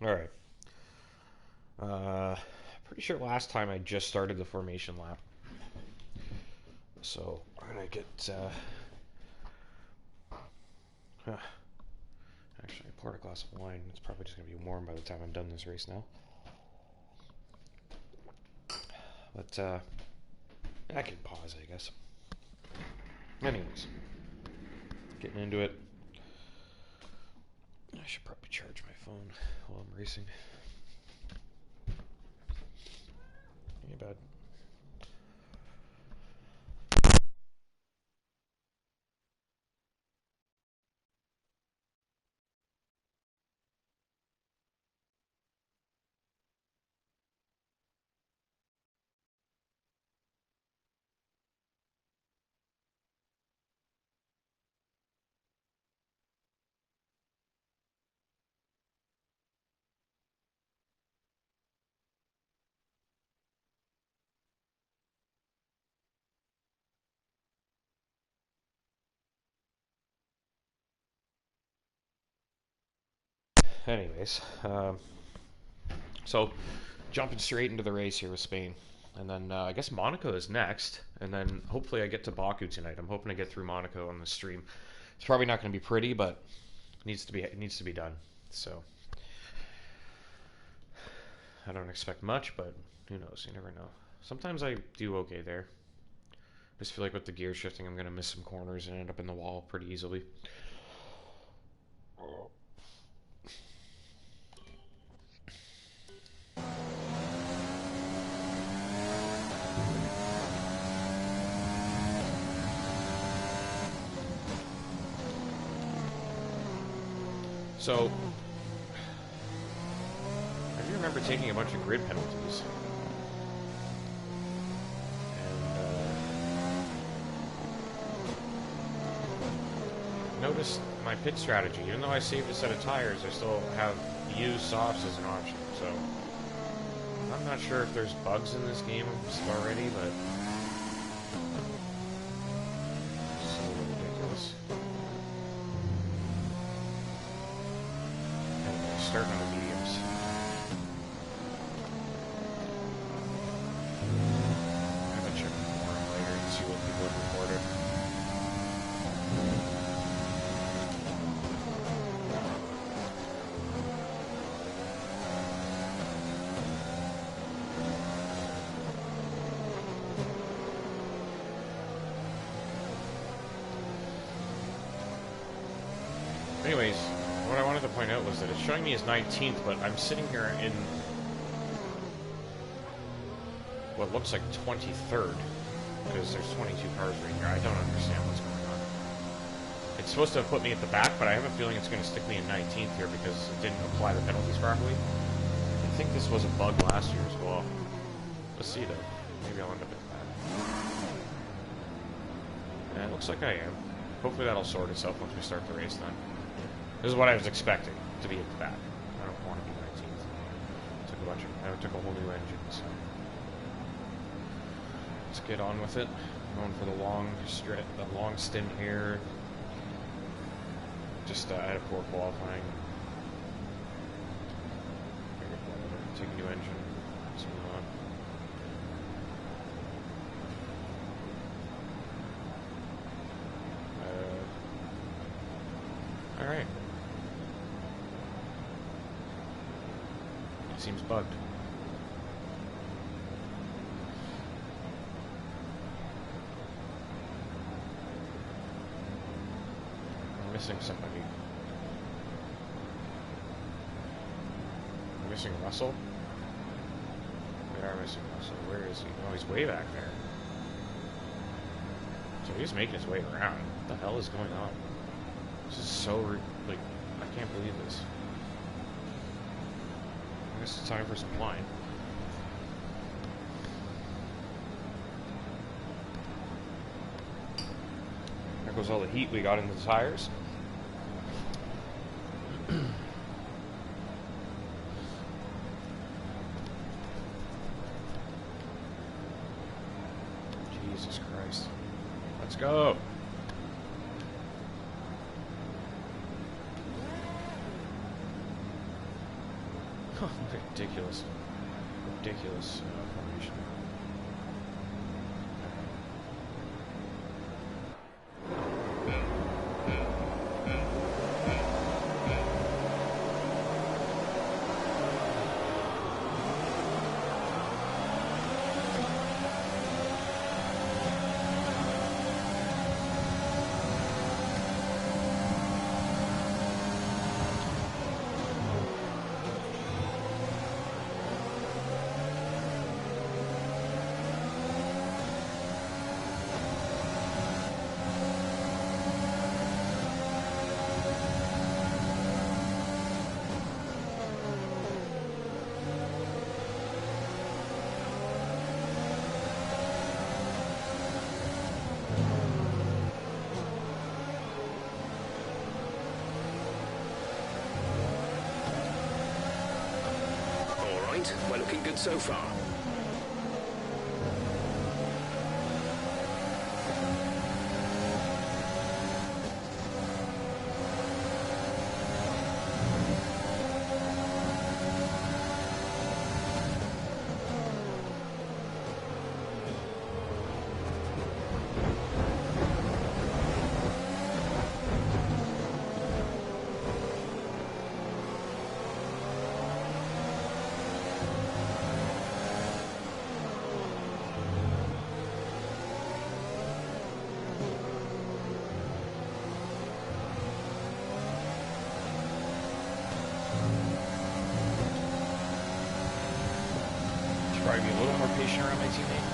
Alright. Pretty sure last time I just started the formation lap. So, I'm gonna get, actually, I poured a glass of wine. It's probably just gonna be warm by the time I'm done this race now. But, I can pause, I guess. Anyways. Getting into it. I should probably charge my phone while I'm racing. Yeah, bad. Anyways, so jumping straight into the race here with Spain. And then I guess Monaco is next, and then hopefully I get to Baku tonight. I'm hoping to get through Monaco on the stream. It's probably not going to be pretty, but it needs to be done. So I don't expect much, but who knows? You never know. Sometimes I do okay there. I just feel like with the gear shifting, I'm going to miss some corners and end up in the wall pretty easily. So, I do remember taking a bunch of grid penalties. And notice my pit strategy. Even though I saved a set of tires, I still have used softs as an option. So, I'm not sure if there's bugs in this game already, but it's a little ridiculous. Starting on the mediums. I'm gonna check the forum later and see what people have reported. Anyways, what I wanted to point out was that it's showing me as 19th, but I'm sitting here in what looks like 23rd, because there's 22 cars right here. I don't understand what's going on. It's supposed to have put me at the back, but I have a feeling it's going to stick me in 19th here because it didn't apply the penalties properly. I think this was a bug last year as well. Let's see though. Maybe I'll end up at the back. Yeah, it looks like I am. Hopefully that'll sort itself once we start the race then. This is what I was expecting, to be at the back. I don't want to be 19th. I took a whole new engine, so let's get on with it. I'm going for the long stint here. Just I had a poor qualifying. Take a new engine. Let's move on. All right. Seems bugged. I'm missing somebody. I'm missing Russell? We are missing Russell. Where is he? Oh, he's way back there. So he's making his way around. What the hell is going on? This is so, like, I can't believe this. I guess it's time for some wine. There goes all the heat we got in the tires. Jesus Christ. Let's go. Ridiculous. Ridiculous formation. We're looking good so far. Probably be a little more patient around my teammate.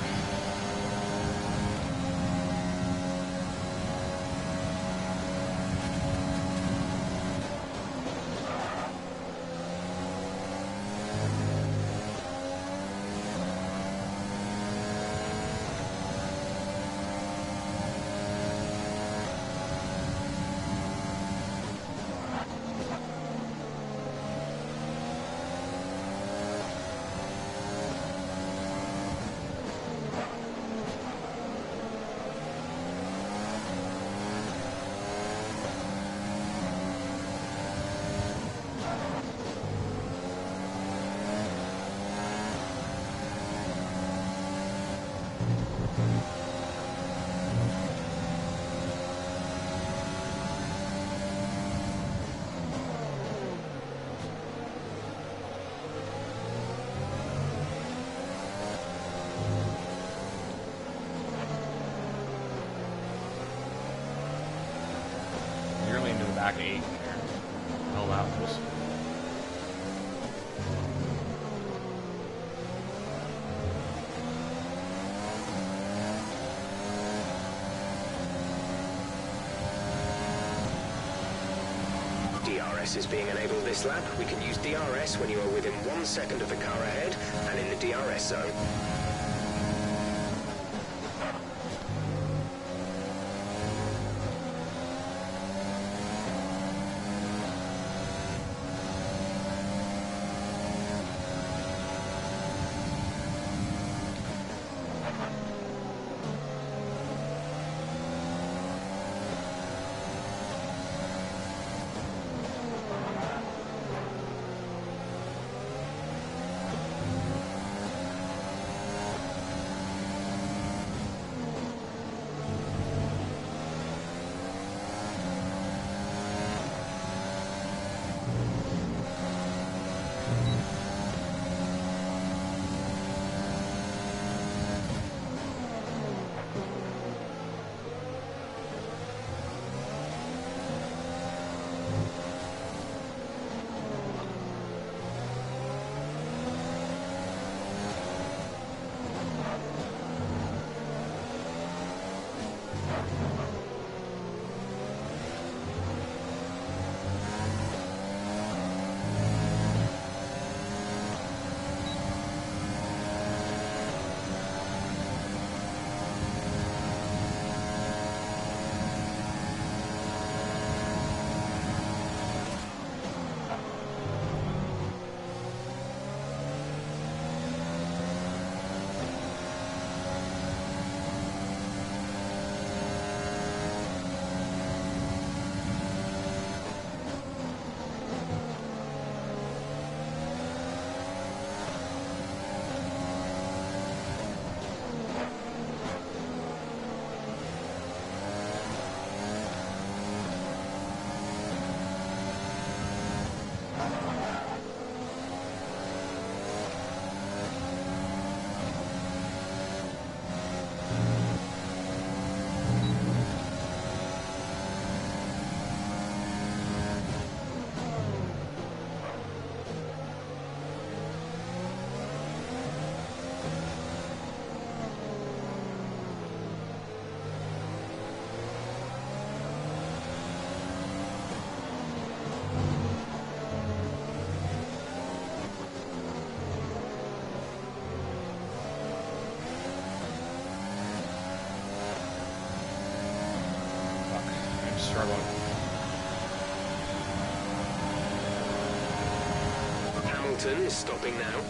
Back 8 there. Hell out. We'll see. DRS is being enabled this lap. We can use DRS when you are within 1 second of the car ahead and in the DRS zone. struggling. Hamilton is stopping now.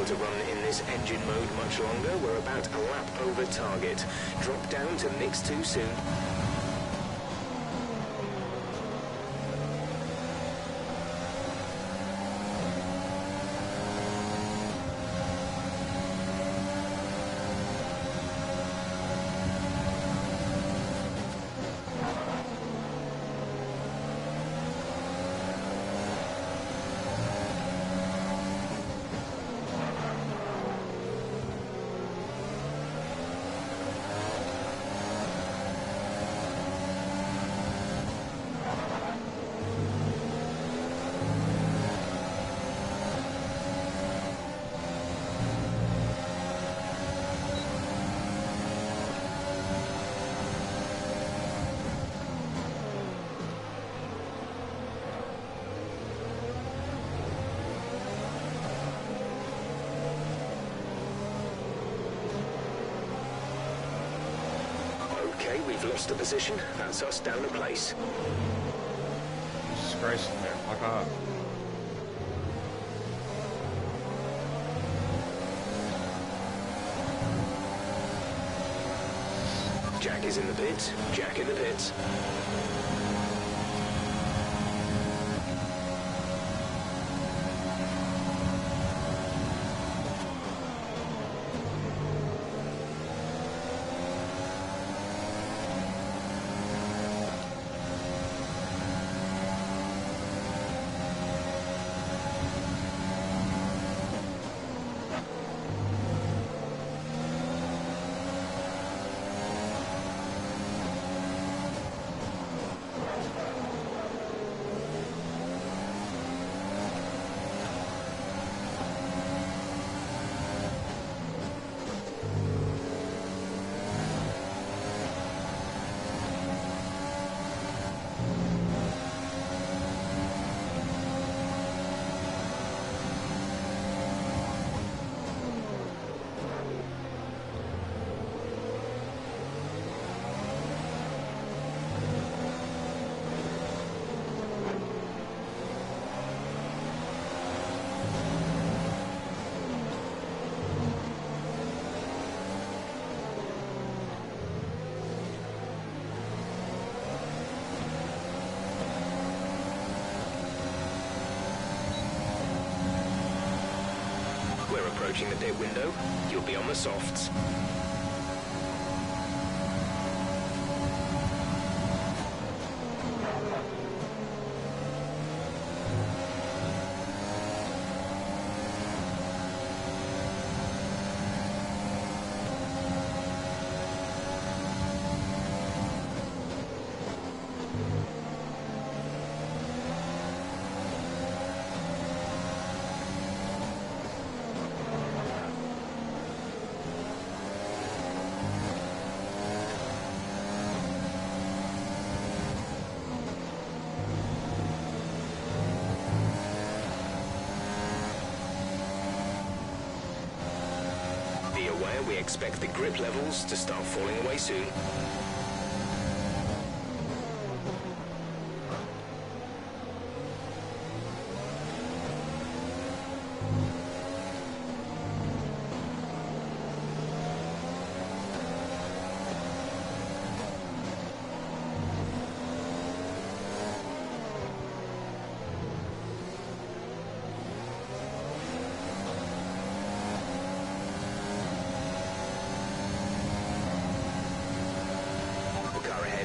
To run in this engine mode much longer. We're about a lap over target. Drop down to mix too soon. Okay, we've lost the position. That's us down a place. Jesus Christ, there, fuck off. Jack is in the pits. Jack in the pits. approaching the pit window. You'll be on the softs. We expect the grip levels to start falling away soon.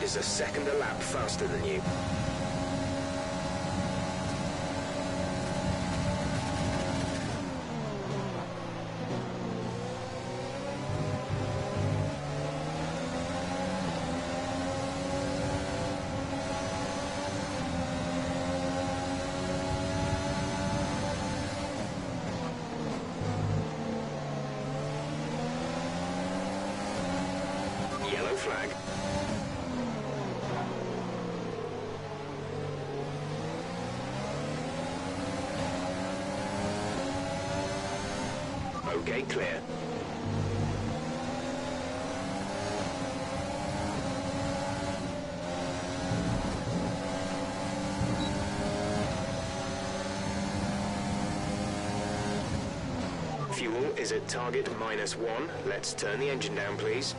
Is a second a lap faster than you. Yellow flag. Okay, clear. Fuel is at target -1. Let's turn the engine down, please.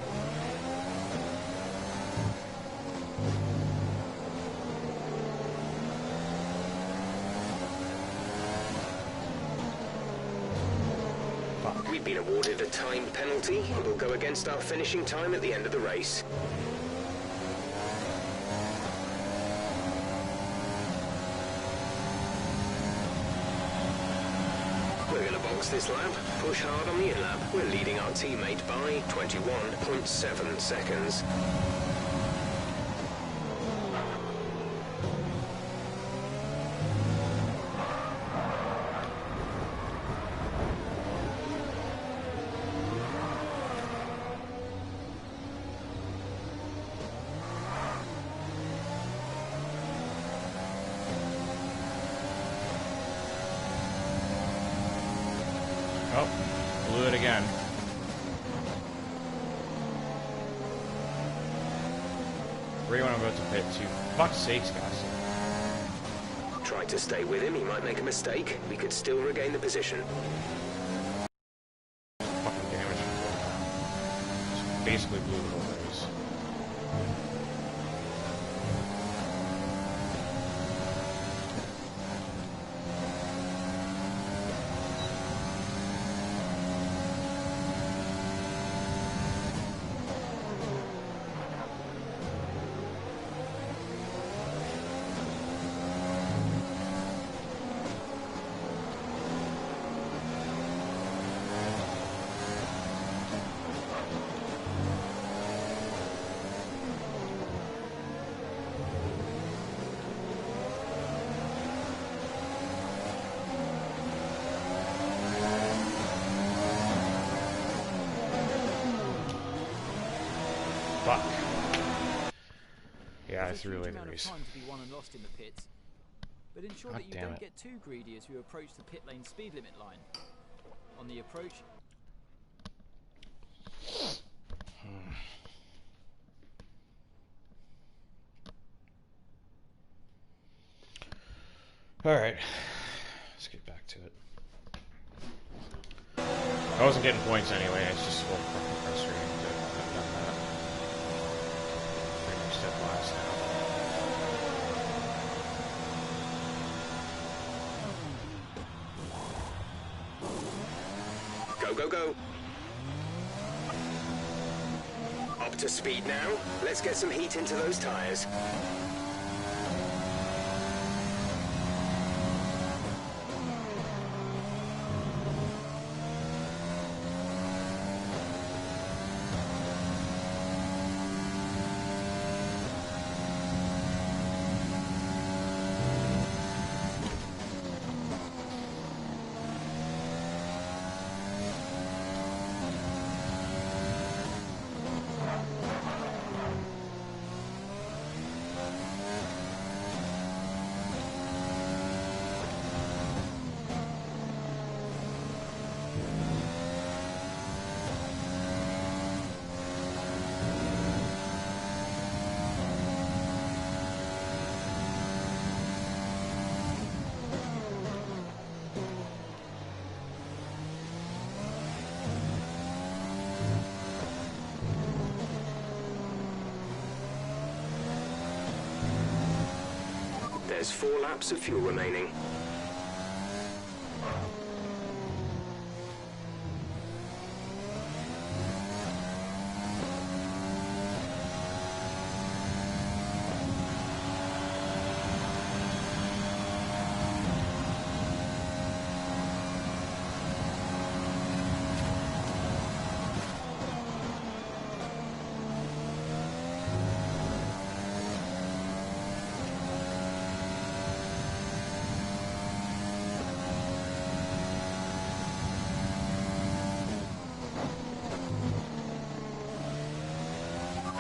We've been awarded a time penalty. It will go against our finishing time at the end of the race. We're going to box this lap, push hard on the in-lap. We're leading our teammate by 21.7 seconds. Oh, blew it again. Where do you want to go to pit to? Fuck's sakes, guys. Try to stay with him, he might make a mistake. We could still regain the position. Fucking damage. Just basically blew the whole race. Fuck. Yeah, I threw away the race. Time to be won and lost in the pits, but ensure that you don't get too greedy as you approach the pit lane speed limit line. On the approach. All right, let's get back to it. I wasn't getting points anyway. It's just so fucking frustrating to have done that. Pretty much dead last now. go, go. Up to speed now. Let's get some heat into those tyres. There's 4 laps of fuel remaining.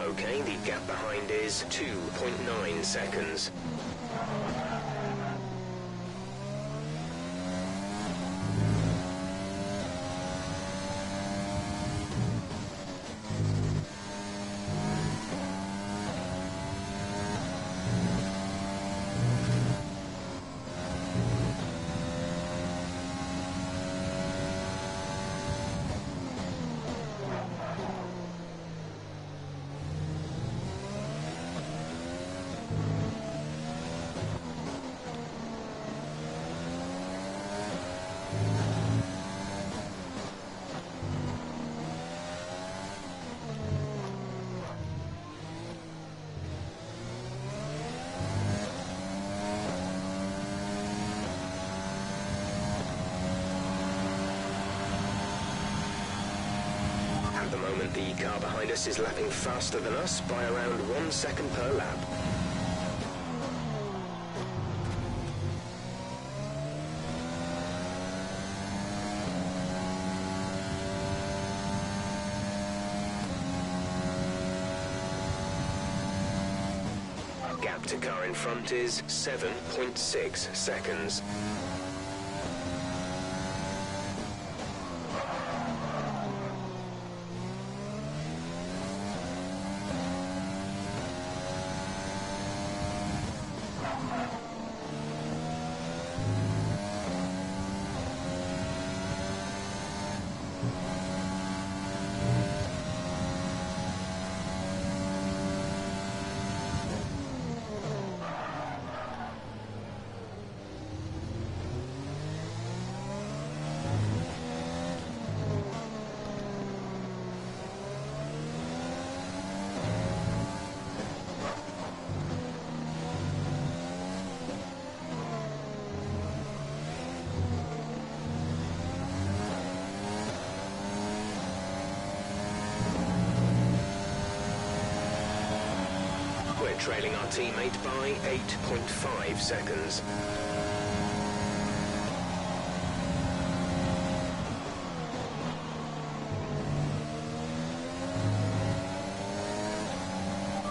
Okay, the gap behind is 2.9 seconds. At the moment, the car behind us is lapping faster than us by around 1 second per lap. Gap to car in front is 7.6 seconds. We're trailing our teammate by 8.5 seconds.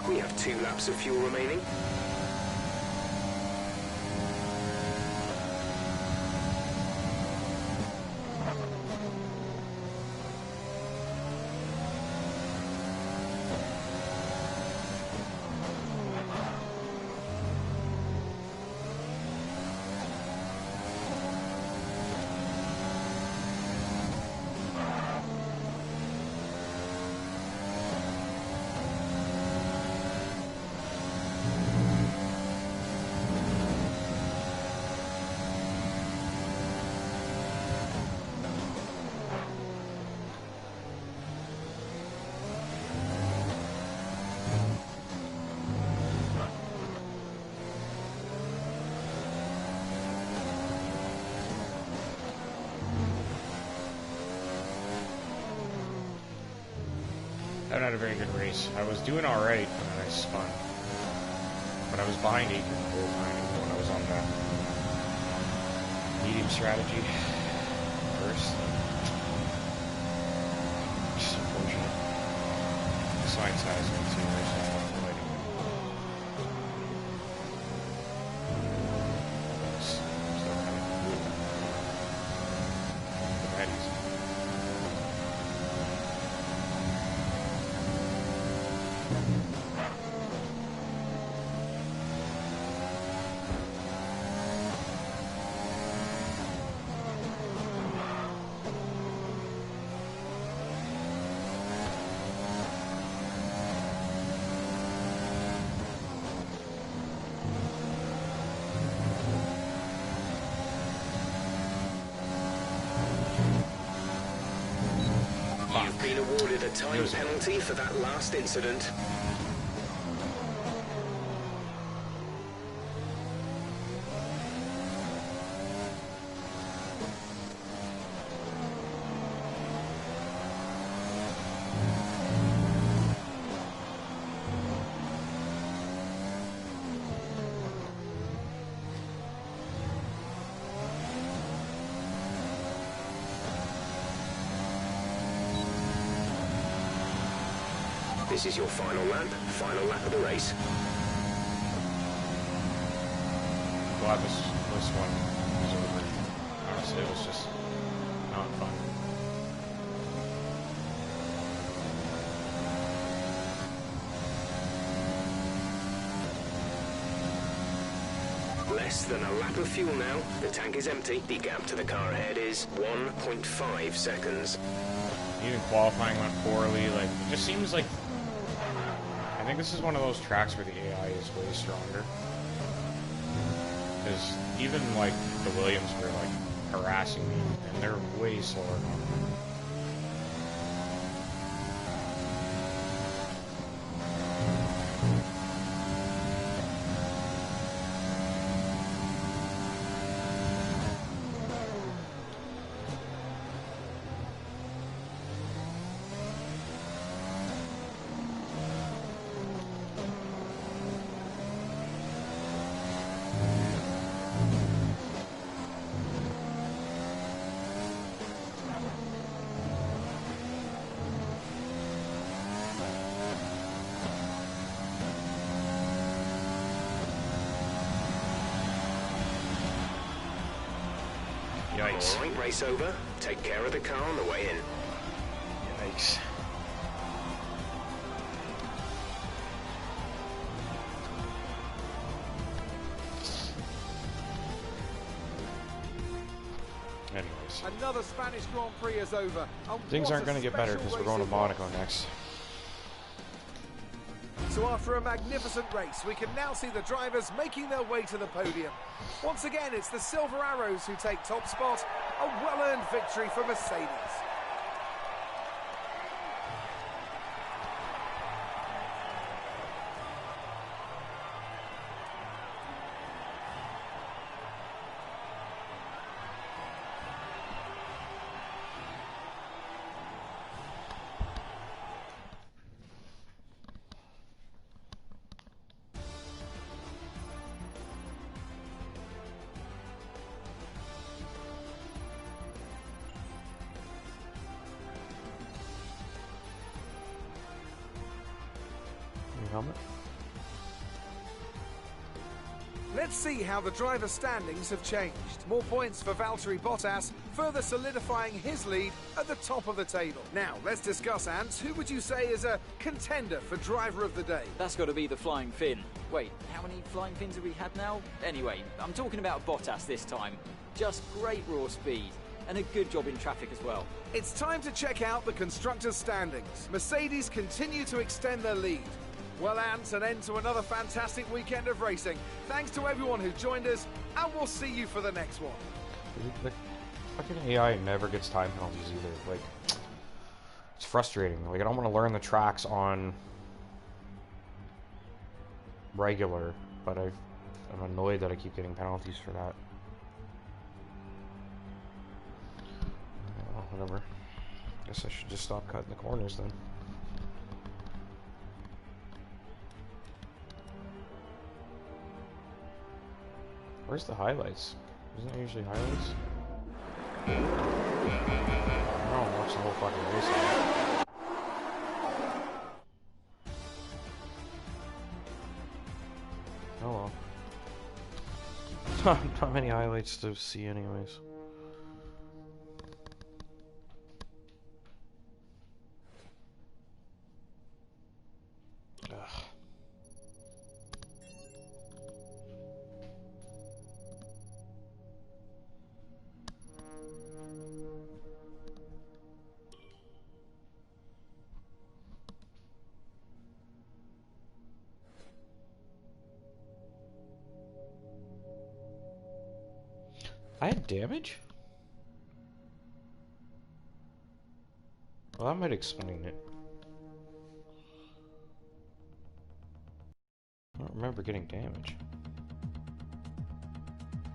We have 2 laps of fuel remaining. had a very good race. I was doing alright, and then I spun. But I was behind 8 the whole time, even when I was on the medium strategy first. Just unfortunate. Besides has me too, there's not enough lighting. Still kind of good. That easy. You've been awarded a time penalty for that last incident. This is your final lap of the race. Glad this one was over. Honestly, it was just not fun. Less than a lap of fuel now. The tank is empty. The gap to the car ahead is 1.5 seconds. Even qualifying went poorly. Like, it just seems like I think this is one of those tracks where the AI is way stronger. Because even like the Williams were like harassing me, and they're way slower. Yikes. All right, race over. Take care of the car on the way in. Yikes. Anyways. Another Spanish Grand Prix is over. Things aren't going to get better because we're going to Monaco next. So after a magnificent race, we can now see the drivers making their way to the podium. Once again, it's the Silver Arrows who take top spot. A well-earned victory for Mercedes. Helmet. Let's see how the driver standings have changed. More points for Valtteri Bottas, further solidifying his lead at the top of the table. Now, let's discuss, Ants. Who would you say is a contender for driver of the day? That's got to be the Flying Finn. Wait, how many Flying Fins have we had now? Anyway, I'm talking about Bottas this time. Just great raw speed, and a good job in traffic as well. It's time to check out the constructors' standings. Mercedes continue to extend their lead. Well, Ants, an end to another fantastic weekend of racing. Thanks to everyone who joined us, and we'll see you for the next one. The fucking AI never gets time penalties either. Like, it's frustrating. Like, I don't want to learn the tracks on regular, but I'm annoyed that I keep getting penalties for that. Well, whatever. Guess I should just stop cutting the corners then. Where's the highlights? Isn't there usually highlights? I don't watch the whole fucking race. Oh well. Not many highlights to see anyways. Ugh. I had damage? Well, that might explain it. I don't remember getting damage.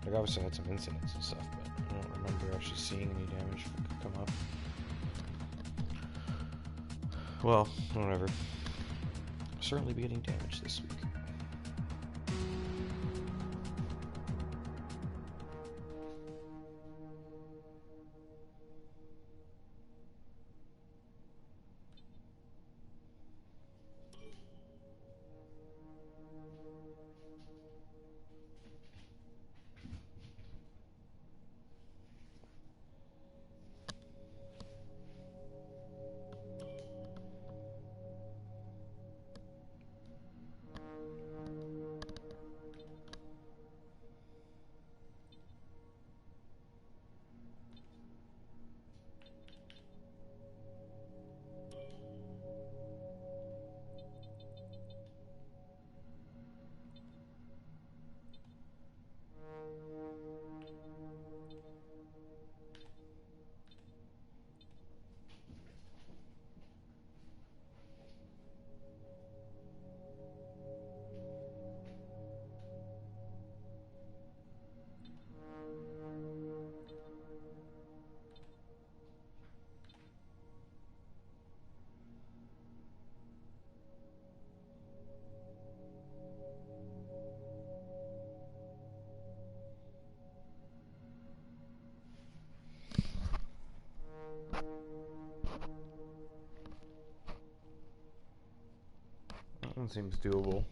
Like, obviously I had some incidents and stuff, but I don't remember actually seeing any damage come up. Well, whatever. I'll certainly be getting damage this week. That one seems doable.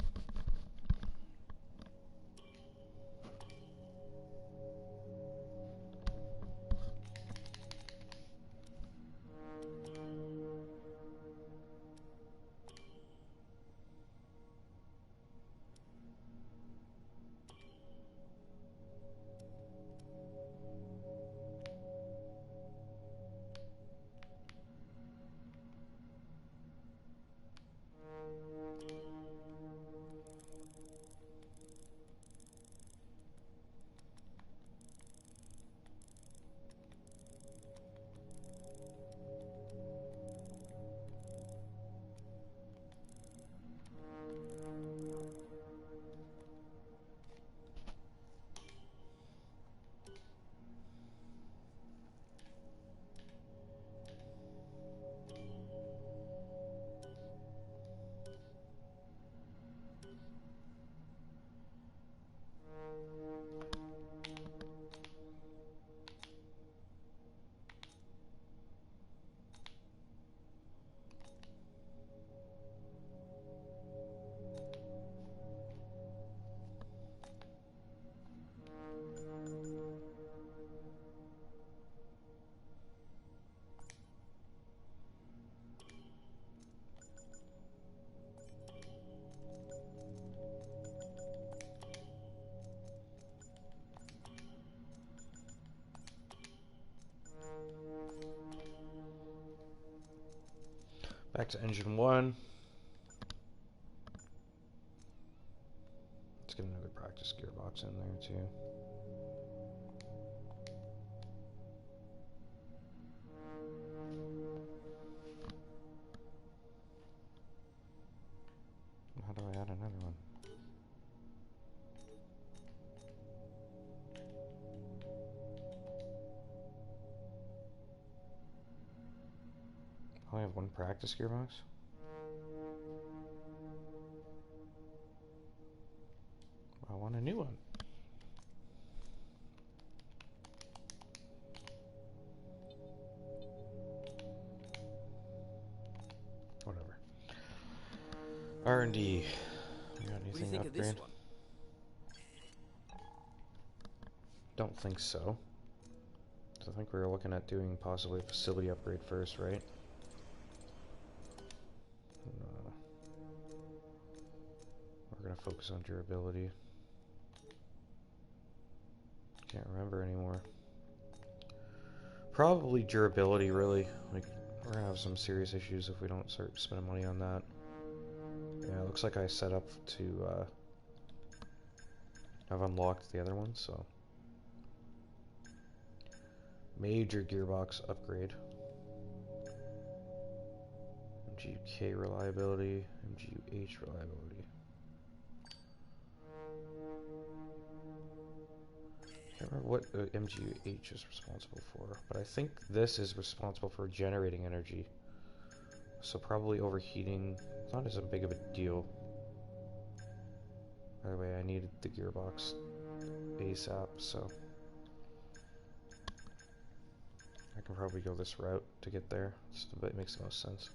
Back to engine 1. Let's get another practice gearbox in there too. How do I add another one? I only have one practice gearbox? I want a new one. R&D. You got What do you anything think to of this upgrade? one? Don't think so. I think we were looking at doing possibly a facility upgrade first, right? We're gonna focus on durability. Can't remember anymore. Probably durability, really. Like, we're gonna have some serious issues if we don't start spending money on that. Yeah, it looks like I set up to, I've unlocked the other one, so. Major gearbox upgrade. MGUK reliability, MGUH reliability. Can't remember what MGUH is responsible for, but I think this is responsible for generating energy. So probably overheating, not as big of a deal. By the way, I needed the gearbox ASAP, so I can probably go this route to get there. It makes the most sense.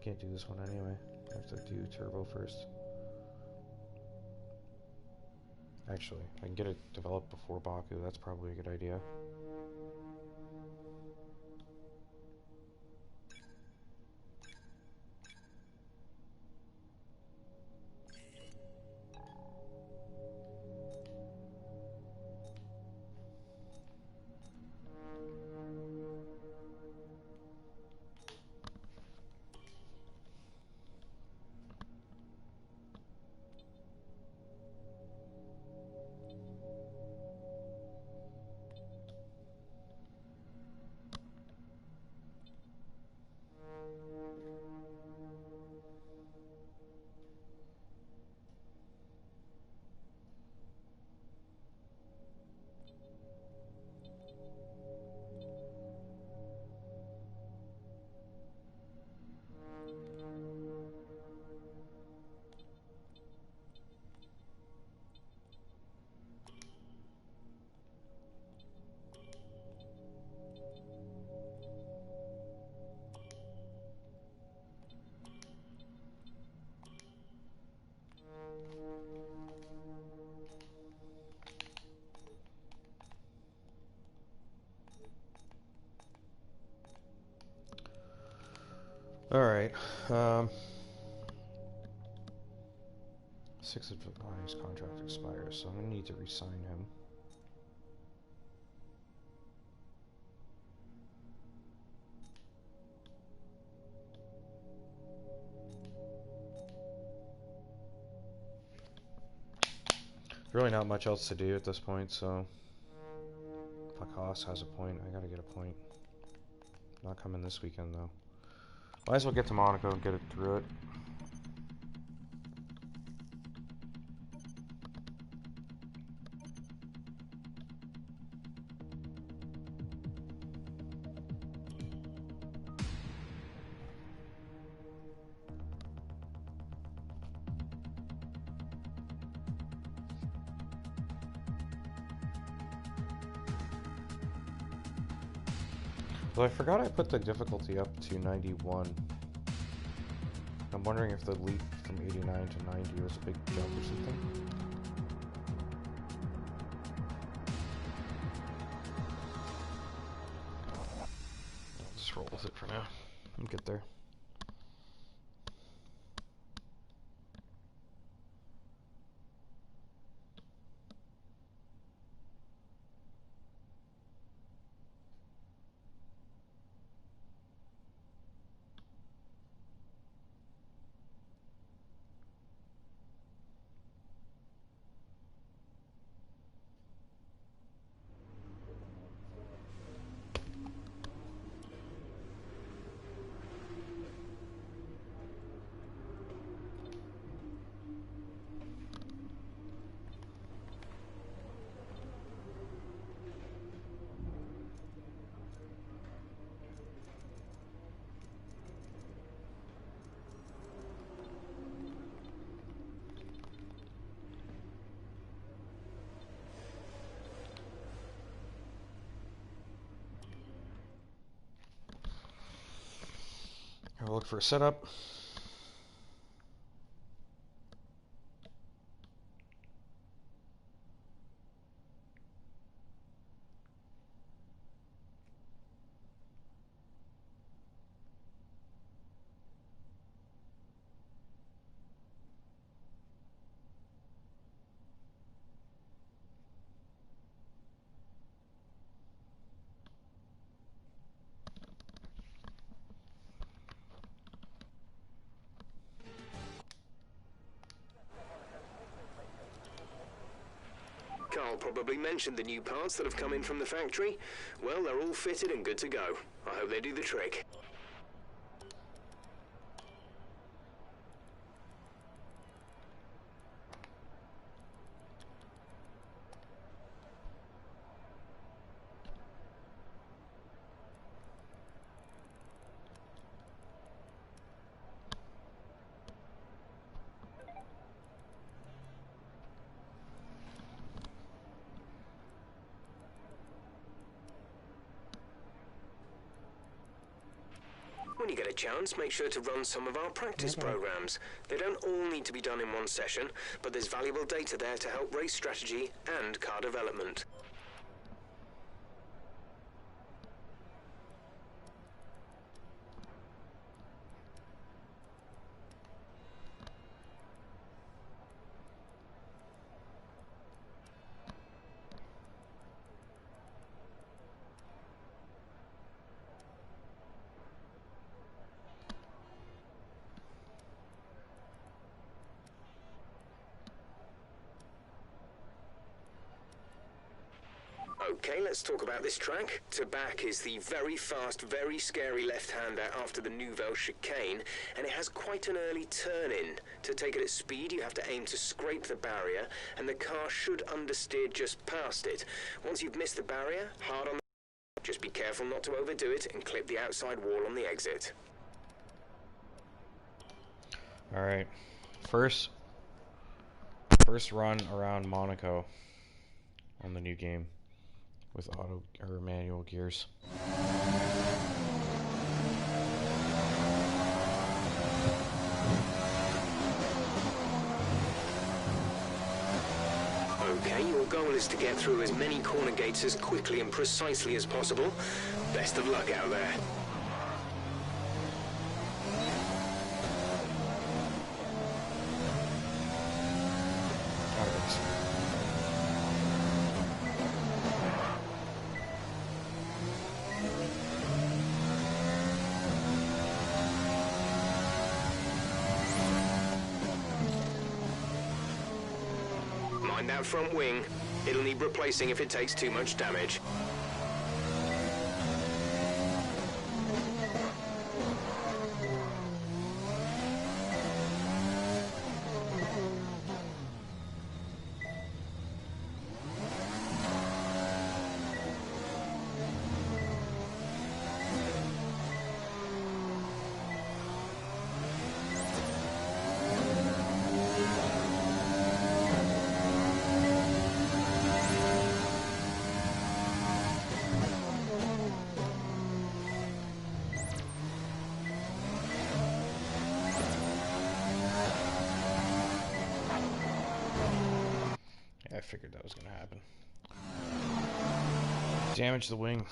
Can't do this one anyway. I have to do turbo first. Actually, I can get it developed before Baku. That's probably a good idea. Alright, 6 of his contract expires, so I'm going to need to re-sign him. Really not much else to do at this point, so fuck, Haas has a point. I gotta get a point. Not coming this weekend though. Might as well get to Monaco and get it through it. Well, I forgot I put the difficulty up to 91. I'm wondering if the leap from 89 to 90 was a big jump or something. I'll just roll with it for now and get there. I'll look for a setup. Carl probably mentioned the new parts that have come in from the factory. Well, they're all fitted and good to go. I hope they do the trick. When you get a chance, make sure to run some of our practice programs. They don't all need to be done in one session, but there's valuable data there to help race strategy and car development. Okay, let's talk about this track. To back is the very fast, very scary left-hander after the Nouvelle chicane, and it has quite an early turn-in. To take it at speed, you have to aim to scrape the barrier, and the car should understeer just past it. Once you've missed the barrier, hard on the... Just be careful not to overdo it and clip the outside wall on the exit. Alright. First run around Monaco on the new game with auto or manual gears. Okay, your goal is to get through as many corner gates as quickly and precisely as possible. Best of luck out there. Mind that front wing. It'll need replacing if it takes too much damage. I figured that was going to happen. Damage the wing.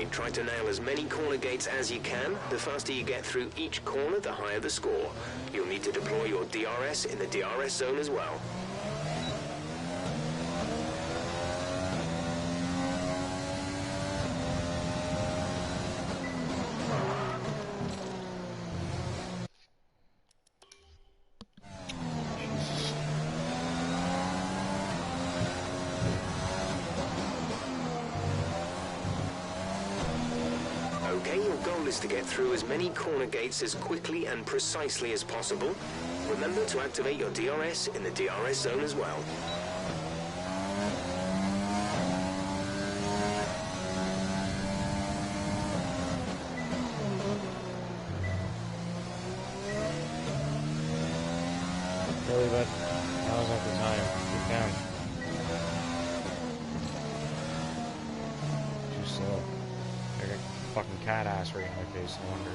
Try to nail as many corner gates as you can. The faster you get through each corner, the higher the score. You'll need to deploy your DRS in the DRS zone as well. Okay, your goal is to get through as many corner gates as quickly and precisely as possible. Remember to activate your DRS in the DRS zone as well. Really, bud? No? Now's not the time. Get down. Too slow. I got fucking cat ass right in my face, no wonder.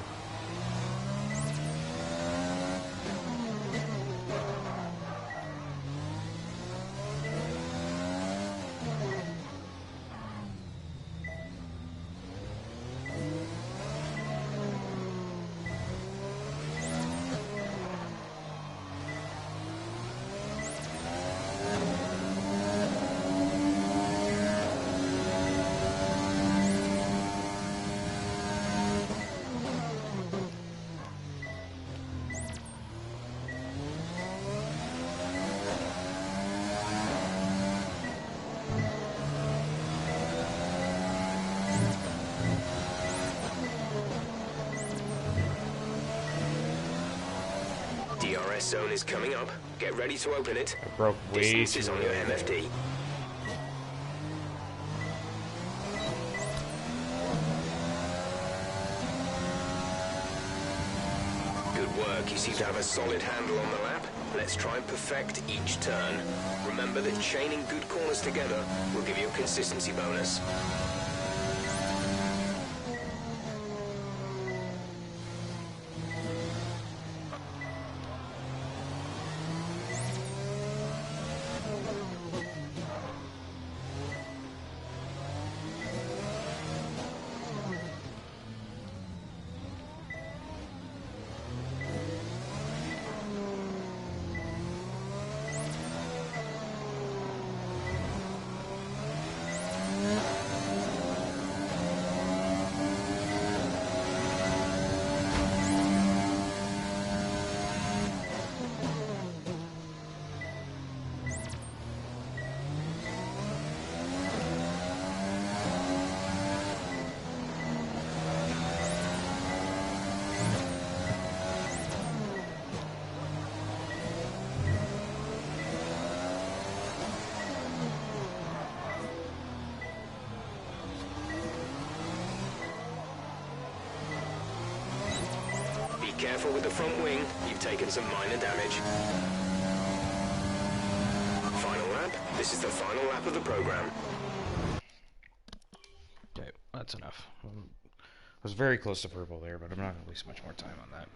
DRS zone is coming up. Get ready to open it. I broke way Distance too is on your early. MFD. Good work. You seem to have a solid handle on the lap. Let's try and perfect each turn. Remember that chaining good corners together will give you a consistency bonus. Careful with the front wing, you've taken some minor damage. Final lap, this is the final lap of the program. Okay, that's enough. I was very close to purple there, but I'm not going to waste much more time on that.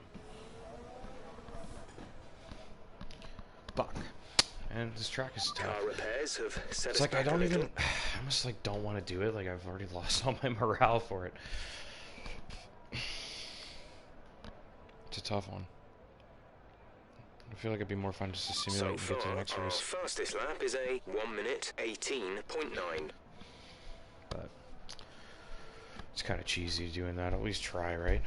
Fuck. And this track is tough. Car repairs have set It's us like I back a don't little. even... I almost like don't want to do it. Like I've already lost all my morale for it. It's a tough one. I feel like it'd be more fun just to simulate and get to the next our race. fastest lap is a 1 minute 18.9. But it's kind of cheesy doing that. At least try, right?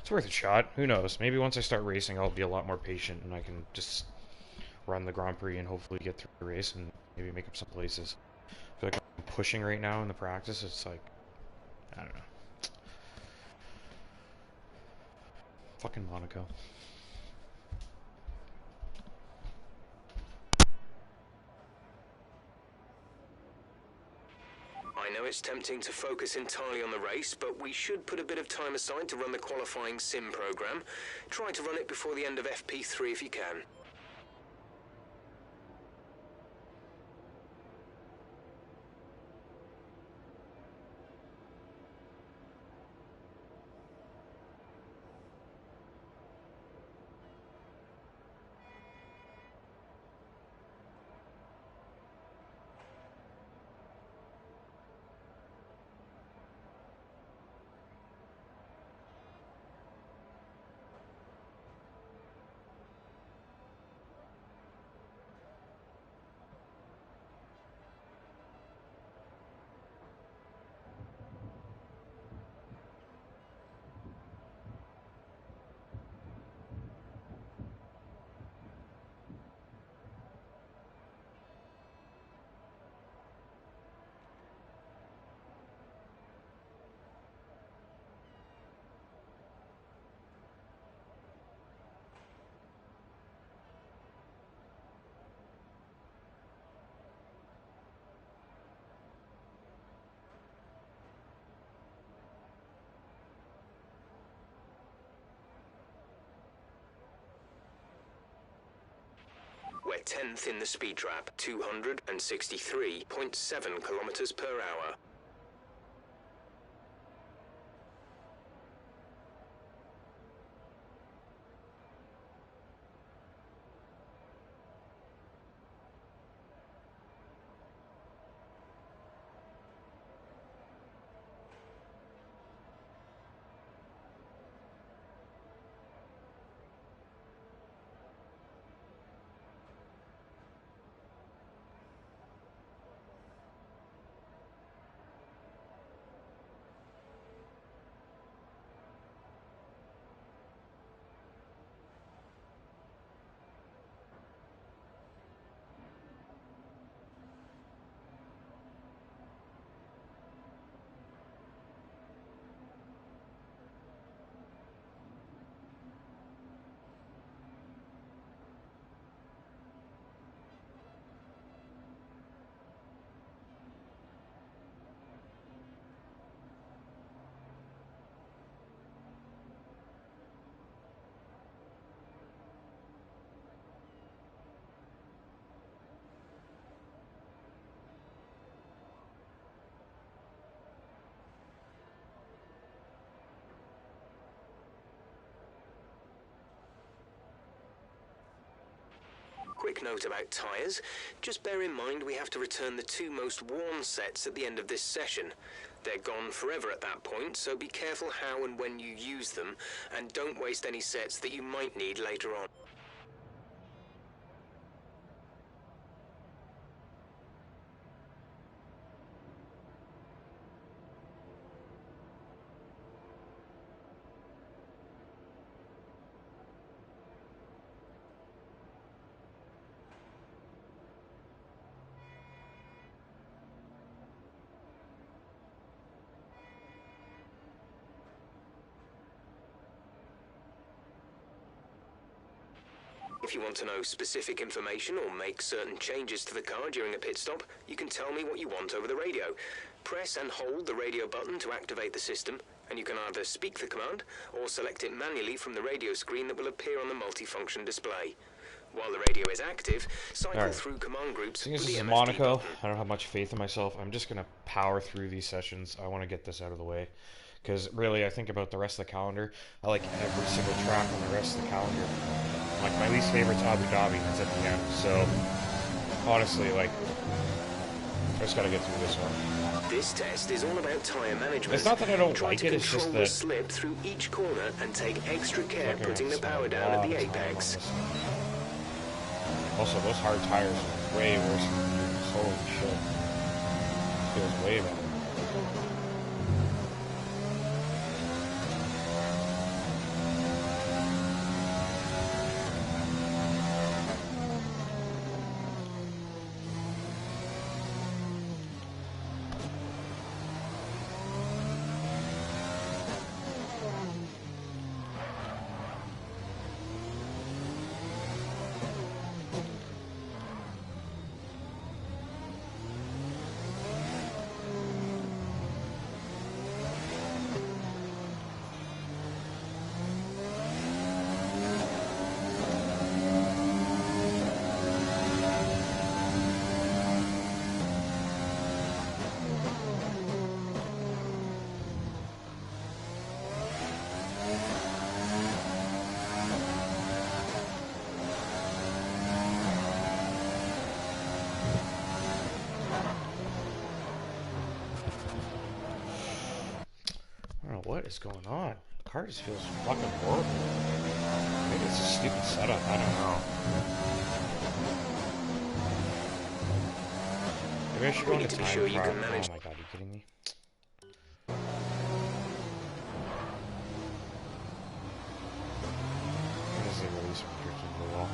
It's worth a shot. Who knows? Maybe once I start racing, I'll be a lot more patient and I can just run the Grand Prix and hopefully get through the race and maybe make up some places. I feel like I'm pushing right now in the practice. It's like, I don't know. Fucking Monaco. I know it's tempting to focus entirely on the race, but we should put a bit of time aside to run the qualifying sim program. Try to run it before the end of FP3 if you can. 10th in the speed trap, 263.7 kilometers per hour. Quick note about tyres. Just bear in mind we have to return the 2 most worn sets at the end of this session. They're gone forever at that point, so be careful how and when you use them, and don't waste any sets that you might need later on. If you want to know specific information or make certain changes to the car during a pit stop, you can tell me what you want over the radio. Press and hold the radio button to activate the system, and you can either speak the command or select it manually from the radio screen that will appear on the multifunction display. While the radio is active, cycle through command groups Seeing as with this the is MSD Monaco, button. I don't have much faith in myself. I'm just going to power through these sessions. I want to get this out of the way. Because really, I think about the rest of the calendar. I like every single track on the rest of the calendar. Like, my least favorite's Abu Dhabi, that's at the end. So, honestly, like, I just gotta get through this one. This test is all about tyre management. It's not that I don't Try like to it, it's control just the that... slip through each corner and take extra care Okay, putting the spend power a down at lot the of time on apex. this one. Also, those hard tires are way worse than the mediums. Holy shit. Feels way better. What is going on? The car just feels fucking horrible. Maybe it's a stupid setup. I don't know. Maybe I should go into time trial. Oh my god, are you kidding me? When does they release freaking well?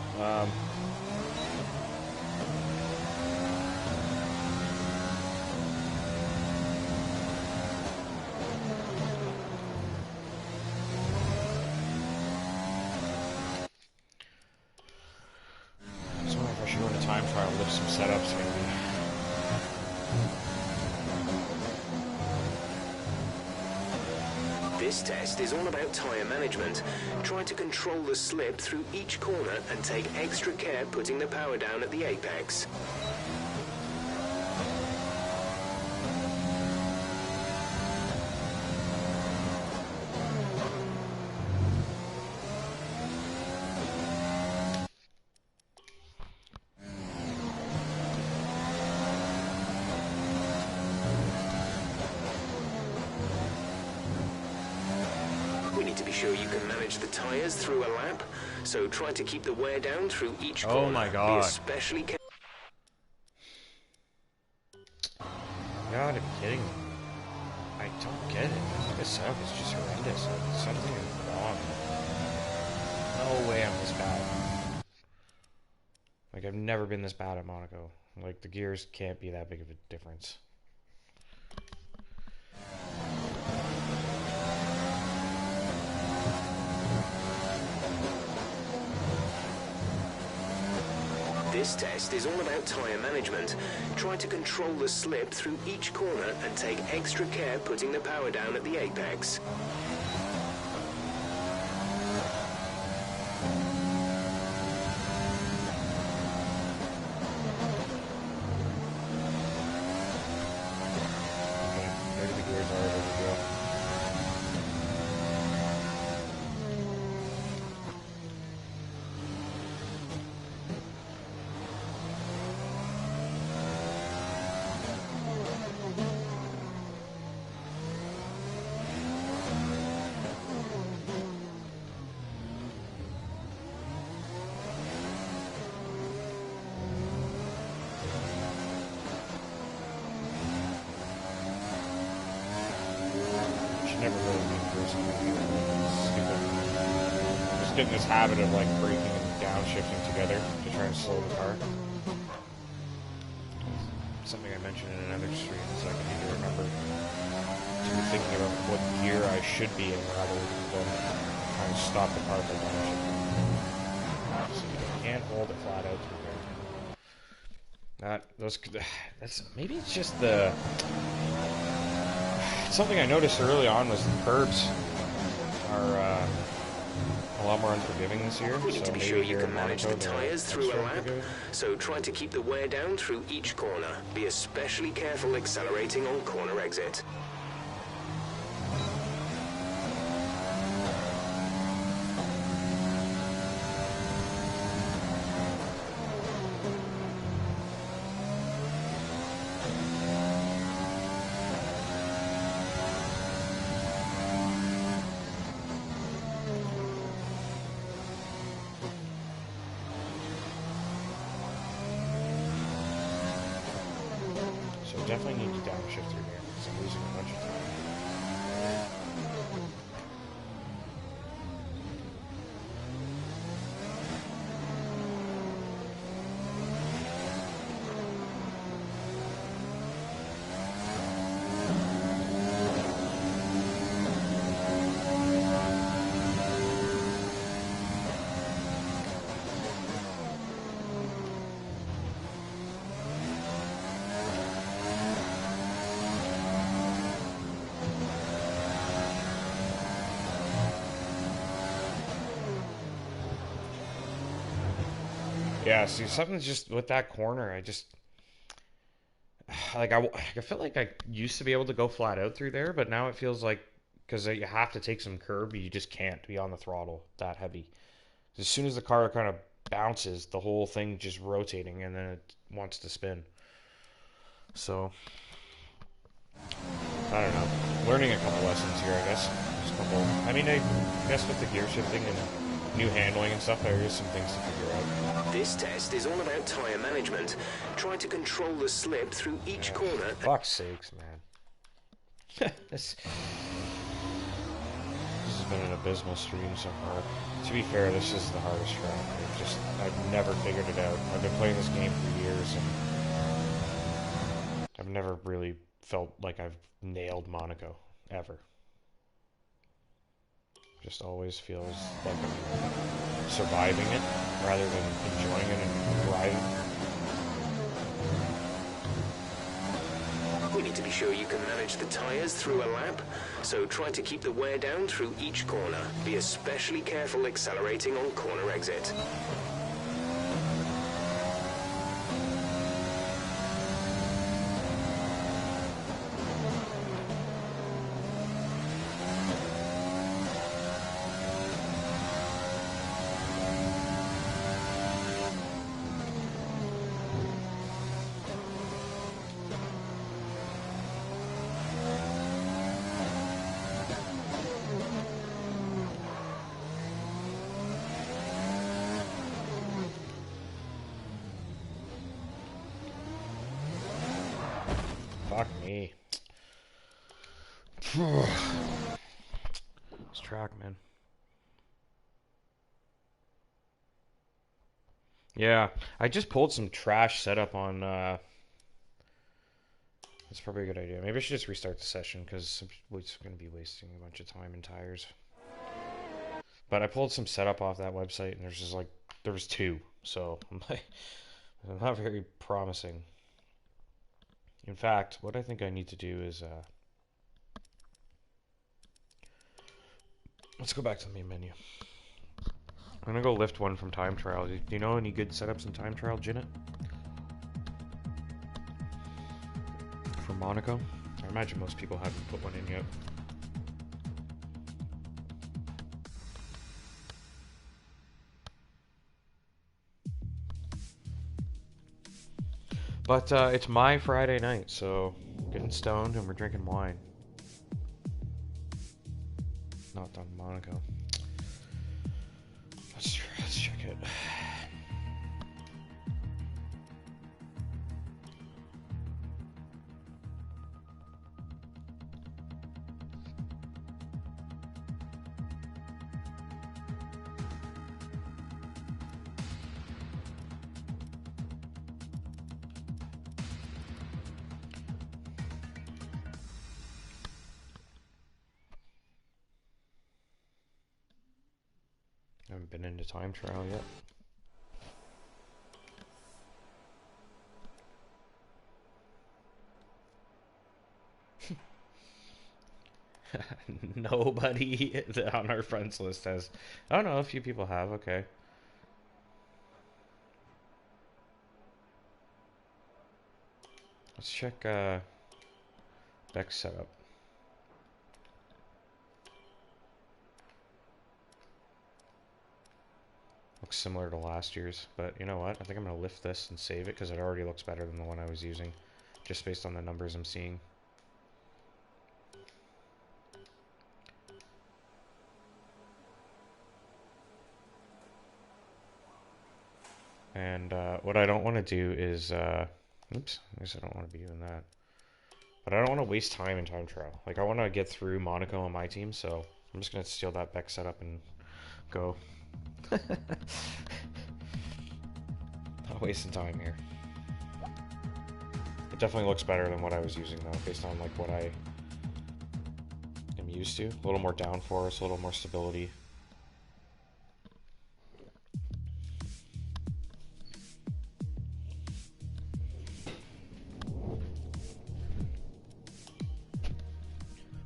Time trial, lift some setups maybe. This test is all about tyre management. Try to control the slip through each corner and take extra care putting the power down at the apex. To be sure you can manage the tyres through a lap, so try to keep the wear down through each corner. Oh my god. Be especially careful. You gotta be kidding me. I don't get it. This setup is just horrendous. Something is wrong. No way I'm this bad. Like, I've never been this bad at Monaco. Like, the gears can't be that big of a difference. This test is all about tyre management. Try to control the slip through each corner and take extra care putting the power down at the apex. Okay, maybe the gears are ready to go. Never really been cruising. Stupid. Just get in this habit of like braking and downshifting together to try and slow the car. Something I mentioned in another stream is like I need to remember to be thinking about what gear I should be in rather than trying to stop the car by downshifting. So you can't hold it flat out through there. That's maybe it's just the. Something I noticed early on was the curbs are a lot more unforgiving this year. We need to be sure you can manage the tyres through a lap, unforgiving. so try to keep the wear down through each corner. Be especially careful accelerating on corner exit. Definitely need to downshift through here because I'm losing a bunch of time. Yeah, see, something's just with that corner. I just like I feel like I used to be able to go flat out through there, but now it feels like because you have to take some curb, you just can't be on the throttle that heavy. As soon as the car kind of bounces, the whole thing just rotating, and then it wants to spin. So I don't know. Learning a couple lessons here, I guess. Just a couple. I mean, I guess with the gear shifting and new handling and stuff, there is some things to figure out. This test is all about tyre management. Try to control the slip through each corner. Fuck's sakes, man. This has been an abysmal stream so far. To be fair, this is the hardest track. I've never figured it out. I've been playing this game for years, and I've never really felt like I've nailed Monaco, ever. Just always feels like I'm surviving it rather than enjoying it and thriving. We need to be sure you can manage the tyres through a lap, so try to keep the wear down through each corner. Be especially careful accelerating on corner exit. Fuck me. This track, man. Yeah, I just pulled some trash setup on, that's probably a good idea. Maybe I should just restart the session, because I'm just going to be wasting a bunch of time and tires. But I pulled some setup off that website, and there's just like, there was 2, so I'm like, not very promising. In fact, what I think I need to do is, let's go back to the main menu. I'm gonna go lift one from time trial. Do you know any good setups in time trial, Janet? For Monaco? I imagine most people haven't put one in yet. But it's my Friday night, so I'm getting stoned and we're drinking wine. Not done Monaco. Let's check it. I haven't been into time trial yet. Nobody on our friends list has. I don't know, a few people have, okay. Let's check Beck's setup. Looks similar to last year's, but you know what? I think I'm going to lift this and save it because it already looks better than the one I was using, just based on the numbers I'm seeing. And what I don't want to do is, oops, I guess I don't want to be doing that. But I don't want to waste time in time trial. Like, I want to get through Monaco on my team, so I'm just going to steal that Beck setup and go. Not wasting time here. It definitely looks better than what I was using, though, based on, like, what I am used to. A little more downforce, a little more stability.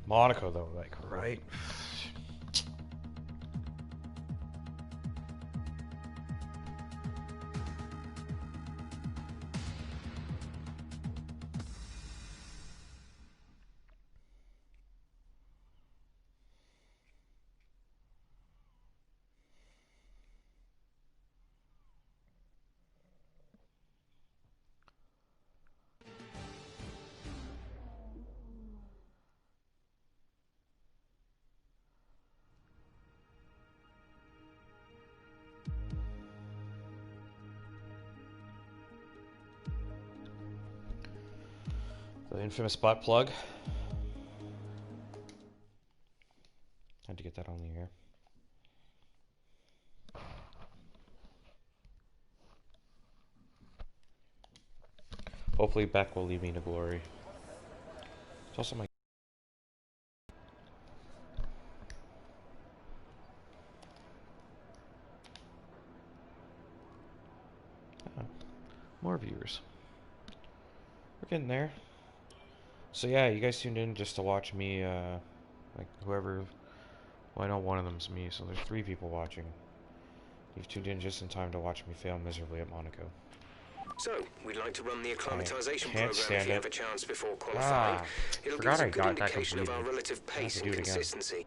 Monaco, though, like, right? The infamous butt plug. Had to get that on the air. Hopefully Beck will lead me to glory. It's also my... Oh, more viewers. We're getting there. So yeah, you guys tuned in just to watch me, like whoever, well I know one of them's me, so there's 3 people watching. You've tuned in just in time to watch me fail miserably at Monaco. So, we'd like to run the acclimatization can't program if you stand have a it. chance before qualifying. It'll give us Forgot a I good got that indication of our completed. relative I have pace to and do it again. consistency.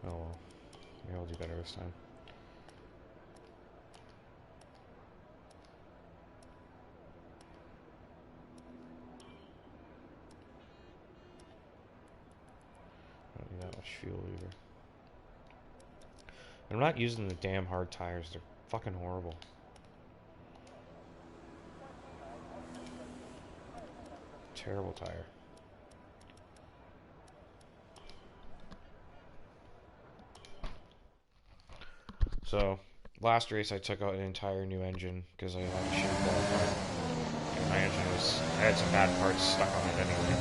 Oh well, maybe I'll do better this time. I don't need that much fuel either. I'm not using the damn hard tires, they're fucking horrible. Terrible tire. So, last race I took out an entire new engine because I had a shit qualifying. And my engine was, I had some bad parts stuck on it anyway.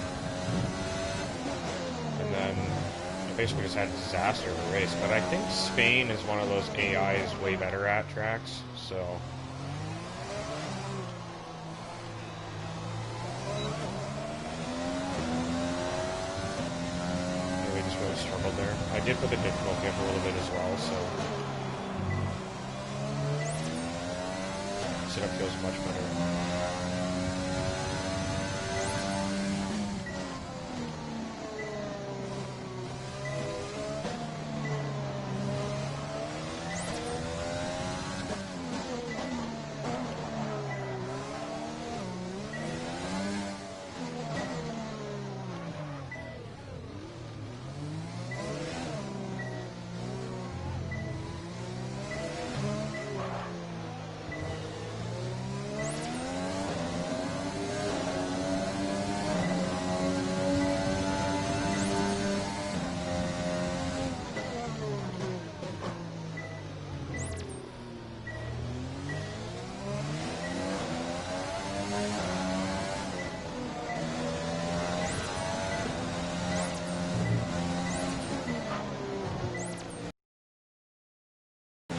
And then I basically just had a disaster of a race. But I think Spain is one of those AI is way better at tracks, so. Anyway, just really struggled there. I did put the difficulty up a little bit as well, so. Setup feels much better.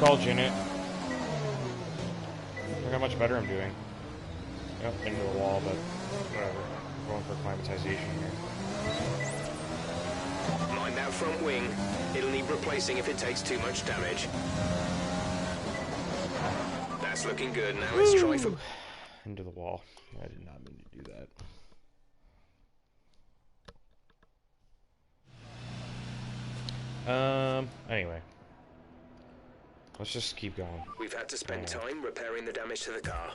Indulge in it. Look how much better I'm doing. Yep, into the wall, but whatever. Going for acclimatization here. Mind that front wing. It'll need replacing if it takes too much damage. That's looking good. Now let's try for... Into the wall. I did not mean to do that. Anyway. Let's just keep going. We've had to spend time repairing the damage to the car.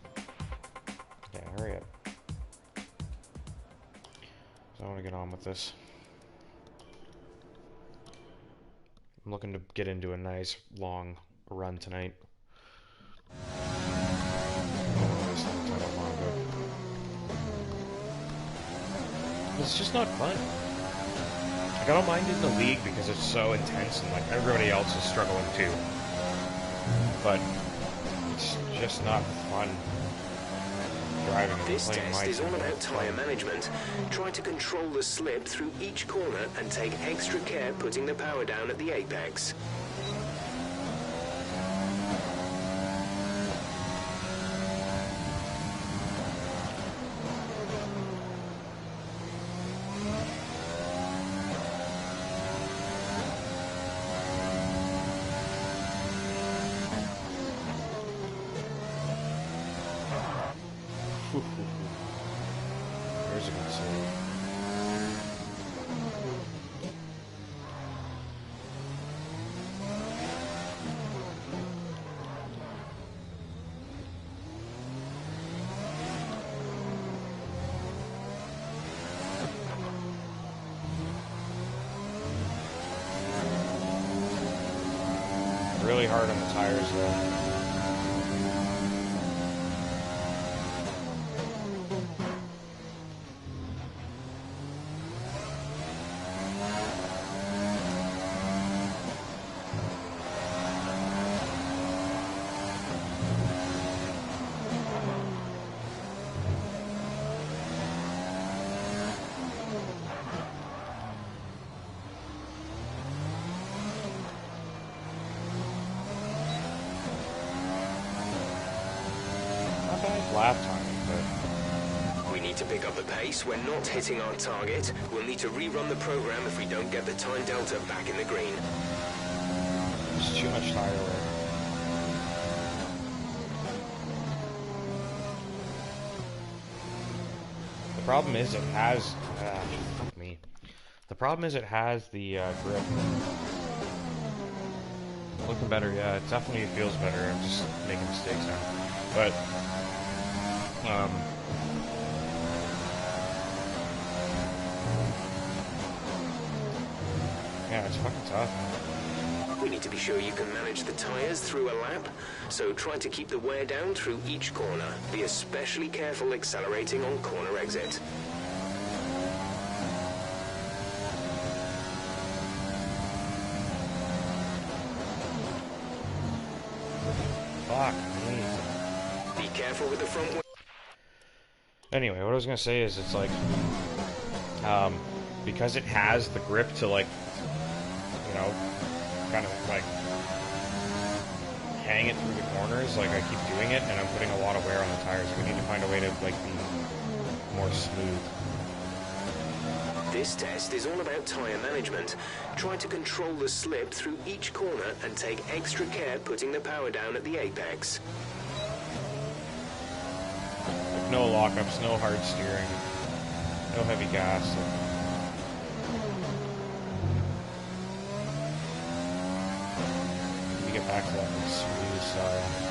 Yeah, hurry up. So I want to get on with this. I'm looking to get into a nice, long run tonight. It's just not fun. Like, I don't mind in the league because it's so intense and like everybody else is struggling too. But it's just not fun driving. This test is all about tyre management. Try to control the slip through each corner and take extra care putting the power down at the apex. There's a good save. Really hard on the tires though. Lap time, but We need to pick up the pace. We're not hitting our target. We'll need to rerun the program if we don't get the time delta back in the green. There's too much tire wear. The problem is it has... fuck me. The problem is it has the grip. Looking better, yeah. It definitely feels better. I'm just making mistakes now. But... yeah, it's fucking tough, man. We need to be sure you can manage the tires through a lap, so try to keep the wear down through each corner. Be especially careful accelerating on corner exit. Fuck me. Be careful with the front wheel. Anyway, what I was gonna say is it's like, because it has the grip to, like, you know, kind of like hang it through the corners, like I keep doing it, and I'm putting a lot of wear on the tires. We need to find a way to, like, be more smooth. This test is all about tire management. Try to control the slip through each corner and take extra care putting the power down at the apex. Like, no lockups, no hard steering, no heavy gas. We get back to that smooth style.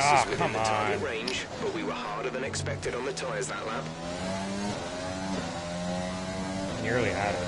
Ah, come on. Target range, but we were harder than expected on the tires that lap. Nearly had it.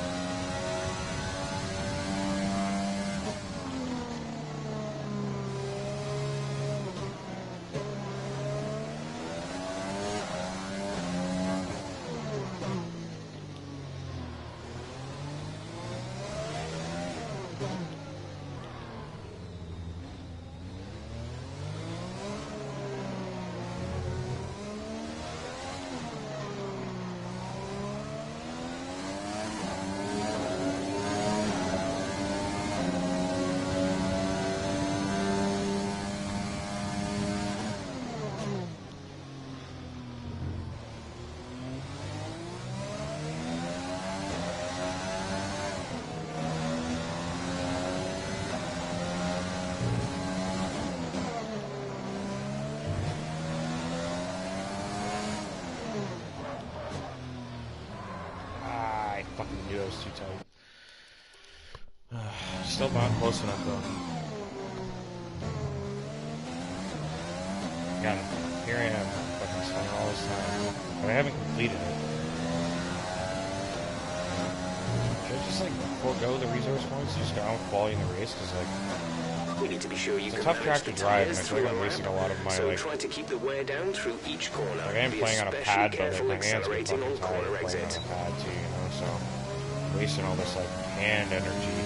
Too tight. Still not close enough though. Yeah, here I am, fucking spending all this time, but I haven't completed it. Should I just like forego the resource points and just go out with quality in the race? Because like, we need to be sure you it's can a tough track to drive, and I feel like I'm lap, wasting a lot of my so like. try to keep the wear down through each corner. Like I am playing on a pad, but like, my hands get accelerating fucking on tired corner playing exit. on a pad too, you know. So wasting all this like hand energy,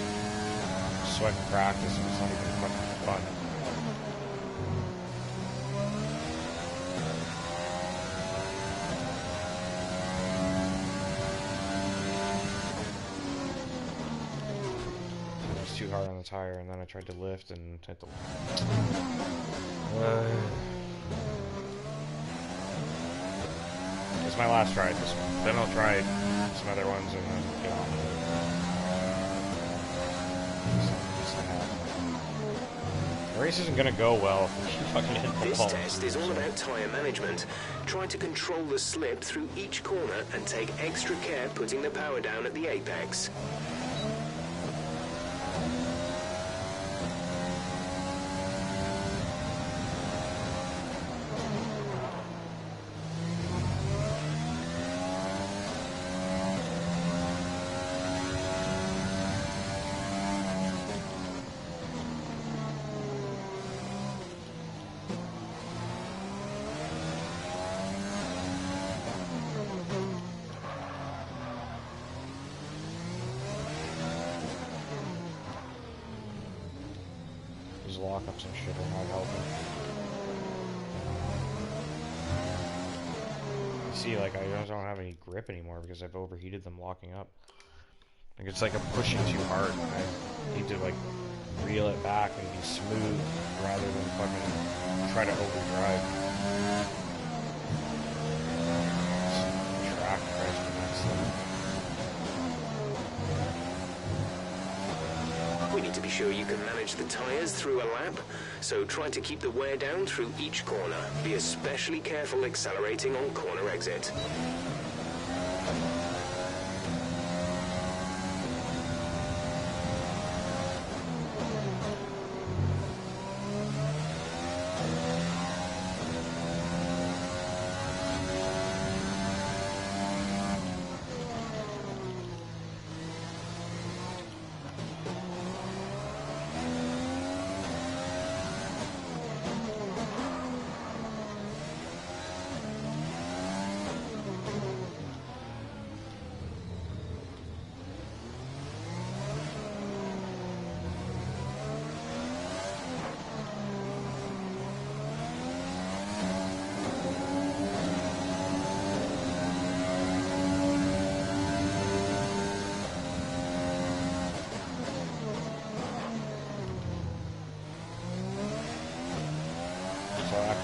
sweat and practice, and it's not even fucking fun. It was too hard on the tire, and then I tried to lift and hit the. It's my last try at this one. Then I'll try some other ones and then get on with it. race isn't gonna go well if we keep fucking hitting the This wall. test is all about tyre management. Try to control the slip through each corner and take extra care putting the power down at the apex. Lockups and shit are not helping. You see, like, I don't have any grip anymore because I've overheated them locking up. Like, it's like I'm pushing too hard. I need to, like, reel it back and be smooth rather than fucking try to overdrive. Track drives me nuts, though. We need to be sure you can manage the tyres through a lap, so try to keep the wear down through each corner. Be especially careful accelerating on corner exit.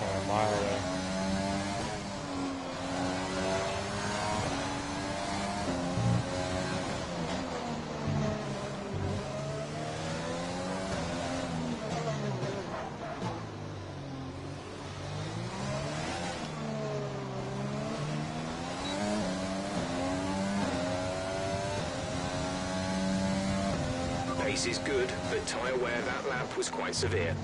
A mile away. Pace is good, but tyre wear that lap was quite severe.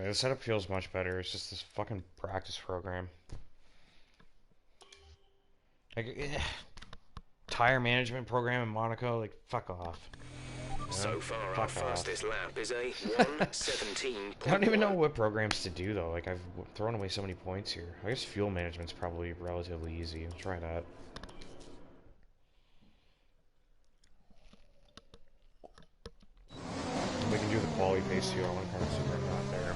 The setup feels much better. It's just this fucking practice program. Like, tire management program in Monaco, like, fuck off. So far, our fastest lap is a 1:17. I don't even know what programs to do, though. Like, I've thrown away so many points here. I guess fuel management's probably relatively easy. I'll try that. We can do the quality pace too. I want to kind of see where I'm not there.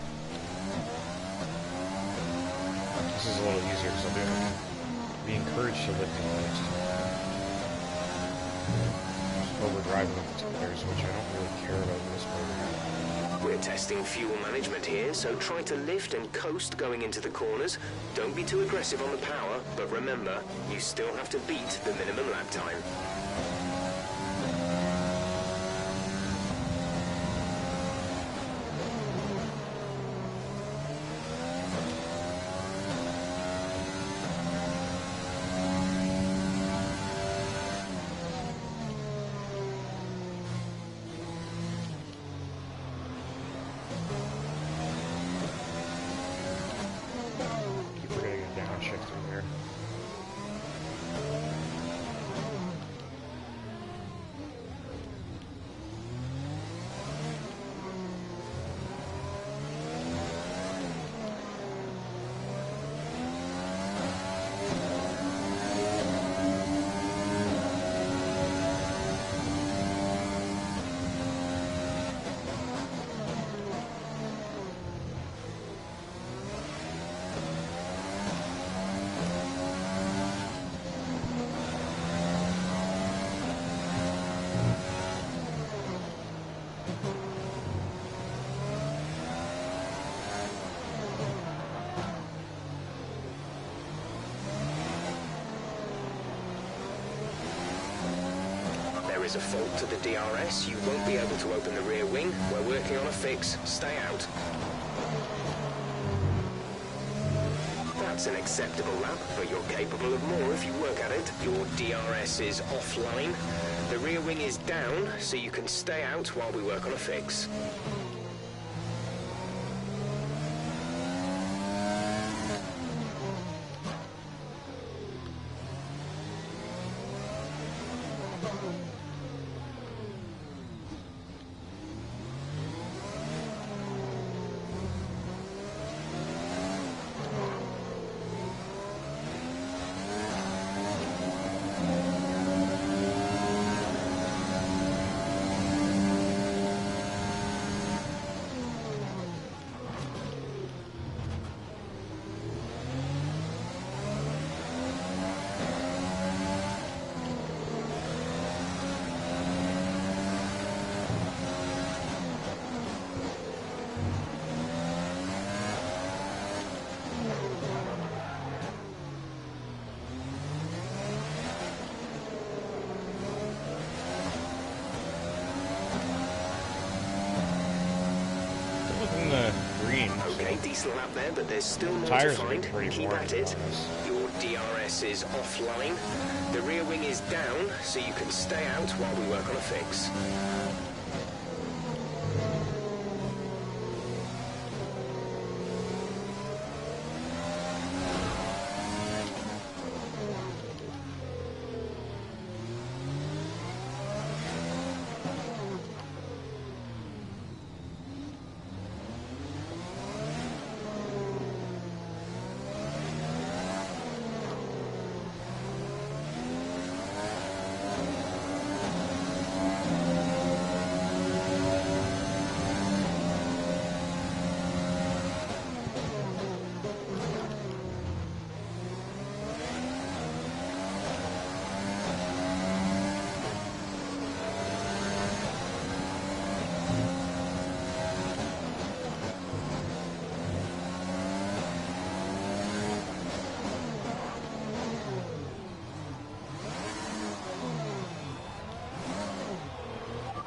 This is a little easier because I'll be encouraged to lift the legs. Overdriving with the tires, which I don't really care about in this program. We're testing fuel management here, so try to lift and coast going into the corners. Don't be too aggressive on the power, but remember, you still have to beat the minimum lap time. is a fault to the DRS, you won't be able to open the rear wing. We're working on a fix. Stay out. That's an acceptable lap, but you're capable of more if you work at it. Your DRS is offline. The rear wing is down, so you can stay out while we work on a fix. Okay, decent lap there, but there's still more to find. Keep at it. Your DRS is offline. The rear wing is down, so you can stay out while we work on a fix.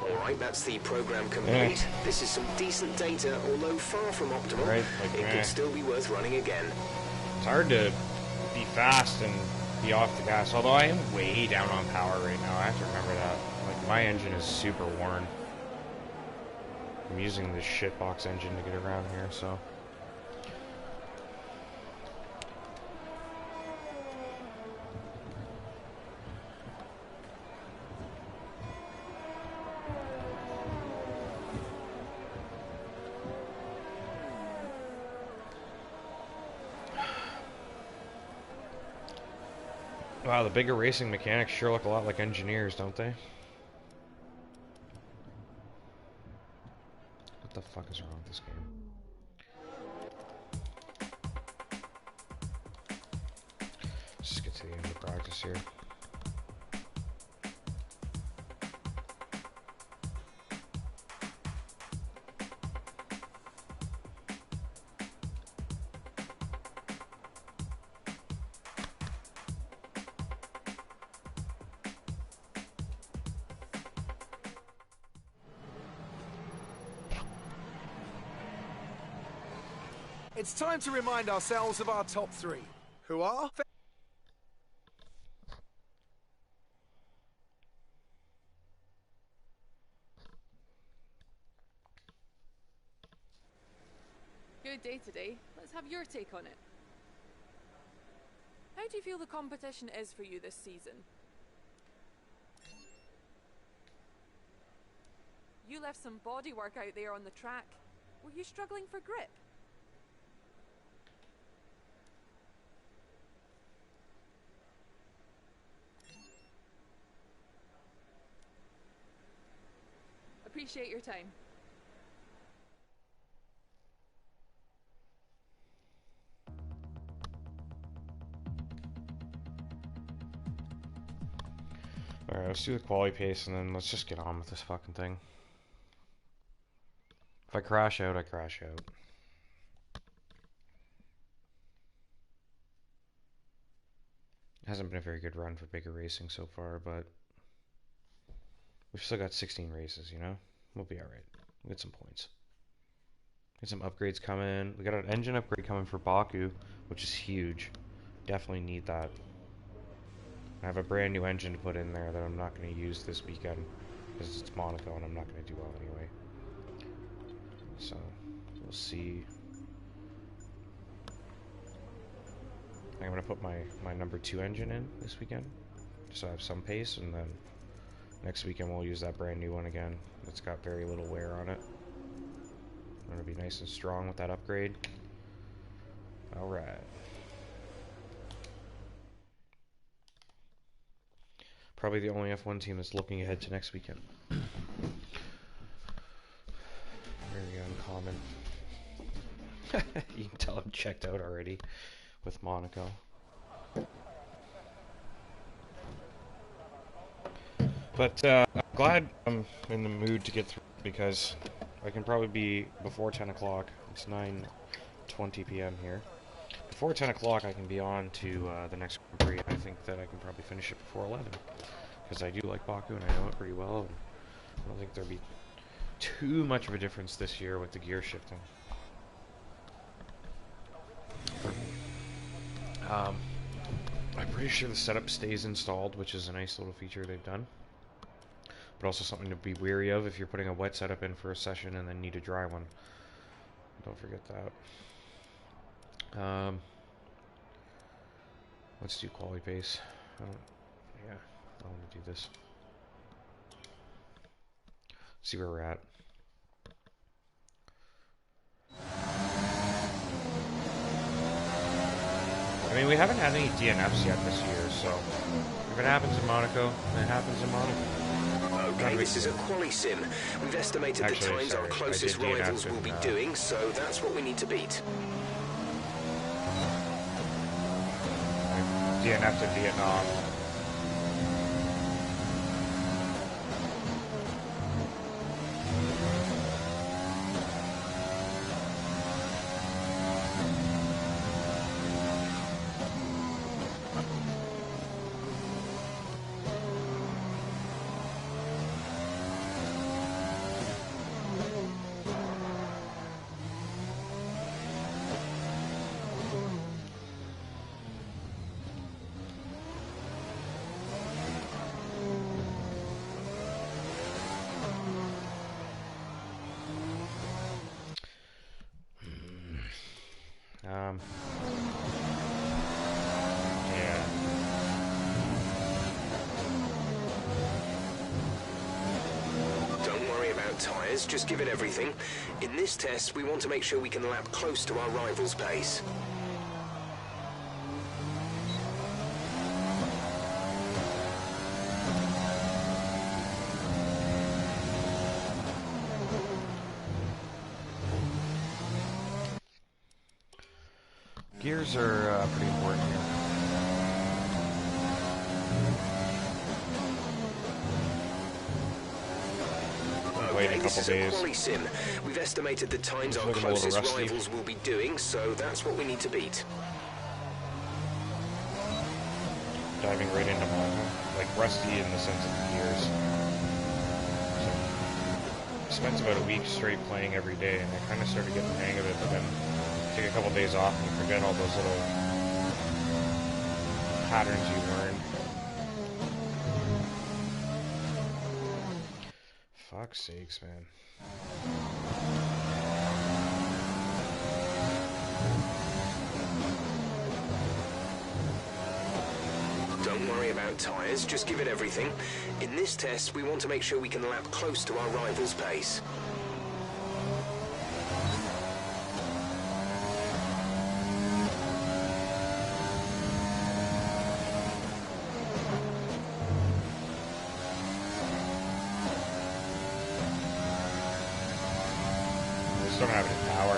Alright, that's the program complete. This is some decent data, although far from optimal. Right, it could still be worth running again. It's hard to be fast and be off the gas, although I am way down on power right now. I have to remember that. Like, my engine is super worn. I'm using this shitbox engine to get around here, so... Wow, the bigger racing mechanics sure look a lot like engineers, don't they? What the fuck is wrong with this game? Let's just get to the end of practice here. It's time to remind ourselves of our top three, who are... Good day today. Let's have your take on it. How do you feel the competition is for you this season? You left some bodywork out there on the track. Were you struggling for grip? Appreciate your time. Alright, let's do the quality pace and then let's just get on with this fucking thing. If I crash out, I crash out. It hasn't been a very good run for bigger racing so far, but We've still got 16 races, you know? We'll be alright. We'll get some points. Get some upgrades coming. We got an engine upgrade coming for Baku, which is huge. Definitely need that. I have a brand new engine to put in there that I'm not going to use this weekend because it's Monaco and I'm not going to do well anyway. So, we'll see. I'm going to put my number 2 engine in this weekend, so I have some pace, and then next weekend we'll use that brand new one again. It's got very little wear on it. I'm going to be nice and strong with that upgrade. Alright. Probably the only F1 team that's looking ahead to next weekend. Very uncommon. You can tell I'm checked out already with Monaco. But I'm glad I'm in the mood to get through because I can probably be before 10 o'clock. It's 9:20 p.m. here. Before 10 o'clock I can be on to the next Grand Prix. I think that I can probably finish it before 11. Because I do like Baku and I know it pretty well. And I don't think there'll be too much of a difference this year with the gear shifting. I'm pretty sure the setup stays installed, which is a nice little feature they've done. But also something to be wary of if you're putting a wet setup in for a session and then need a dry one. Don't forget that. Let's do quality pace. Yeah, I want to do this. See where we're at. I mean, we haven't had any DNFs yet this year, so if it happens in Monaco, it happens in Monaco. Okay, this is a quali sim. We've estimated the times our closest rivals will be doing, so that's what we need to beat. I DNF'd in Vietnam. Yeah. Don't worry about tyres, just give it everything. In this test, we want to make sure we can lap close to our rival's pace. Gears are pretty important here. Wait a couple days. Quali sim. We've estimated the times our closest rivals will be doing, so that's what we need to beat. Diving right into Monaco. Like rusty in the sense of the gears. So, spent about a week straight playing every day, and I kind of started getting the hang of it, but then take a couple days off and you forget all those little patterns you learned. Fuck's sakes, man. Don't worry about tyres, just give it everything. In this test, we want to make sure we can lap close to our rival's pace. Don't have any power.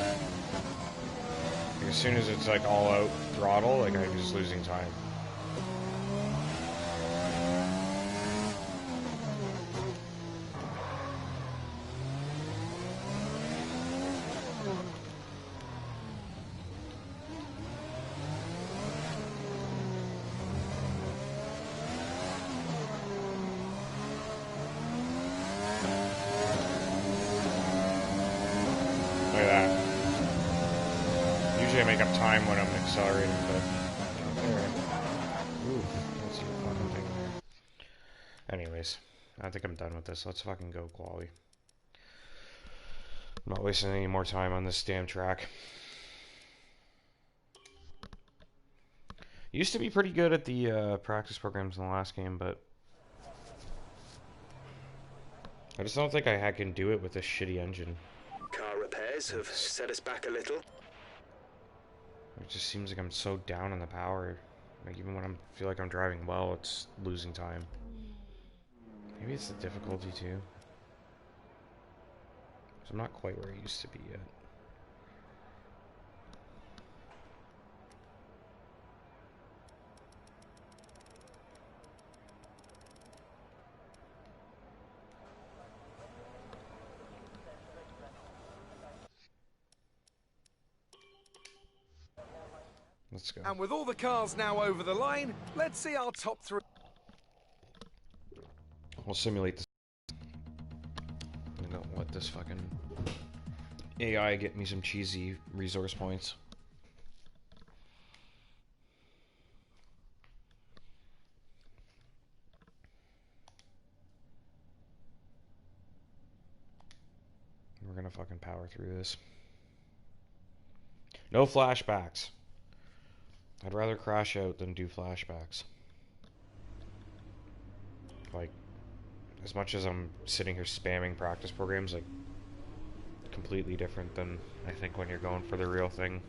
Like, as soon as it's like all out throttle, like I'm just losing time. to make up time when I'm accelerating, but... Ooh, let's see what fucking thing there. Anyways, I think I'm done with this. Let's fucking go, quali. I'm not wasting any more time on this damn track. Used to be pretty good at the practice programs in the last game, but... I just don't think I can do it with this shitty engine. Car repairs have set us back a little. It just seems like I'm so down on the power. Like, even when I feel like I'm driving well, it's losing time. Maybe it's the difficulty, too. So I'm not quite where I used to be yet. Let's go. And with all the cars now over the line, let's see our top three. We'll simulate this. I don't let this fucking AI get me some cheesy resource points. We're gonna fucking power through this. No flashbacks. I'd rather crash out than do flashbacks. Like, as much as I'm sitting here spamming practice programs, like, completely different than I think when you're going for the real thing.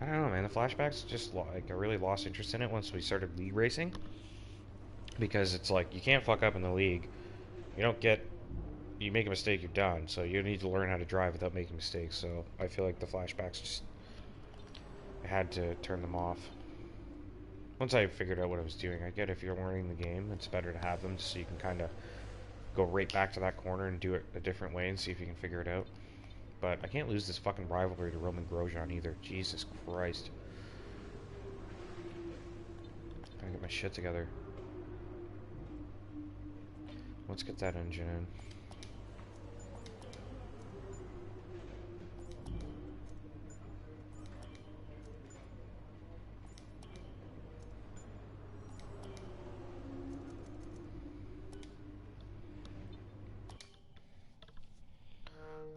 I don't know, man. The flashbacks just like I really lost interest in it once we started league racing, because it's like you can't fuck up in the league. You make a mistake, you're done. So you need to learn how to drive without making mistakes. So I feel like the flashbacks just I had to turn them off. Once I figured out what I was doing, I get if you're learning the game, it's better to have them so you can kind of go right back to that corner and do it a different way and see if you can figure it out. But I can't lose this fucking rivalry to Roman Grosjean either. Jesus Christ. Gotta get my shit together. Let's get that engine in.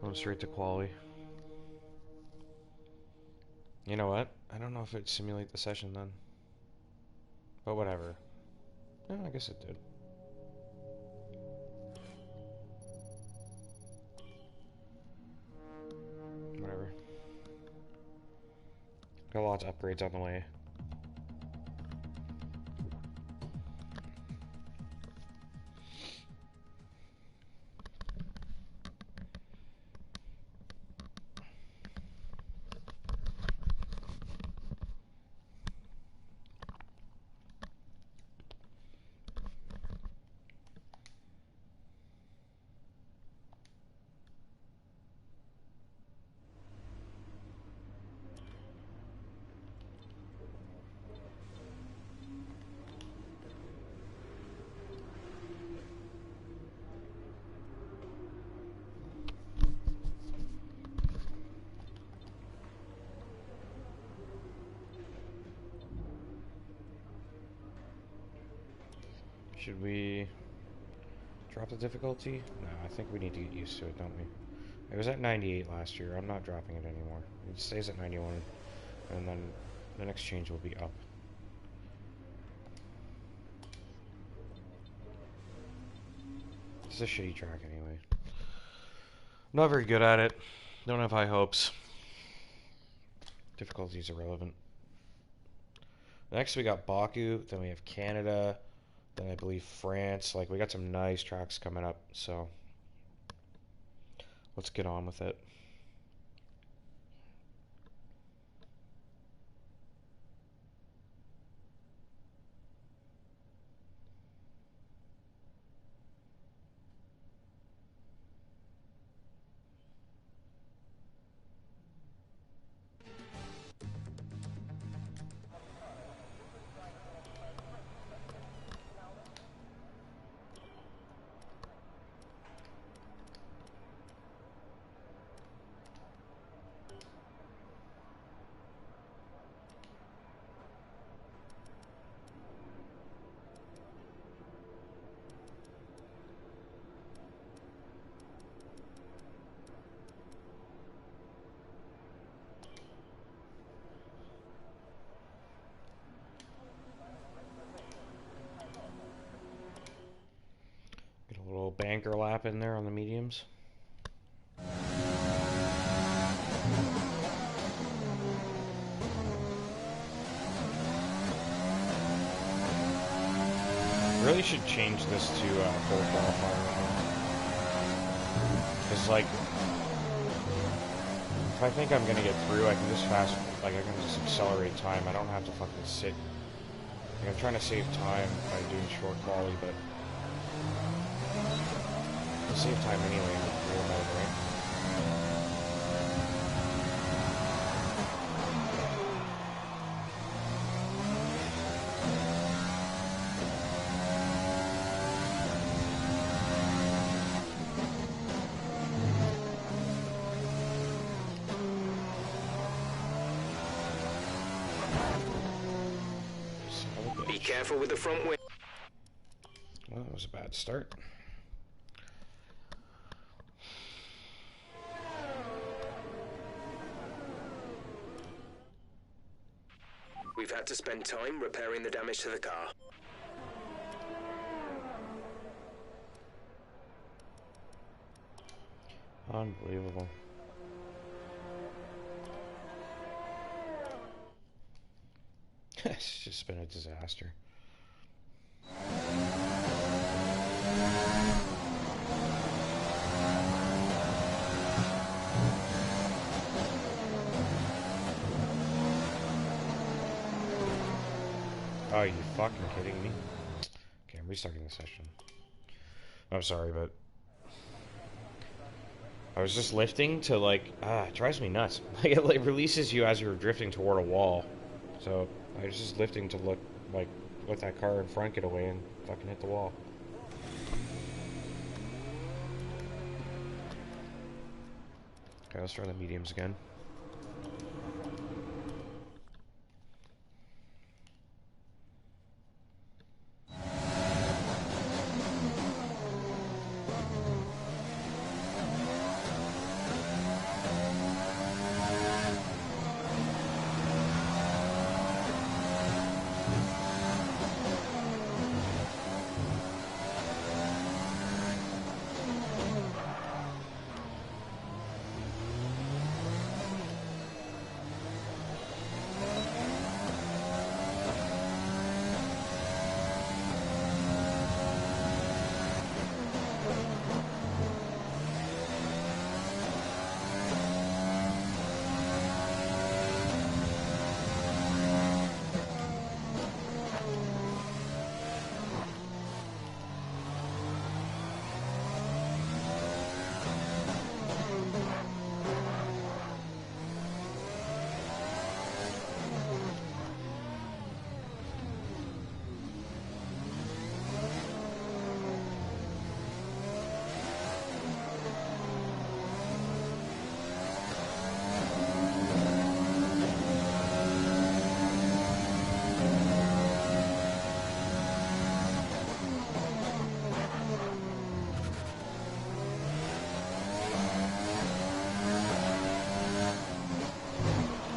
Going straight to quali. You know what? I don't know if it'd simulate the session then. But whatever. No, I guess it did. Whatever. Got lots of upgrades on the way. Should we drop the difficulty? No, I think we need to get used to it, don't we? It was at 98 last year. I'm not dropping it anymore. It stays at 91, and then the next change will be up. It's a shitty track anyway. I'm not very good at it. Don't have high hopes. Difficulty's irrelevant. Next we got Baku, then we have Canada, then I believe France. Like, we got some nice tracks coming up, so let's get on with it. little banker lap in there on the mediums. Really should change this to full qualifier. Because, like, if I think I'm gonna get through, I can just I can just accelerate time. I don't have to fucking sit. Like, I'm trying to save time by doing short quali, but I'll save time anyway in the real mode, right? Be careful with the front wheel. Well, that was a bad start. We've had to spend time repairing the damage to the car. Unbelievable. It's just been a disaster. Oh, you fucking kidding me? Okay, I'm restarting the session. I'm sorry, but I was just lifting to, like, it drives me nuts. Like, it releases you as you're drifting toward a wall. So I was just lifting to look, like, let that car in front get away and fucking hit the wall. Okay, let's try the mediums again.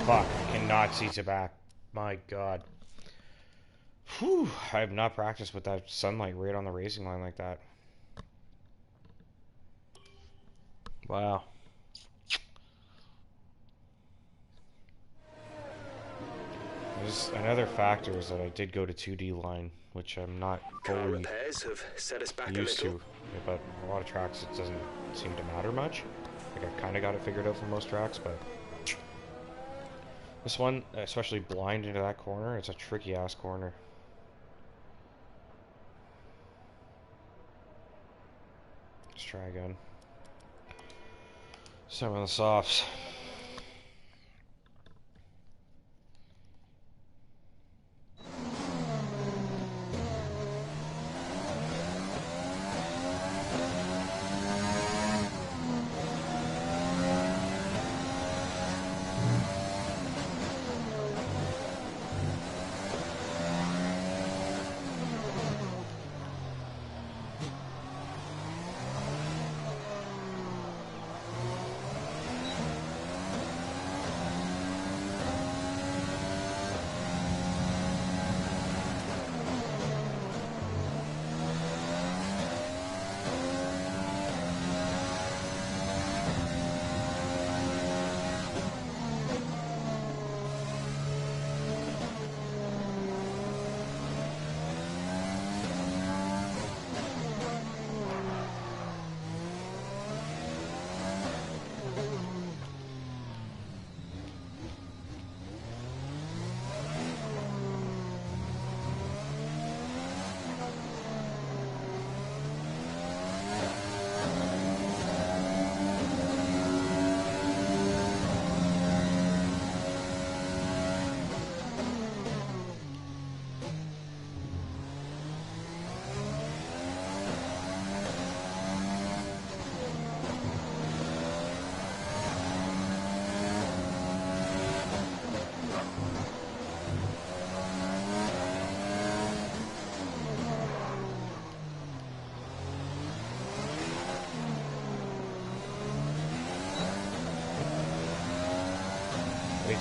Fuck, I cannot see to back. My god. Whew, I have not practiced with that sunlight right on the racing line like that. Wow. Another factor is that I did go to 2D line, which I'm not Car fully repairs have set us back used a little. to. But a lot of tracks it doesn't seem to matter much. Like I kind of got it figured out for most tracks, but this one, especially blind into that corner, it's a tricky ass corner. Let's try again. Some of the softs.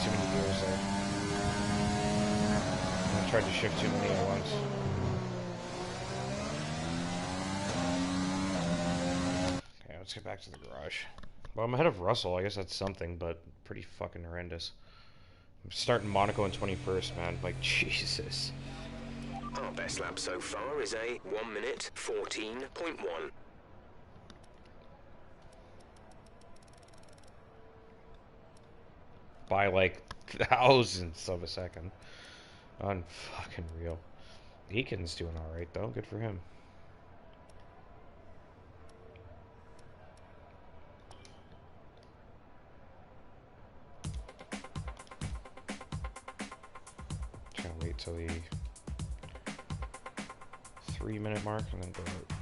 too many gears there. I tried to shift too many at once. Okay, let's get back to the garage. Well, I'm ahead of Russell. I guess that's something, but pretty fucking horrendous. I'm starting Monaco in 21st, man. Like, Jesus. Our best lap so far is a 1 minute 14.1. By like thousandths of a second. Unfucking real. Eakin's doing alright though. Good for him. Just gonna wait till the 3-minute mark and then go out.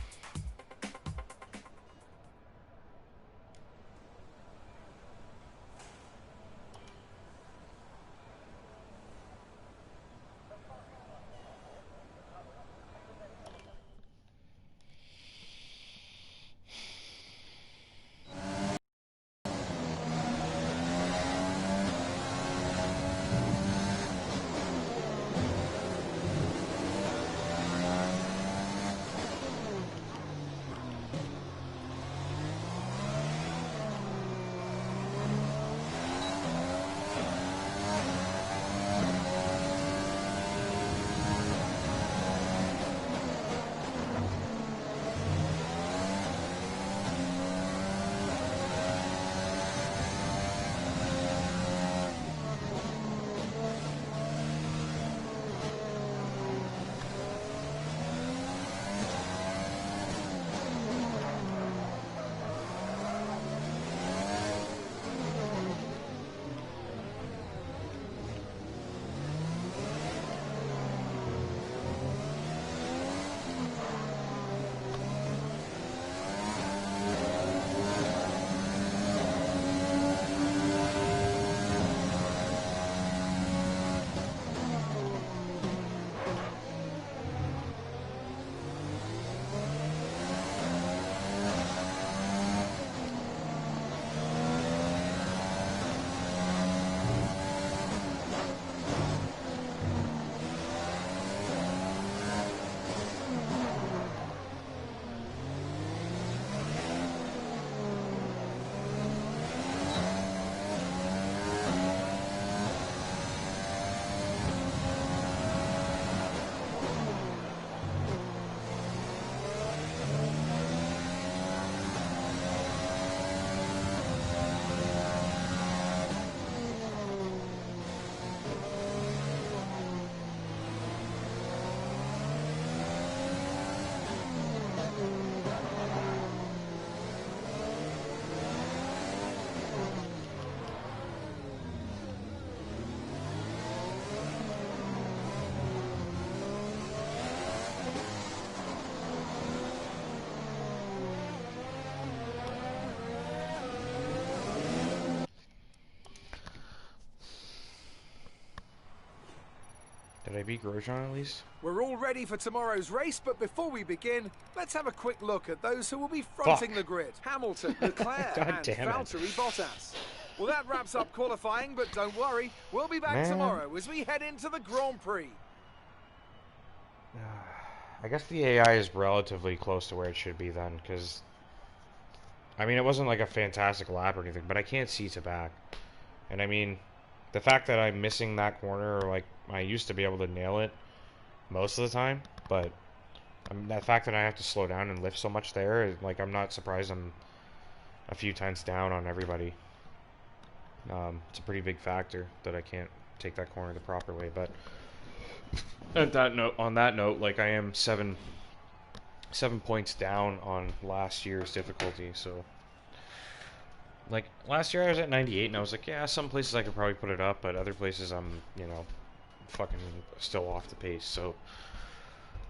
Did I beat Grosjean at least? We're all ready for tomorrow's race, but before we begin, let's have a quick look at those who will be fronting the grid. Hamilton, Leclerc and Valtteri Bottas. Well, that wraps up qualifying, but don't worry, we'll be back tomorrow as we head into the Grand Prix. I guess the AI is relatively close to where it should be then, because I mean, it wasn't like a fantastic lap or anything, but I can't see to back. And I mean, the fact that I'm missing that corner, or like I used to be able to nail it most of the time, but that fact that I have to slow down and lift so much there, like I'm not surprised I'm a few times down on everybody. It's a pretty big factor that I can't take that corner the proper way. But on that note, like I am seven points down on last year's difficulty, so like last year I was at 98 and I was like, yeah, some places I could probably put it up, but other places I'm, you know, fucking still off the pace. So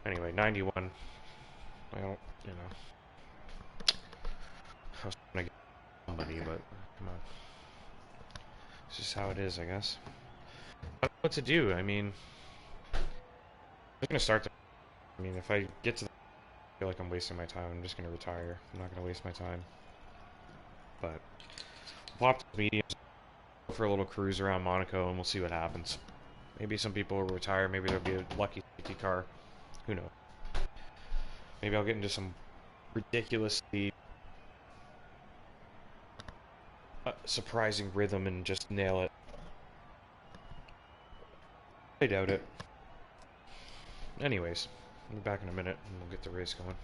anyway, 91. I don't, you know, I was trying to get somebody, but come on, it's just how it is, I guess. I don't know what to do. I mean, I'm just gonna start. I mean, if I get to I feel like I'm wasting my time, I'm just gonna retire. I'm not gonna waste my time. But pop mediums for a little cruise around Monaco and we'll see what happens. Maybe some people will retire. Maybe there'll be a lucky safety car. Who knows? Maybe I'll get into some ridiculously surprising rhythm and just nail it. I doubt it. Anyways, we'll be back in a minute and we'll get the race going.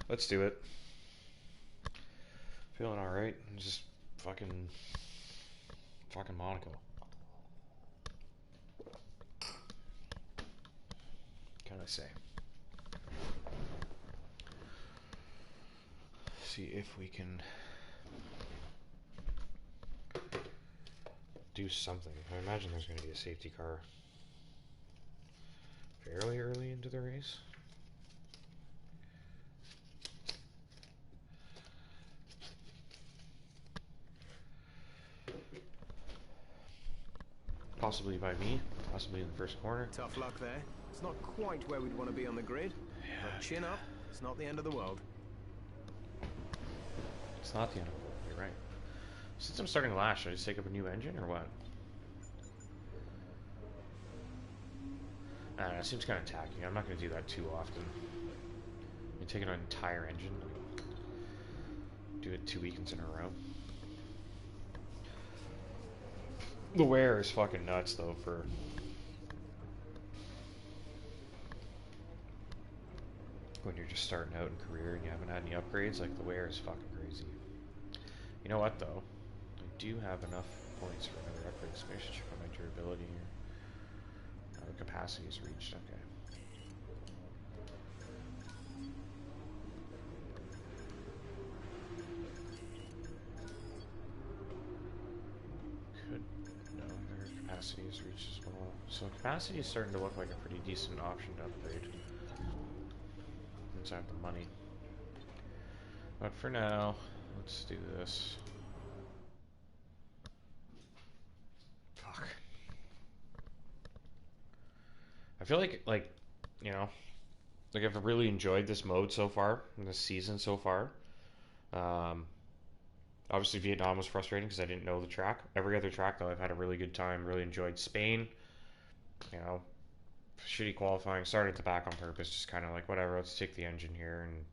Let's do it. Feeling alright. Just fucking Monaco. Can I say? See if we can do something. I imagine there's going to be a safety car fairly early into the race. Possibly by me, possibly in the first corner. Tough luck there. It's not quite where we'd want to be on the grid. Yeah. But chin up, it's not the end of the world. It's not the end of the world, you're right. Since I'm starting last, should I just take up a new engine or what? I don't know, it seems kind of tacky. I'm not going to do that too often. I'm taking an entire engine, do it 2 weekends in a row. The wear is fucking nuts, though, for... when you're just starting out in career and you haven't had any upgrades. Like, the wear is fucking crazy. You know what, though? I do have enough points for another upgrade. So maybe I should check out my durability here. The capacity is reached, okay. Capacity is reached as well. So capacity is starting to look like a pretty decent option to upgrade. Once I have the money. But for now, let's do this. Fuck. I feel like, you know, like I've really enjoyed this mode so far, this season so far. Um, Obviously, Vietnam was frustrating because I didn't know the track. Every other track, though, I've had a really good time. Really enjoyed Spain. You know, shitty qualifying. Started at the back on purpose. Just kind of like, whatever, let's take the engine here. And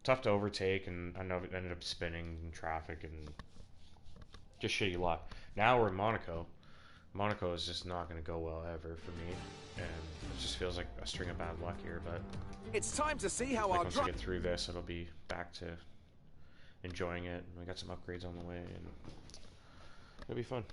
tough to overtake. And I know it ended up spinning in traffic and just shitty luck. Now we're in Monaco. Monaco is just not going to go well ever for me. And it just feels like a string of bad luck here. But It's time to see how like our once we get through this, it'll be back to enjoying it. We got some upgrades on the way, and it'll be fun.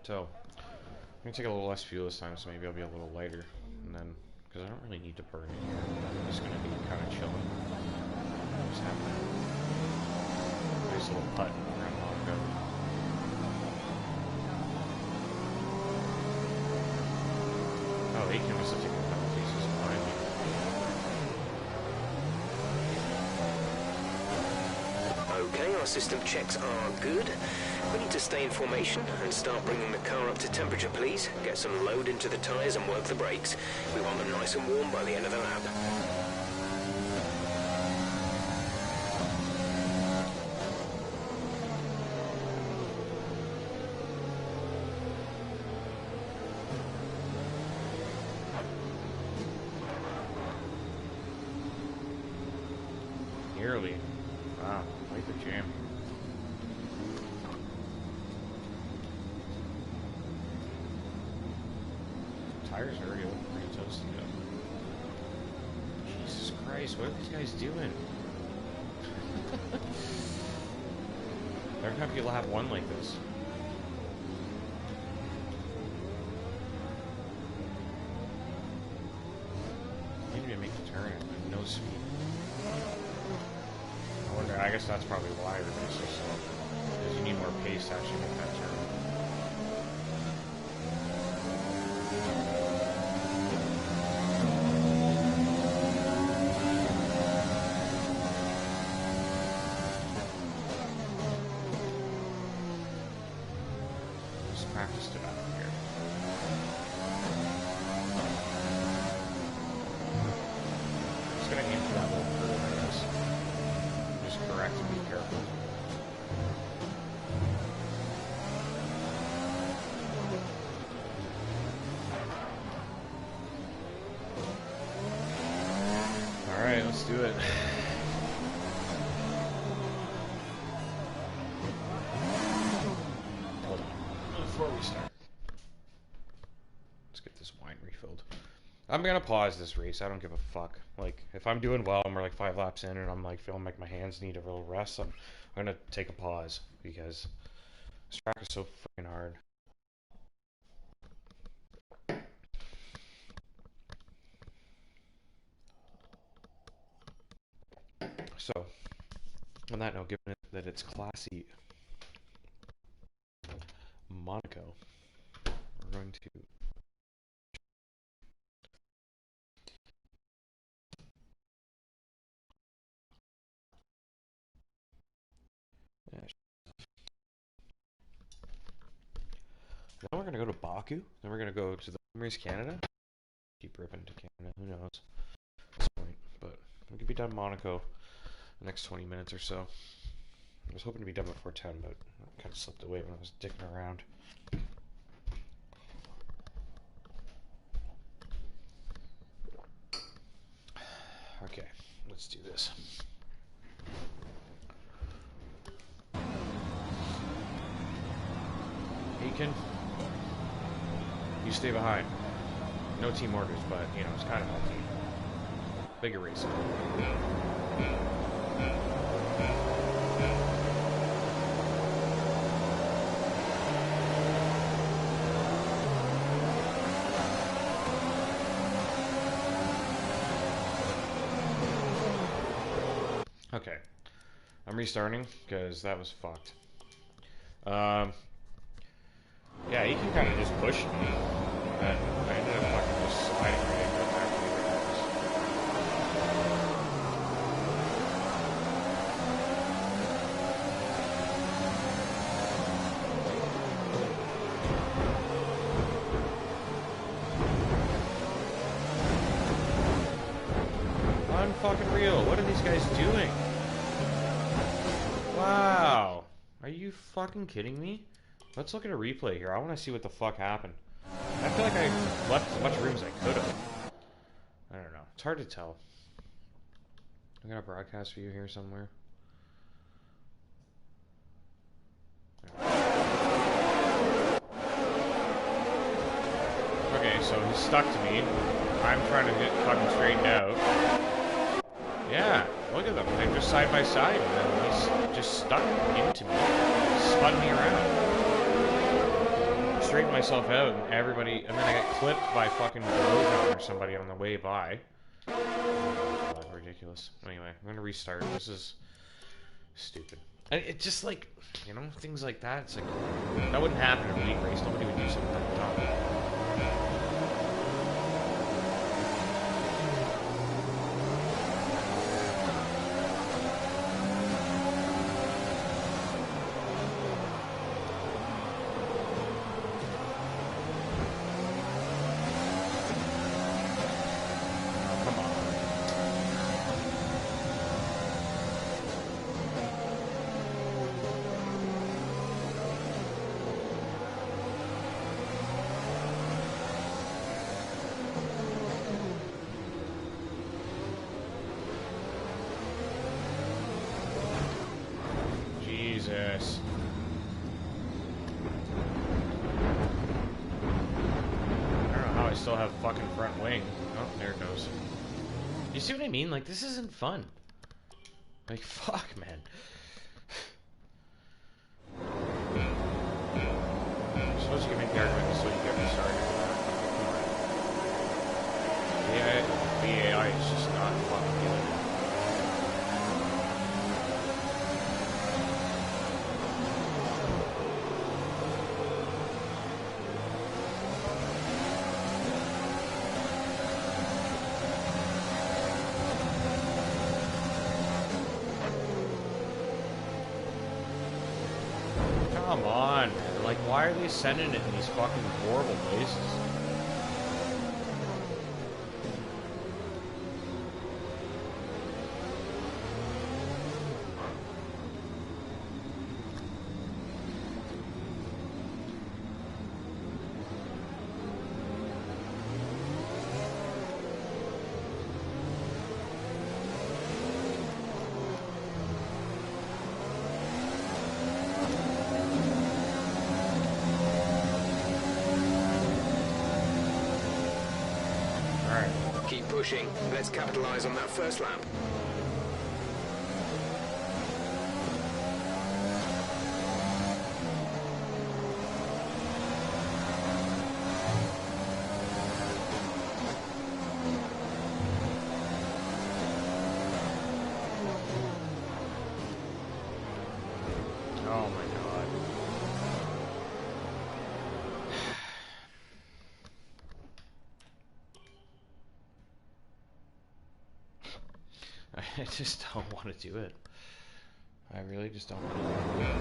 So, I'm going to take a little less fuel this time, so maybe I'll be a little lighter. And then, because I don't really need to burn it here. I'm just going to be kind of chilling. Just have a nice little putt around Monaco. Oh, Aiken must have taken a couple pieces behind me. Okay, our system checks are good. We need to stay in formation and start bringing the car up to temperature, please. Get some load into the tyres and work the brakes. We want them nice and warm by the end of the lap. Nearly. Wow, like the jam. Tires are already looking pretty toasty up. Jesus Christ, what are these guys doing? Every time people have one like this. I didn't even make the turn at no speed. I wonder, I guess that's probably why everybody's so slow. Because you need more pace to actually make that turn. Just practiced it out here. Just gonna aim for that little curve, I guess. Just correct and be careful. Alright, let's do it. Hold on. Before we start, let's get this wine refilled. I'm gonna pause this race. I don't give a fuck. Like, if I'm doing well and we're like 5 laps in and I'm like feeling like my hands need a little rest, I'm gonna take a pause because this track is so fucking hard. So, on that note, given that it's classy Monaco, we're going to then we're gonna go to Baku. Then we're gonna go to the Race Canada. Keep ripping to Canada. Who knows? At this point, but we could be done Monaco the next 20 minutes or so. I was hoping to be done before 10, but I kind of slipped away when I was dicking around. Okay, let's do this. Aiken. You stay behind. No team orders, but, you know, it's kind of all team. Bigger racing. Okay. I'm restarting, because that was fucked. Yeah, he can kind of just push me. And I ended up fucking just sliding right into the back of the Unfucking real. What are these guys doing? Wow. Are you fucking kidding me? Let's look at a replay here. I want to see what the fuck happened. I feel like I left as much room as I could have. I don't know. It's hard to tell. I got a broadcast view here somewhere. Okay, so he's stuck to me. I'm trying to get fucking straightened out. Yeah, look at them. They're just side by side, and then he's just stuck into me. Spun me around. Straightened myself out, and everybody, and then I got clipped by fucking Grosjean or somebody on the way by. Oh, ridiculous. Anyway, I'm gonna restart. This is stupid. And it just like, you know, things like that. It's like that wouldn't happen in a league race. Nobody would do something that dumb. Jesus. I don't know how I still have fucking front wing. Oh, there it goes. You see what I mean? Like, this isn't fun. Like, fuck, man. I suppose you can make the argument so you get restarted. The AI is just not fucking good. Come on, man. Like, why are they sending it in these fucking horrible places? Keep pushing. Let's capitalize on that first lap. Oh my god. I just don't want to do it. I really just don't want to do it.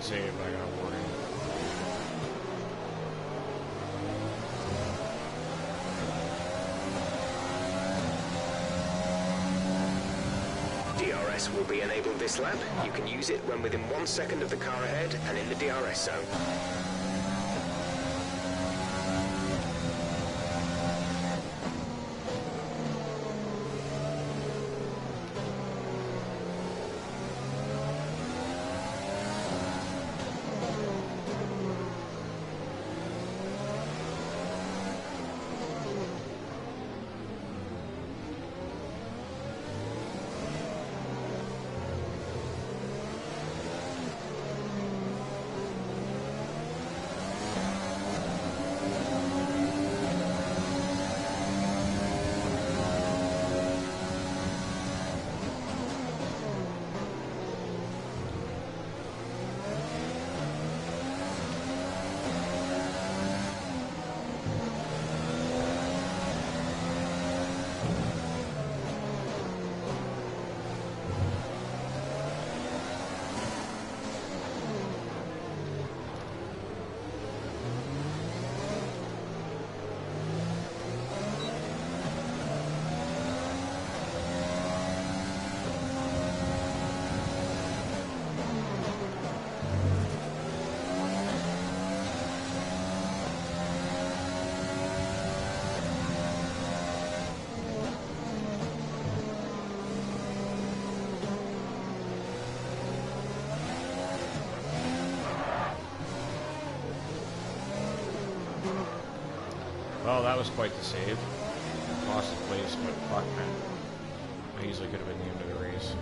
save, I got a warning. DRS will be enabled this lap. You can use it when within 1 second of the car ahead and in the DRS zone. Well, that was quite the save. Lost the place, but fuck, man. I easily could have been the end of the race.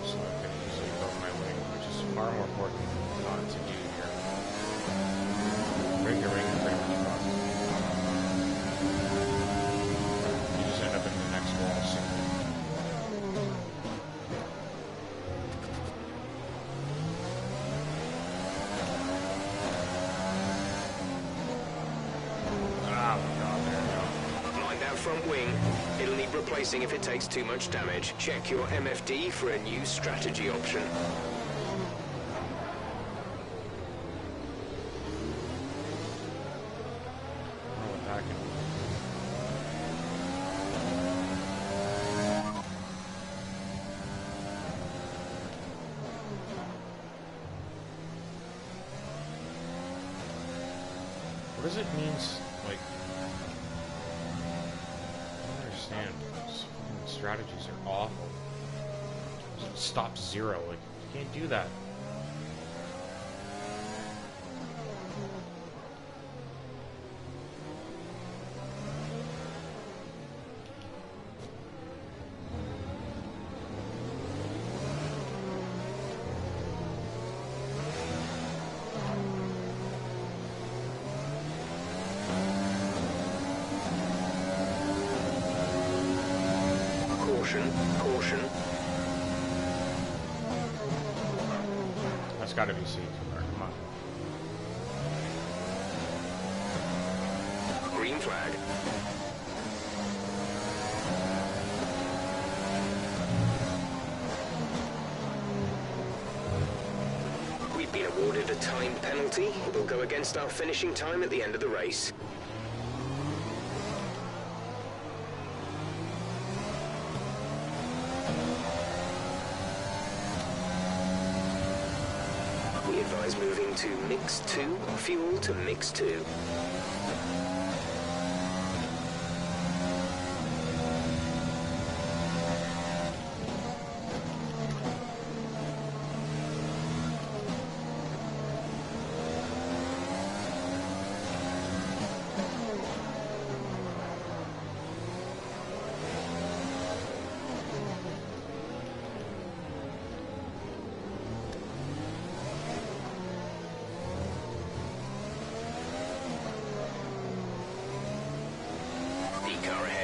So I could have easily broke my wing, which is far more important not to do here. Break your wing and pretty much fucked. You just end up in the next wall soon. Front wing. It'll need replacing if it takes too much damage. Check your MFD for a new strategy option. What does it mean, like... strategies are awful. Stop zero. Like, you can't do that. Caution. That's gotta be safe. Come on. Green flag. We've been awarded a time penalty. It will go against our finishing time at the end of the race. Advise moving to mix 2, fuel to mix 2.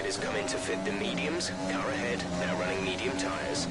Is coming to fit the mediums. Car ahead, now running medium tires.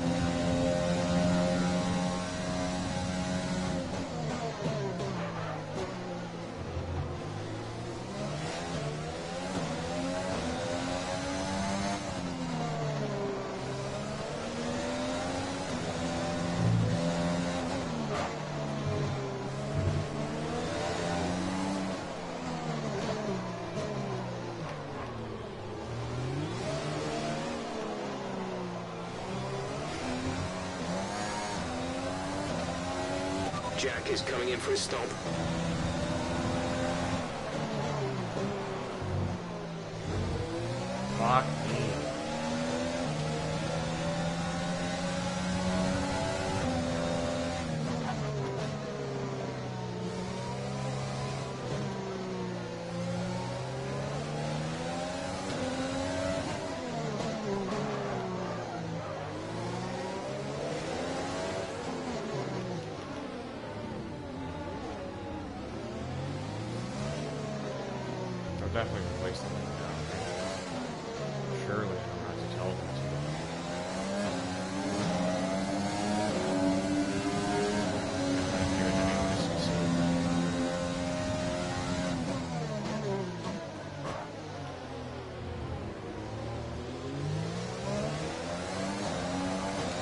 Jack is coming in for a stop. Fuck me. I'll definitely replace them now. Surely I don't have to tell them to.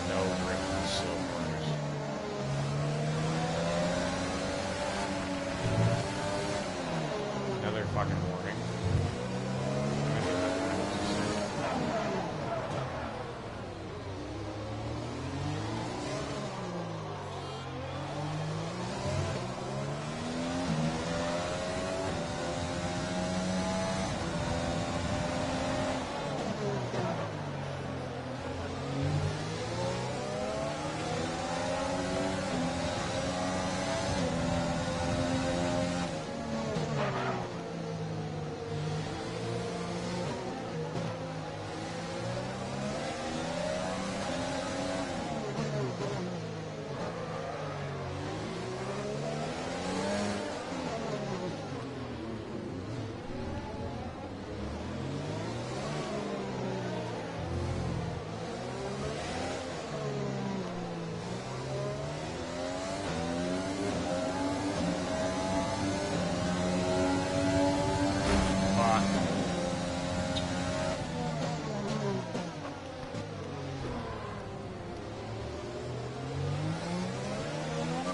No ripping silvers. Another fucking warning.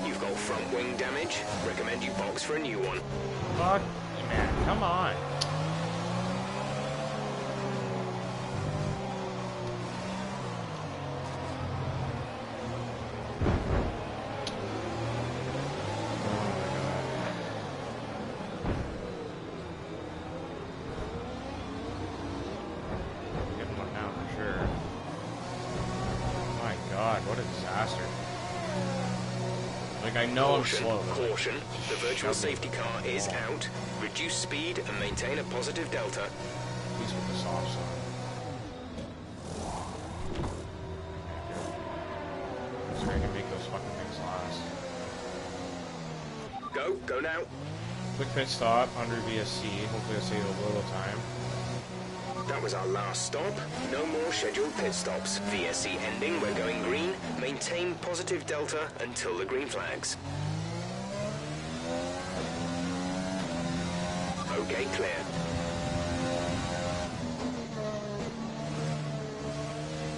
You've got front wing damage. Recommend you box for a new one. Fuck, man, come on. Getting one now for sure. My God, what a disaster. Like, I know I'm slow. Caution. The virtual safety car is out. Reduce speed and maintain a positive delta. Please with the soft side. So I can make those fucking things last. Go now. Quick pit stop under VSC. Hopefully I'll save a little time. That was our last stop. No more scheduled pit stops. VSC ending, we're going green. Maintain positive delta until the green flags. Okay, clear.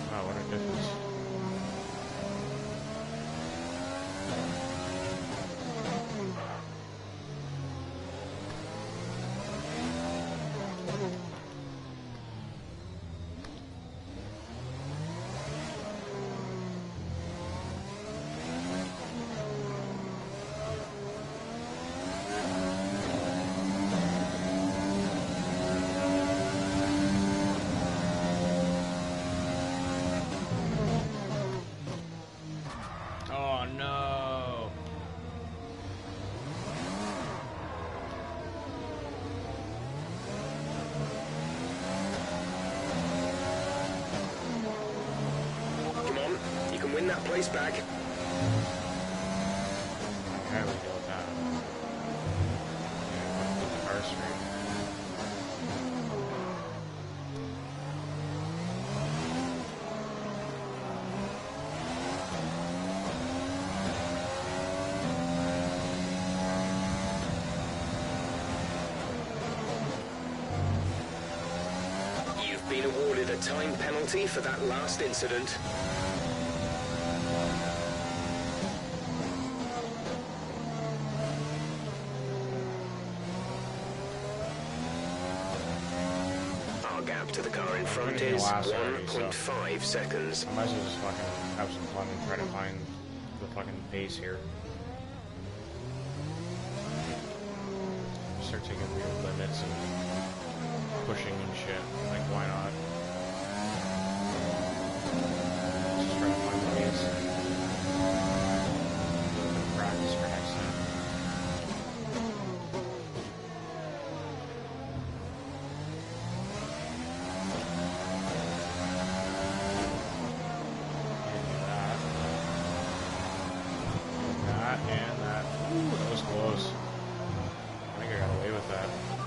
Wow, what a difference. Oh no. Come on, you can win that place back. How do we deal with that? Yeah, put the car straight. You've been awarded a time penalty for that last incident. Our gap to the car in front It's gonna is last already, 1.5 seconds. I might as well just fucking have some fun and try to find the fucking pace here. start taking weird limits and pushing and shit. Like, why not? Just try to find ways. A little bit of practice for next time.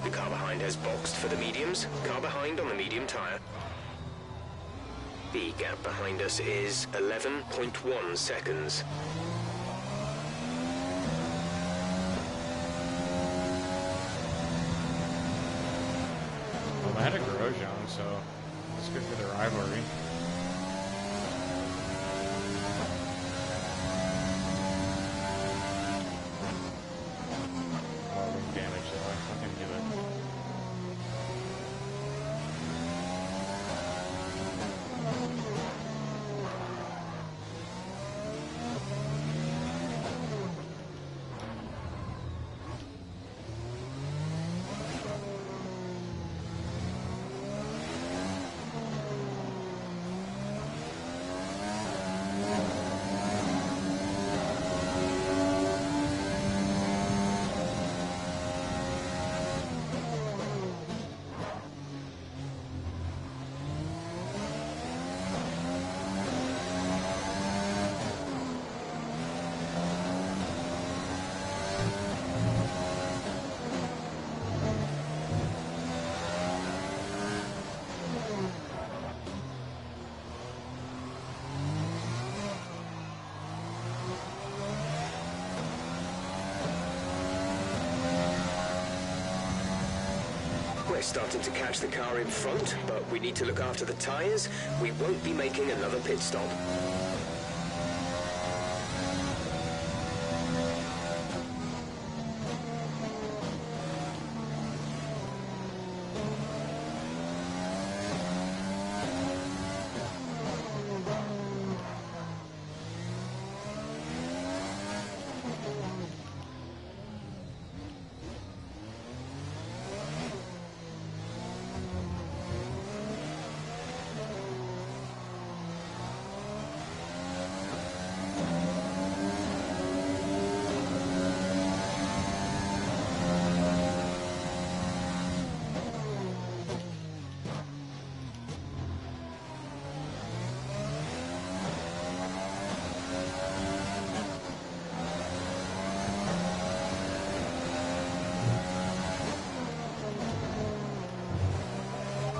The car behind has boxed for the mediums. Car behind on the medium tyre. The gap behind us is 11.1 seconds. Well, I had a Grosjean, so that's good for the rivalry. We're starting to catch the car in front, but we need to look after the tyres. We won't be making another pit stop.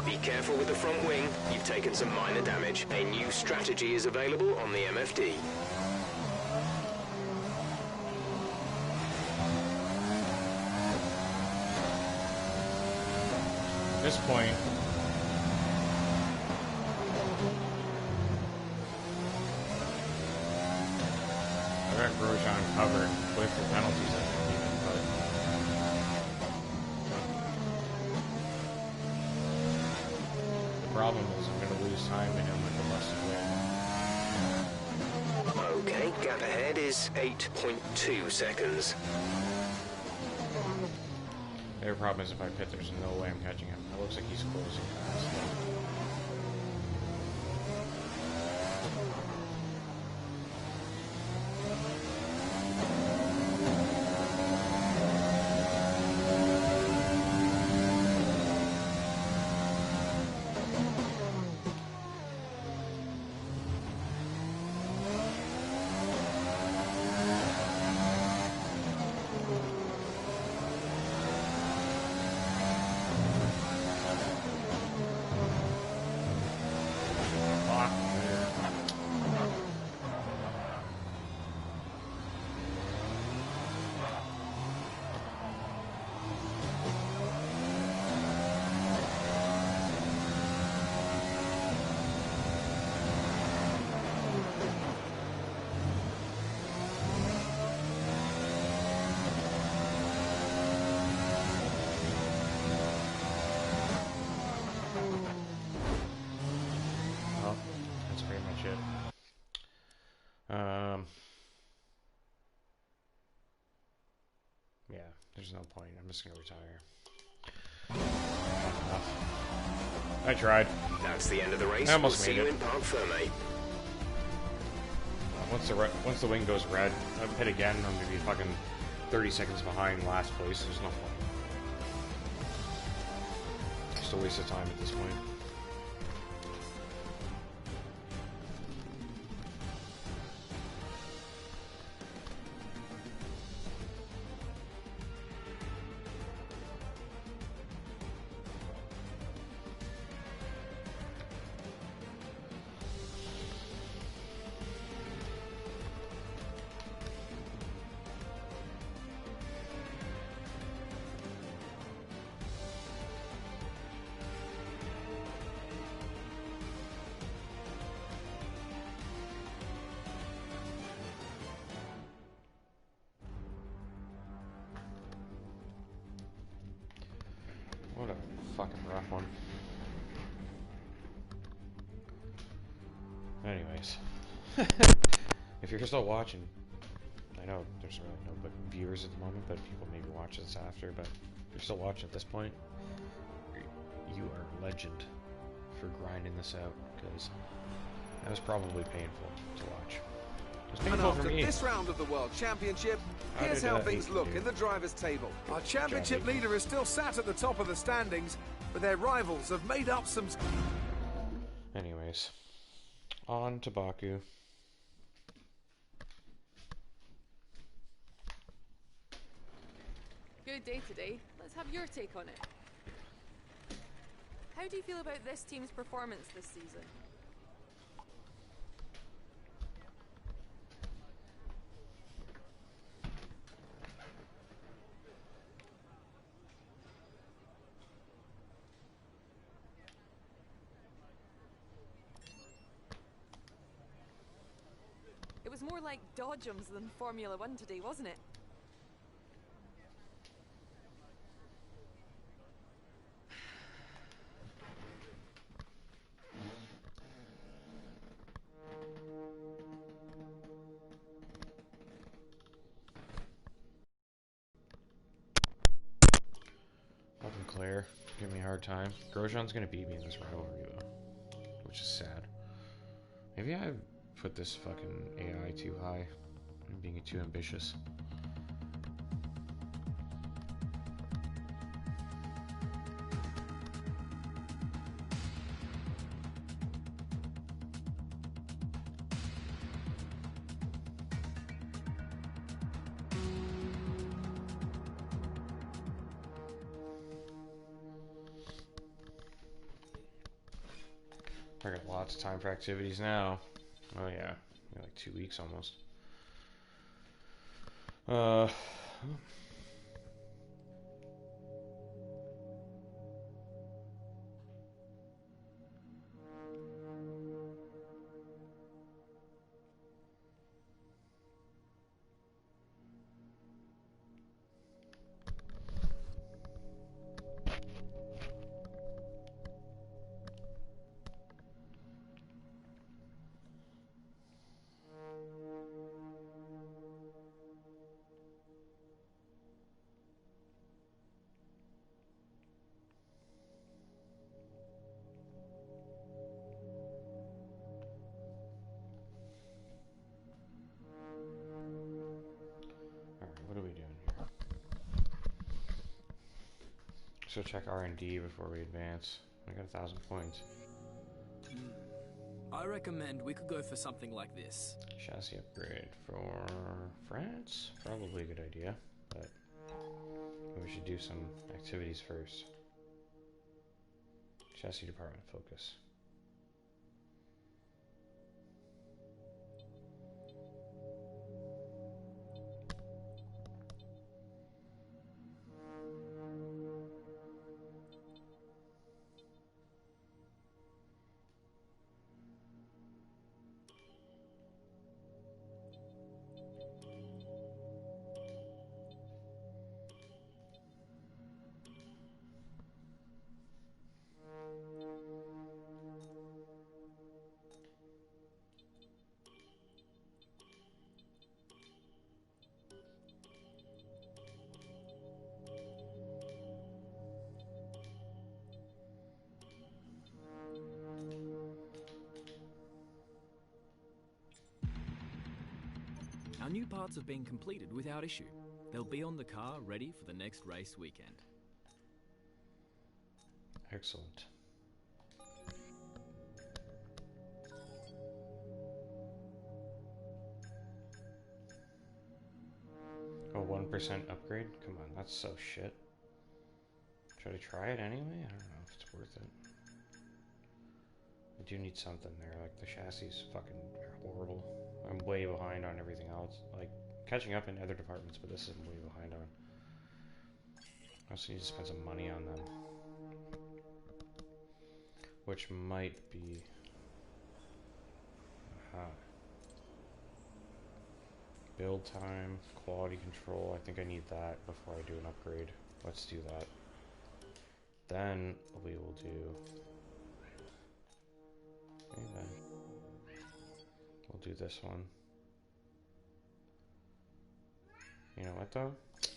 Be careful with the front wing. You've taken some minor damage. A new strategy is available on the MFD. At this point, I got Grosjean covered with the penalties, I think, even, but the problem is I'm going to lose time to him with the busted wing. Okay, gap ahead is 8.2 seconds. Their problem is if I pit, there's no way I'm catching him. It looks like he's closing fast. there's no point. I'm just gonna retire. I tried. That's the end of the race. I almost We'll see made you it. in Parc Ferme. Once the wing goes red, I'll hit again. I'm gonna be fucking 30 seconds behind last place. There's no point. Just a waste of time at this point. What a fucking rough one. Anyways. If you're still watching, I know there's really no viewers at the moment, but people maybe watch this after, but if you're still watching at this point, you are a legend for grinding this out, because that was probably painful to watch. It was And painful for after me. this round of the World Championship, How here's did, how things Aiken look do? in the drivers' table. Our championship Aiken. leader is still sat at the top of the standings, but their rivals have made up some... Anyways, on to Baku. Good day today. Let's have your take on it. How do you feel about this team's performance this season? It was more like dodgems than Formula One today, wasn't it? Fucking Claire, give me a hard time. Grosjean's gonna beat me in this rivalry though, which is sad. Maybe I put this fucking AI too high. I'm being too ambitious. I got lots of time for activities now. Oh yeah, we got like 2 weeks almost. What are we doing here? So check R&D before we advance. I got 1,000 points. I recommend we could go for something like this. Chassis upgrade for France? Probably a good idea, but we should do some activities first. Chassis department focus. Our new parts have been completed without issue. They'll be on the car ready for the next race weekend. Excellent. Oh, 1% upgrade? Come on, that's so shit. Should I try it anyway? I don't know if it's worth it. I do need something there, like the chassis is fucking horrible. I'm way behind on everything else. Like, catching up in other departments, but this is way behind on. I also need to spend some money on them. Which might be... Build time, quality control, I think I need that before I do an upgrade. Let's do that. Then we will do... Okay, then. We'll do this one. You know what though?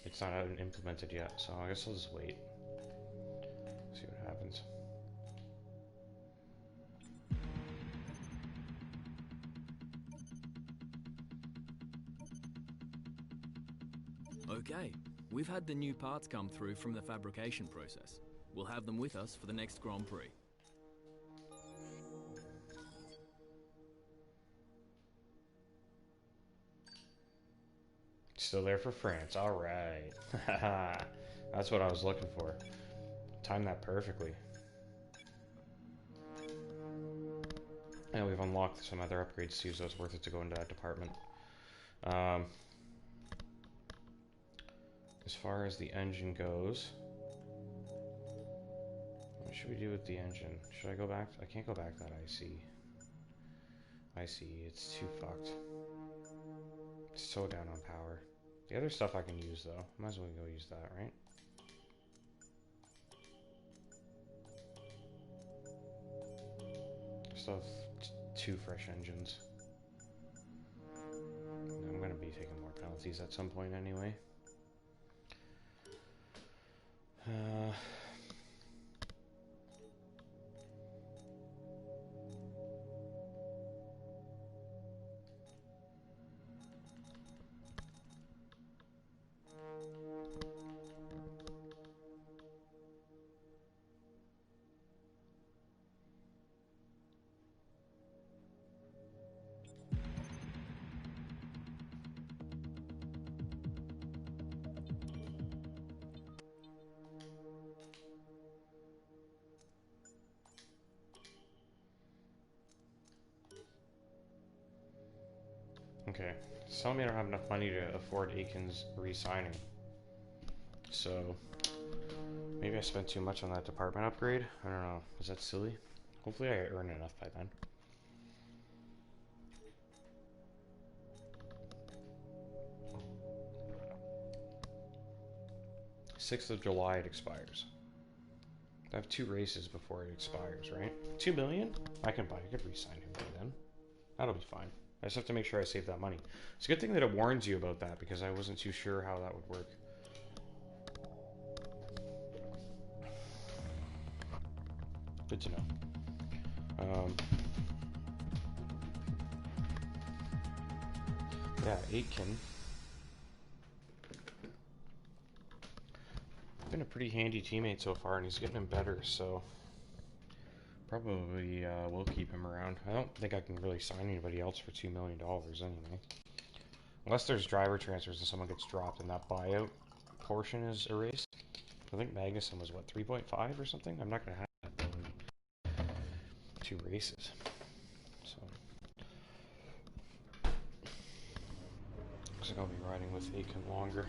It's not implemented yet, so I guess I'll just wait. See what happens. Okay, we've had the new parts come through from the fabrication process. We'll have them with us for the next Grand Prix. Still there for France. Alright. That's what I was looking for. Timed that perfectly. And we've unlocked some other upgrades too, so it's worth it to go into that department. As far as the engine goes, what should we do with the engine? Should I go back? I can't go back that IC. It's too fucked. It's so down on power. The other stuff I can use though. Might as well go use that, right? Still have two fresh engines. I'm gonna be taking more penalties at some point anyway. Okay, it's telling me I don't have enough money to afford Aiken's re-signing. So, maybe I spent too much on that department upgrade? I don't know. Is that silly? Hopefully I earn enough by then. 6th of July it expires. I have 2 races before it expires, right? 2 million? I could re-sign him by then. That'll be fine. I just have to make sure I save that money. It's a good thing that it warns you about that, because I wasn't too sure how that would work. Good to know. Yeah, Aitken. Been a pretty handy teammate so far, and he's getting better, so probably will keep him around. I don't think I can really sign anybody else for $2 million anyway. Unless there's driver transfers and someone gets dropped and that buyout portion is erased. I think Magnussen was, what, 3.5 or something? I'm not going to have that in 2 races. So, looks like I'll be riding with Aiken longer.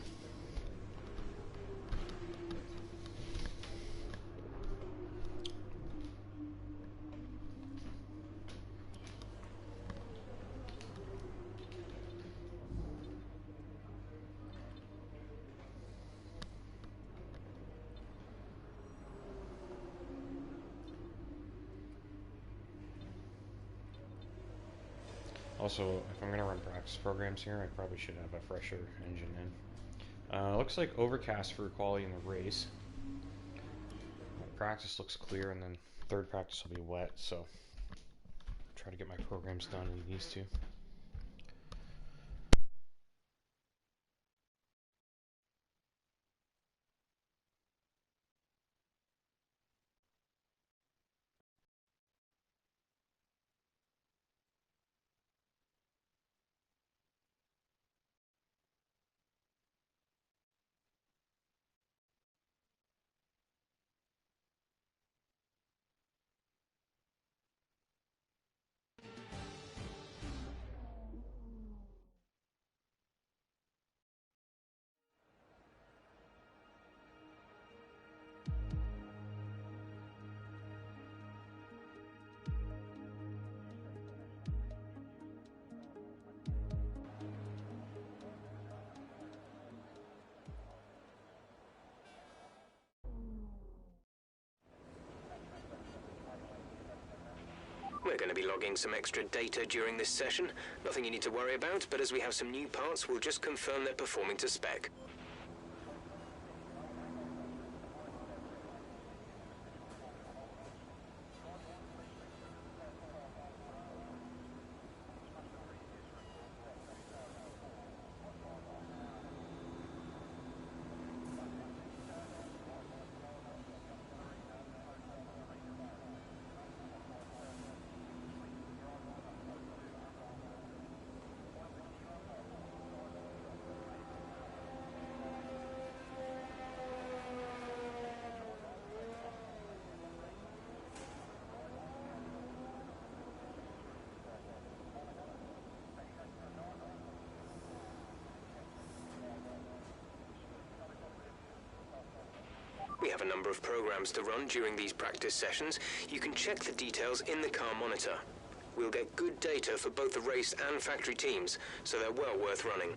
Also, if I'm going to run practice programs here, I probably should have a fresher engine in. Looks like overcast for quality in the race. Practice looks clear, and then third practice will be wet, so try to get my programs done in these two. We're going to be logging some extra data during this session. Nothing you need to worry about, but as we have some new parts, we'll just confirm they're performing to spec. We have a number of programs to run during these practice sessions. You can check the details in the car monitor. We'll get good data for both the race and factory teams, so they're well worth running.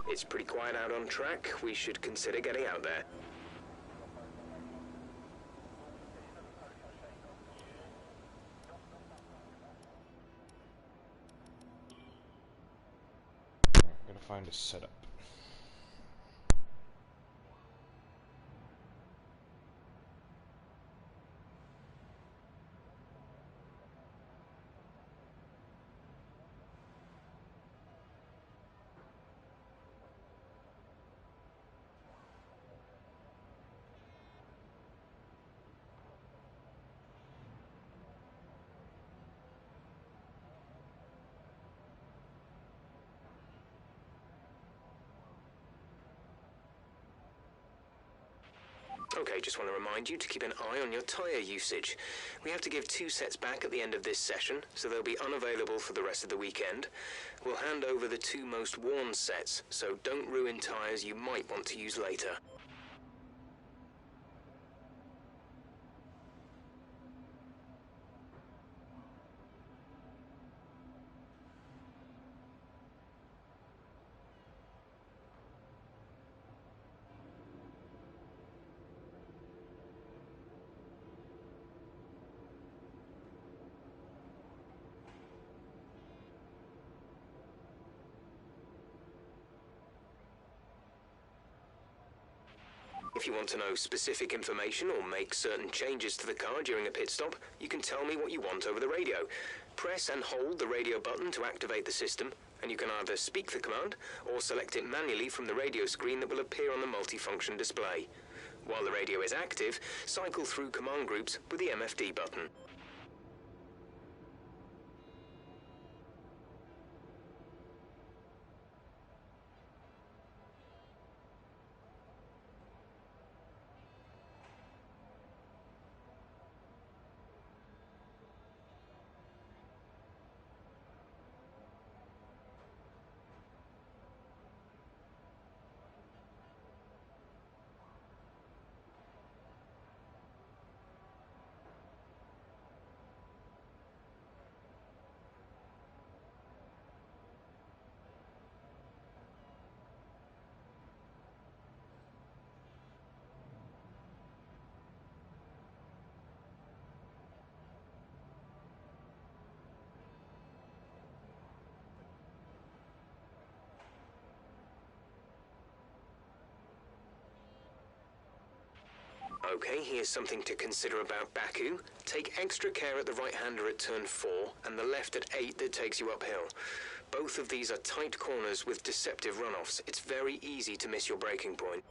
It's pretty quiet out on track. We should consider getting out there. I'm gonna find a setup. Okay, just want to remind you to keep an eye on your tyre usage. We have to give 2 sets back at the end of this session, so they'll be unavailable for the rest of the weekend. We'll hand over the 2 most worn sets, so don't ruin tyres you might want to use later. If you want to know specific information or make certain changes to the car during a pit stop, you can tell me what you want over the radio. Press and hold the radio button to activate the system, and you can either speak the command or select it manually from the radio screen that will appear on the multifunction display. While the radio is active, cycle through command groups with the MFD button. Okay, here's something to consider about Baku. Take extra care at the right-hander at turn 4 and the left at 8 that takes you uphill. Both of these are tight corners with deceptive runoffs. It's very easy to miss your braking point.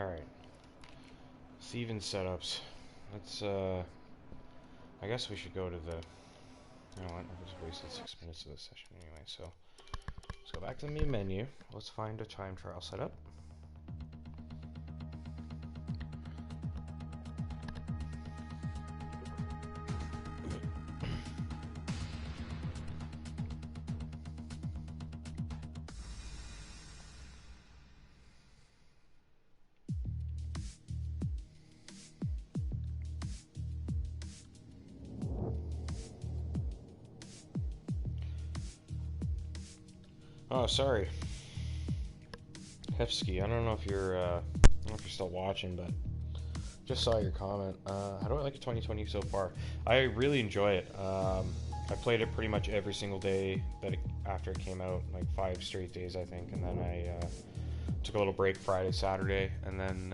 Alright. Steven setups. Let's, I guess we should go to the... You know what? I just wasted 6 minutes of this session anyway, so... Let's go back to the main menu. Let's find a time trial setup. Oh, sorry. Hefsky, I don't know if you're still watching, but just saw your comment. How do I like 2020 so far? I really enjoy it. I played it pretty much every single day after it came out, like 5 straight days, I think, and then I took a little break Friday, Saturday, and then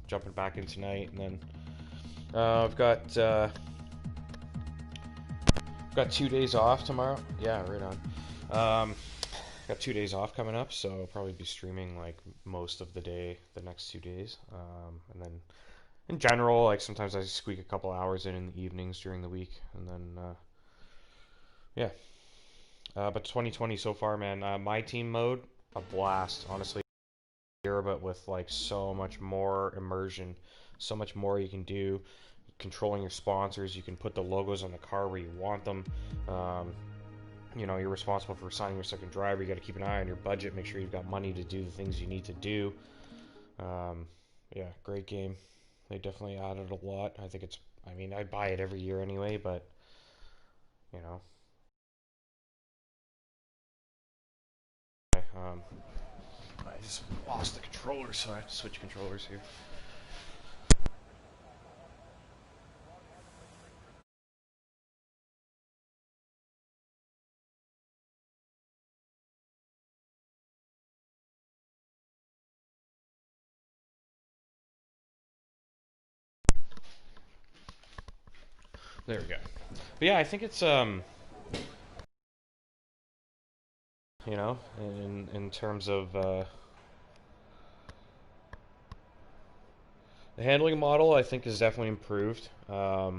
jumping back in tonight, and then I've got 2 days off tomorrow. Yeah, right on. Got 2 days off coming up, so I'll probably be streaming like most of the day the next 2 days. And then in general, like sometimes I squeak a couple hours in the evenings during the week, and then yeah. But 2020 so far, man, my team mode, a blast, honestly. But with like so much more immersion, so much more you can do. Controlling your sponsors, you can put the logos on the car where you want them. You know, you're responsible for assigning your second driver. You got to keep an eye on your budget, make sure you've got money to do the things you need to do. Yeah, great game. They definitely added a lot. I think it's, I mean, I buy it every year anyway, but, you know. I just lost the controller, so I have to switch controllers here. There we go. But yeah, I think it's you know, in terms of the handling model, I think is definitely improved. I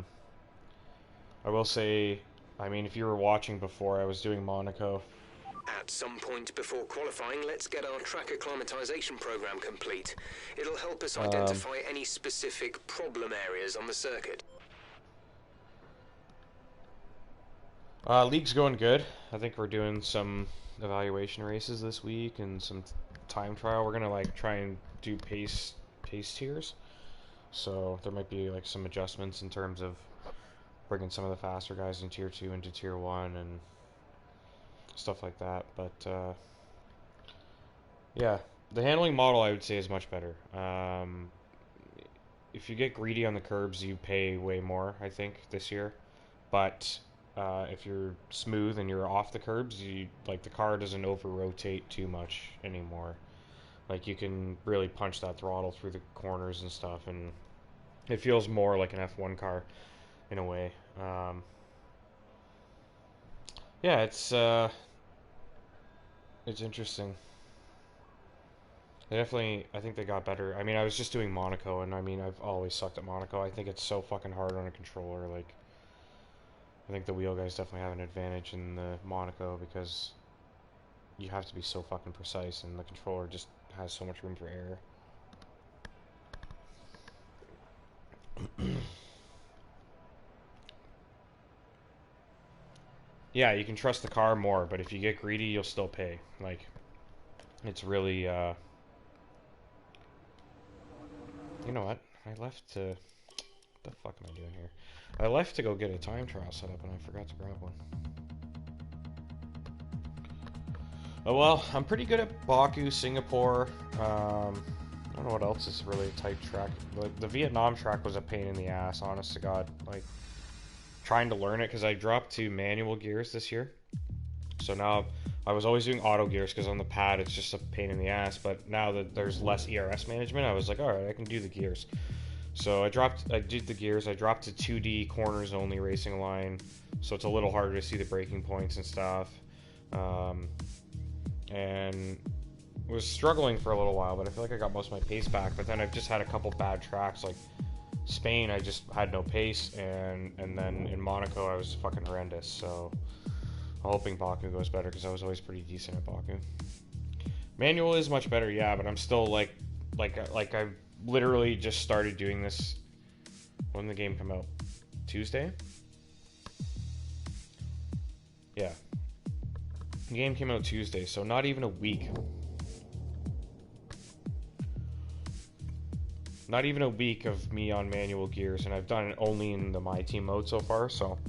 will say, I mean, if you were watching before, I was doing Monaco. At some point before qualifying, let's get our track acclimatization program complete. It'll help us identify any specific problem areas on the circuit. League's going good. I think we're doing some evaluation races this week and some time trial. We're gonna like try and do pace tiers, so there might be like some adjustments in terms of bringing some of the faster guys in tier 2 into tier 1 and stuff like that. But yeah, the handling model I would say is much better. If you get greedy on the curbs, you pay way more, I think, this year. But if you're smooth and you're off the curbs, you like the car doesn't over rotate too much anymore. Like you can really punch that throttle through the corners and stuff, and it feels more like an F1 car in a way. Yeah, it's interesting. They definitely, I think they got better. I mean, I was just doing Monaco, and I mean, I've always sucked at Monaco. I think it's so fucking hard on a controller. Like, I think the wheel guys definitely have an advantage in the Monaco because you have to be so fucking precise, and the controller just has so much room for error. Yeah, you can trust the car more, but if you get greedy, you'll still pay. Like, it's really, you know what? I left to... What the fuck am I doing here? I left to go get a time trial set up, and I forgot to grab one. Oh well, I'm pretty good at Baku, Singapore. I don't know what else is really a tight track. The Vietnam track was a pain in the ass, honest to God. Like, trying to learn it, because I dropped to manual gears this year. So now, I was always doing auto gears, because on the pad it's just a pain in the ass. But now that there's less ERS management, I was like, alright, I can do the gears. So I did the gears, I dropped to 2D corners only racing line, so it's a little harder to see the braking points and stuff. And was struggling for a little while, but I feel like I got most of my pace back. But then I've just had a couple bad tracks, like Spain. I just had no pace, and then in Monaco I was fucking horrendous. So I'm hoping Baku goes better because I was always pretty decent at Baku. Manual is much better, yeah, but I'm still like I literally just started doing this. When did the game come out? Tuesday? Yeah. The game came out Tuesday, so not even a week. Not even a week of me on manual gears, and I've done it only in the My Team mode so far, so...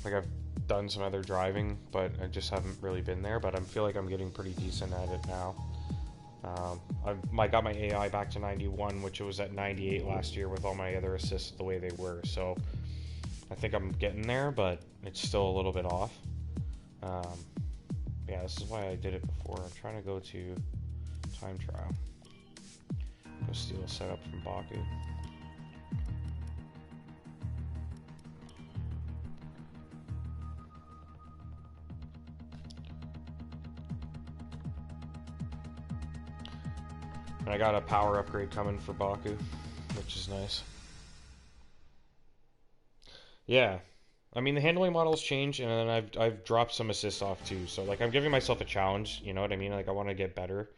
Like, I've done some other driving, but I just haven't really been there, but I feel like I'm getting pretty decent at it now. I got my AI back to 91, which was at 98 last year with all my other assists the way they were, so... I think I'm getting there, but it's still a little bit off. Yeah, this is why I did it before. I'm trying to go to time trial. Go steal a setup from Baku. And I got a power upgrade coming for Baku, which is nice. Yeah. I mean, the handling models change, and then I've dropped some assists off too. So like I'm giving myself a challenge, you know what I mean? Like I want to get better,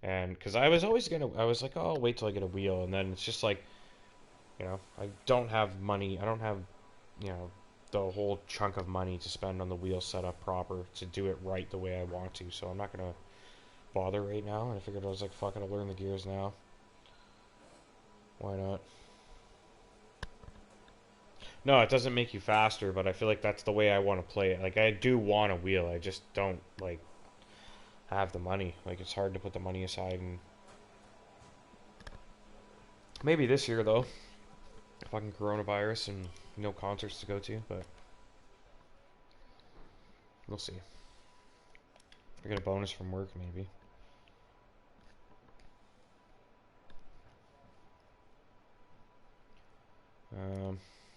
and because I was like, oh, I'll wait till I get a wheel, and then it's just like, you know, I don't have money. I don't have, you know, the whole chunk of money to spend on the wheel setup proper to do it right the way I want to. So I'm not gonna bother right now. And I figured I was like, fuck it, I'll learn the gears now. Why not? No, it doesn't make you faster, but I feel like that's the way I want to play it. Like, I do want a wheel, I just don't, like, have the money. Like, it's hard to put the money aside, and... Maybe this year, though. Fucking coronavirus and no concerts to go to, but... We'll see. I get a bonus from work, maybe.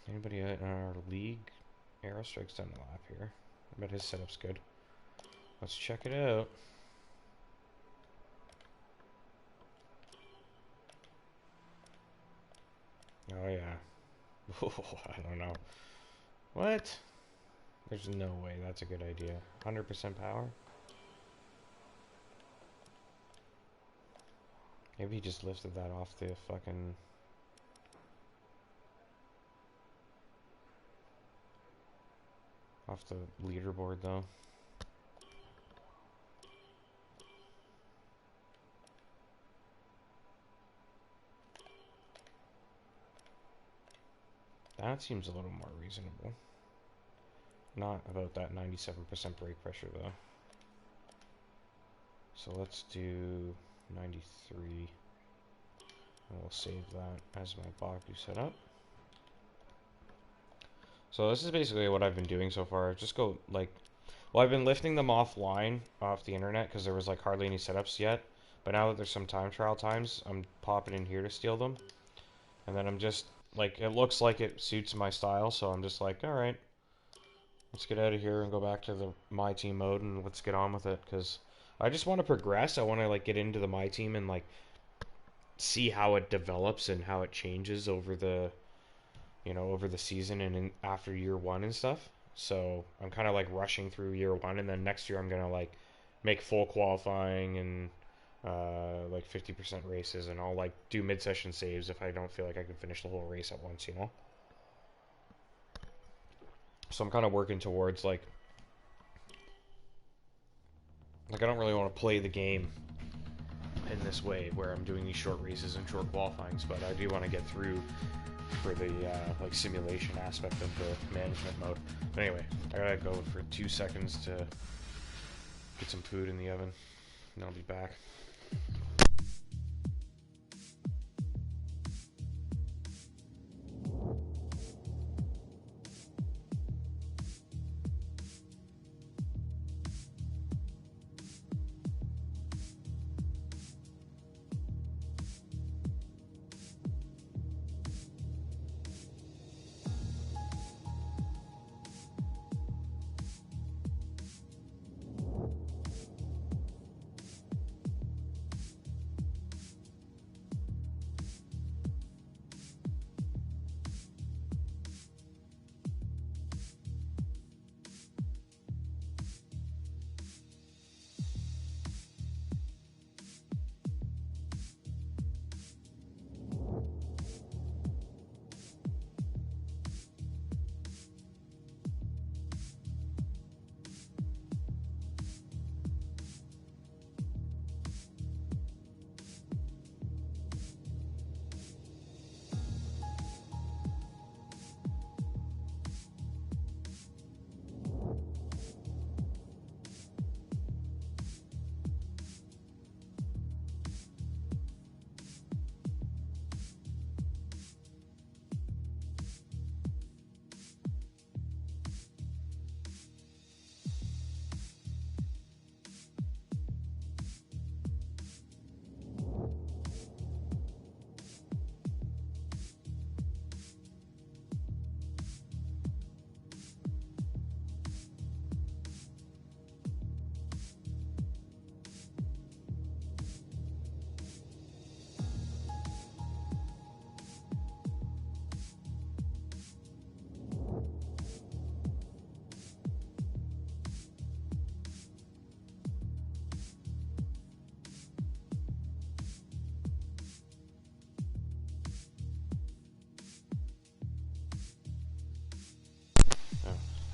Anybody in our league? Aerostrike's done a lap here. I bet his setup's good. Let's check it out. Oh yeah. I don't know. What? There's no way that's a good idea. 100% power? Maybe he just lifted that off the fucking... Off the leaderboard, though. That seems a little more reasonable. Not about that 97% brake pressure, though. So let's do 93. And we'll save that as my Baku setup. So this is basically what I've been doing so far. Just go, like... Well, I've been lifting them offline, off the internet, because there was, like, hardly any setups yet. But now that there's some time trial times, I'm popping in here to steal them. And then I'm just, like, it looks like it suits my style, so I'm just like, alright. Let's get out of here and go back to the My Team mode, and let's get on with it, because I just want to progress. I want to, like, get into the My Team and, like, see how it develops and how it changes over the... You know, over the season and after year one and stuff. So I'm kind of like rushing through year one, and then next year I'm gonna like make full qualifying and like 50% races, and I'll like do mid-session saves if I don't feel like I can finish the whole race at once, you know. So I'm kind of working towards like I don't really want to play the game in this way where I'm doing these short races and short qualifyings, but I do want to get through for the like simulation aspect of the management mode. But anyway, I gotta go for 2 seconds to get some food in the oven, and I'll be back.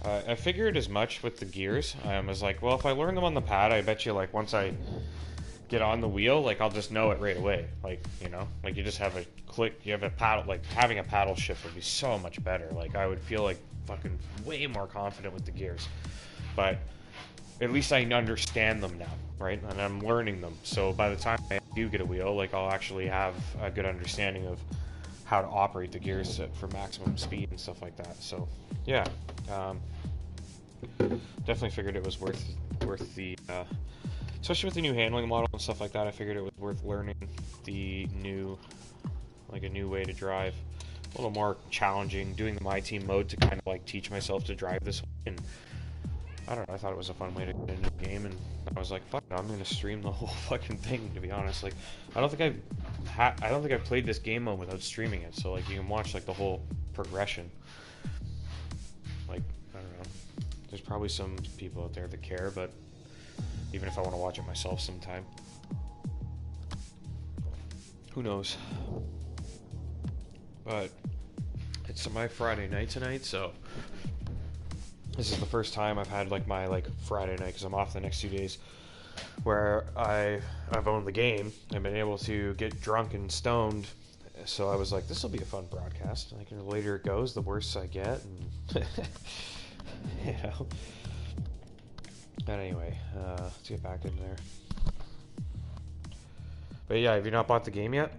I figured as much with the gears. I was like, well, if I learn them on the pad, I bet you, like, once I get on the wheel, like, I'll just know it right away. Like, you know, like, you just have a click, you have a paddle, like, having a paddle shift would be so much better. Like, I would feel, like, fucking way more confident with the gears. But at least I understand them now, right? And I'm learning them. So by the time I do get a wheel, like, I'll actually have a good understanding of how to operate the gears for maximum speed and stuff like that. So, yeah. Definitely figured it was worth the, especially with the new handling model and stuff like that. I figured it was worth learning the new, like, a new way to drive. A little more challenging, doing the My Team mode to kind of like teach myself to drive this way. And I don't know, I thought it was a fun way to get into the game, and I was like, fuck it, I'm gonna stream the whole fucking thing, to be honest. Like, I don't think I've played this game mode without streaming it, so like you can watch like the whole progression. Like, I don't know. There's probably some people out there that care, but even if I want to watch it myself sometime, who knows? But it's my Friday night tonight, so this is the first time I've had like my Friday night, because I'm off the next 2 days, where I've owned the game and been able to get drunk and stoned. So I was like, this will be a fun broadcast. Like, the later it goes, the worse I get, and you know. But anyway, let's get back in there. But yeah, have you not bought the game yet?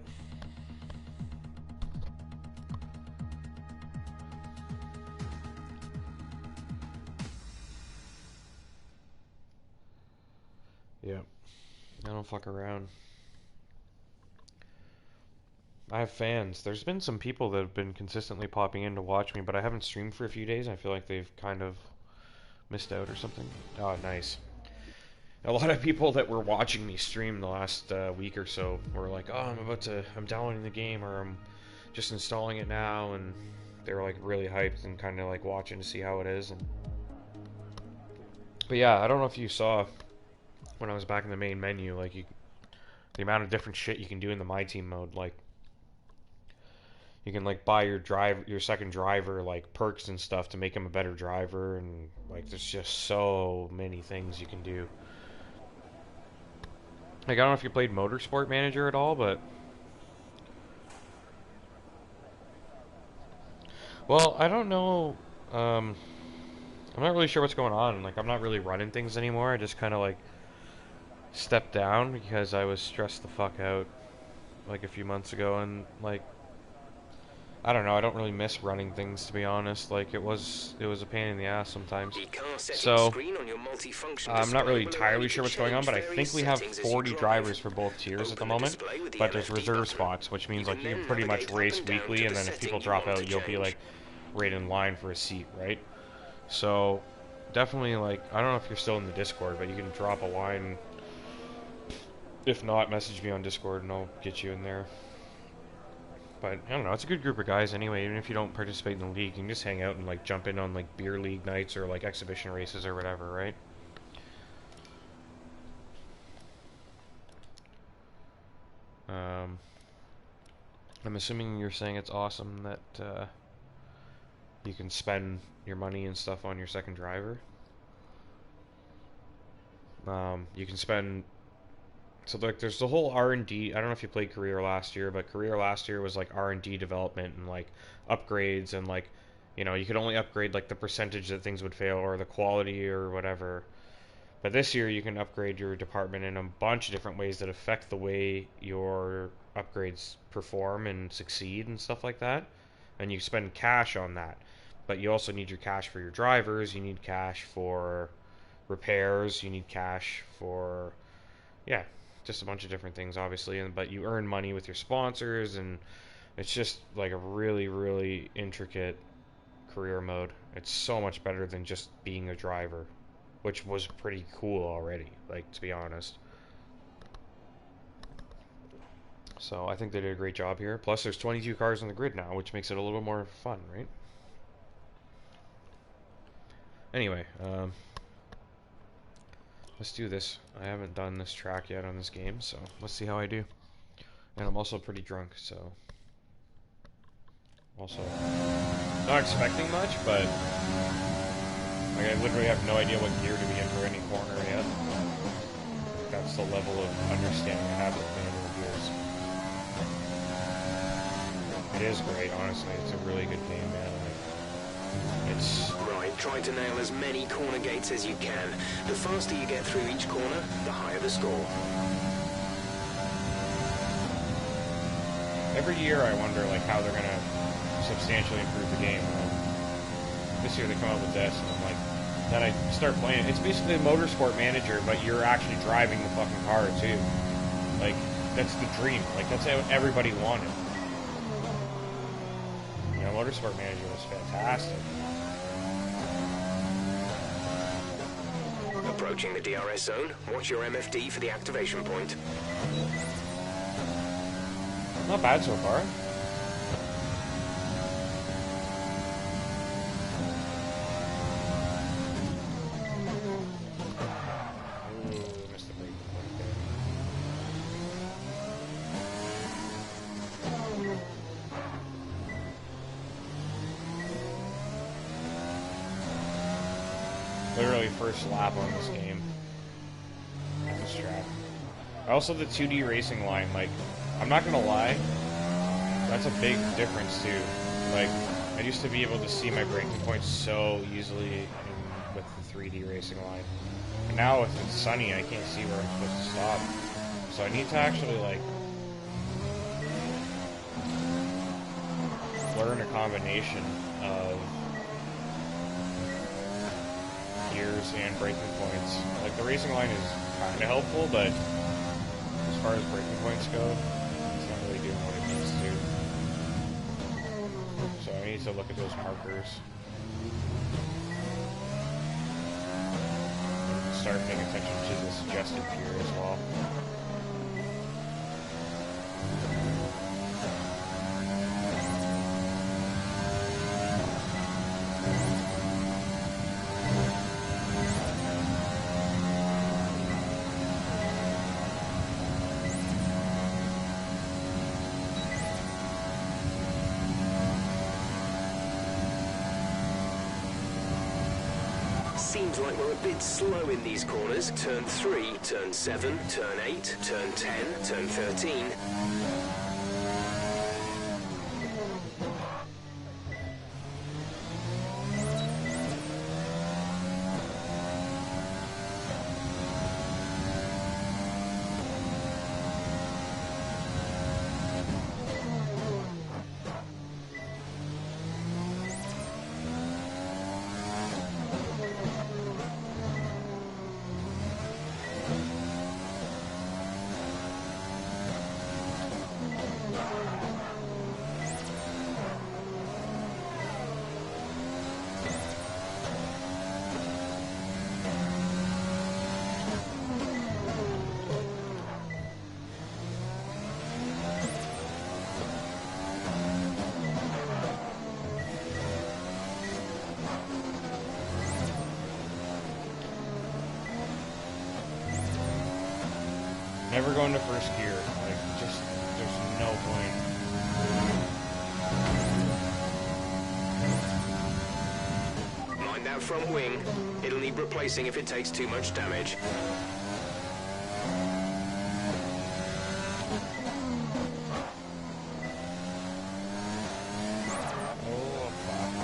Yeah, I don't fuck around. I have fans. There's been some people that have been consistently popping in to watch me, but I haven't streamed for a few days. I feel like they've kind of missed out or something. Oh, nice. A lot of people that were watching me stream the last week or so were like, oh, I'm downloading the game, or I'm just installing it now, and they were like really hyped and kind of like watching to see how it is. But yeah, I don't know if you saw when I was back in the main menu, like, the amount of different shit you can do in the My Team mode. Like, you can like buy your second driver like perks and stuff to make him a better driver, and like there's just so many things you can do. Like, I don't know if you played Motorsport Manager at all, but well, I don't know. I'm not really sure what's going on. Like, I'm not really running things anymore. I just kind of like stepped down because I was stressed the fuck out like a few months ago, and like, I don't know, I don't really miss running things, to be honest. Like, it was a pain in the ass sometimes. So I'm not really entirely sure what's going on, but I think we have 40 drivers for both tiers at the moment, but there's reserve spots, which means like you can pretty much race weekly, and then if people drop out, you'll be like right in line for a seat, right? So definitely, like, I don't know if you're still in the Discord, but you can drop a line. If not, message me on Discord and I'll get you in there. But I don't know, it's a good group of guys anyway. Even if you don't participate in the league, you can just hang out and like jump in on like beer league nights or like exhibition races or whatever, right? I'm assuming you're saying it's awesome that you can spend your money and stuff on your second driver. You can spend. So like, there's the whole R&D. I don't know if you played Career last year, but Career last year was like R&D development and like upgrades, and like, you know, you could only upgrade like the percentage that things would fail or the quality or whatever. But this year you can upgrade your department in a bunch of different ways that affect the way your upgrades perform and succeed and stuff like that. And you spend cash on that. But you also need your cash for your drivers, you need cash for repairs, you need cash for, yeah, just a bunch of different things, obviously. But you earn money with your sponsors, and it's just like a really, really intricate career mode. It's so much better than just being a driver, which was pretty cool already, like, to be honest. So I think they did a great job here. Plus there's 22 cars on the grid now, which makes it a little more fun, right? Anyway, let's do this. I haven't done this track yet on this game, so let's see how I do. And I'm also pretty drunk, so also not expecting much, but Like, I literally have no idea what gear to be in for any corner yet. That's the level of understanding I have with manual gears. It is great, honestly. It's a really good game, man. Like, it's... Right, try to nail as many corner gates as you can. The faster you get through each corner, the higher the score. Every year I wonder, like, how they're gonna substantially improve the game. This year they come out with this, and I'm like... Then I start playing. It's basically a motorsport manager, but you're actually driving the fucking car, too. Like, that's the dream. Like, that's what everybody wanted. You know, motorsport manager was fantastic. Approaching the DRS zone, watch your MFD for the activation point. Not bad so far. Literally first lap on this game. At this track. Also the 2D racing line, like, I'm not gonna lie, that's a big difference too. Like, I used to be able to see my braking points so easily with the 3D racing line. And now if it's sunny, I can't see where I'm supposed to stop. So I need to actually, like, learn a combination of gears and braking points. Like, the racing line is kind of helpful, but as far as braking points go, it's not really doing what it needs to. So I need to look at those markers. Start paying attention to the suggested gear as well. Seems like we're a bit slow in these corners. Turn 3, turn 7, turn 8, turn 10, turn 13. Never go into first gear. Like, just, there's no point. Mind that front wing. It'll need replacing if it takes too much damage. Oh, fuck.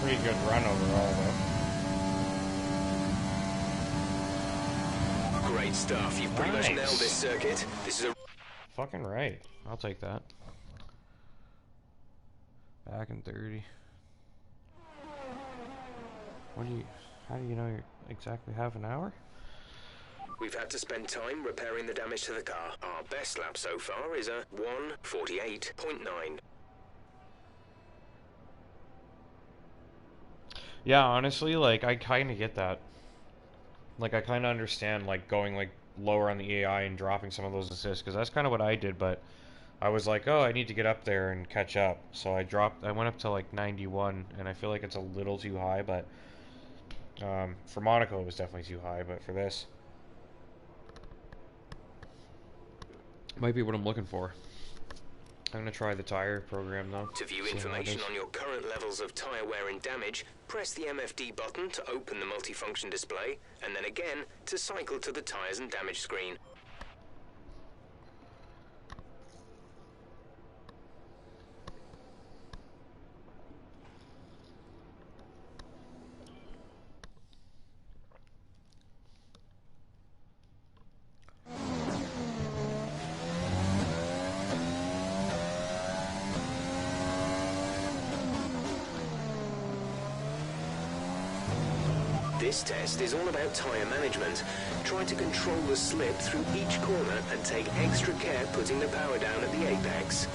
Pretty good run overall, though. Great stuff. You've pretty much Nice. nailed this circuit. This is a... Fucking right. I'll take that. Back in 30. How do you know you're exactly half an hour? We've had to spend time repairing the damage to the car. Our best lap so far is a 1:48.9. Yeah, honestly, like, I kind of get that. Like, I kind of understand, like, going, like, lower on the AI and dropping some of those assists, because that's kind of what I did, but I was like, oh, I need to get up there and catch up. So I went up to like 91, and I feel like it's a little too high, but for Monaco it was definitely too high, but for this, might be what I'm looking for. I'm gonna try the tire program though. To view See how it information is. on your current levels of tyre wear and damage, press the MFD button to open the multifunction display, and then again to cycle to the tyres and damage screen. This test is all about tyre management. Try to control the slip through each corner and take extra care putting the power down at the apex.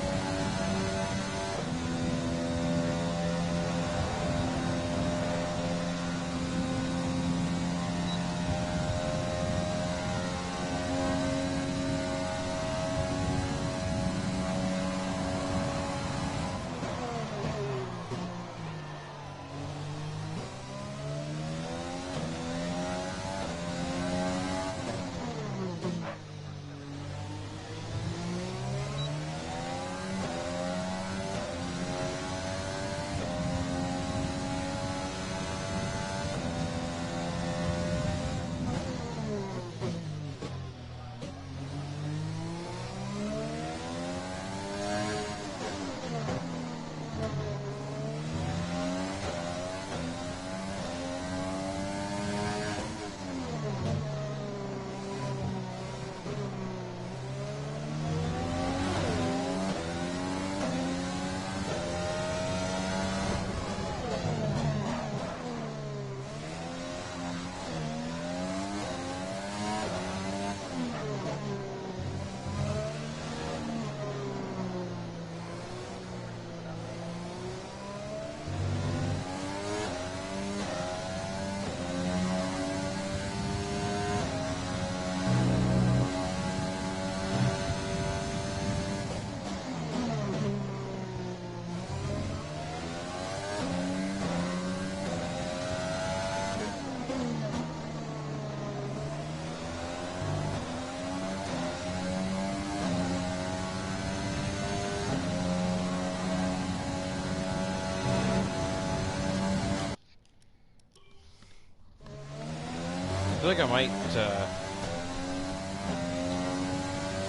I feel like I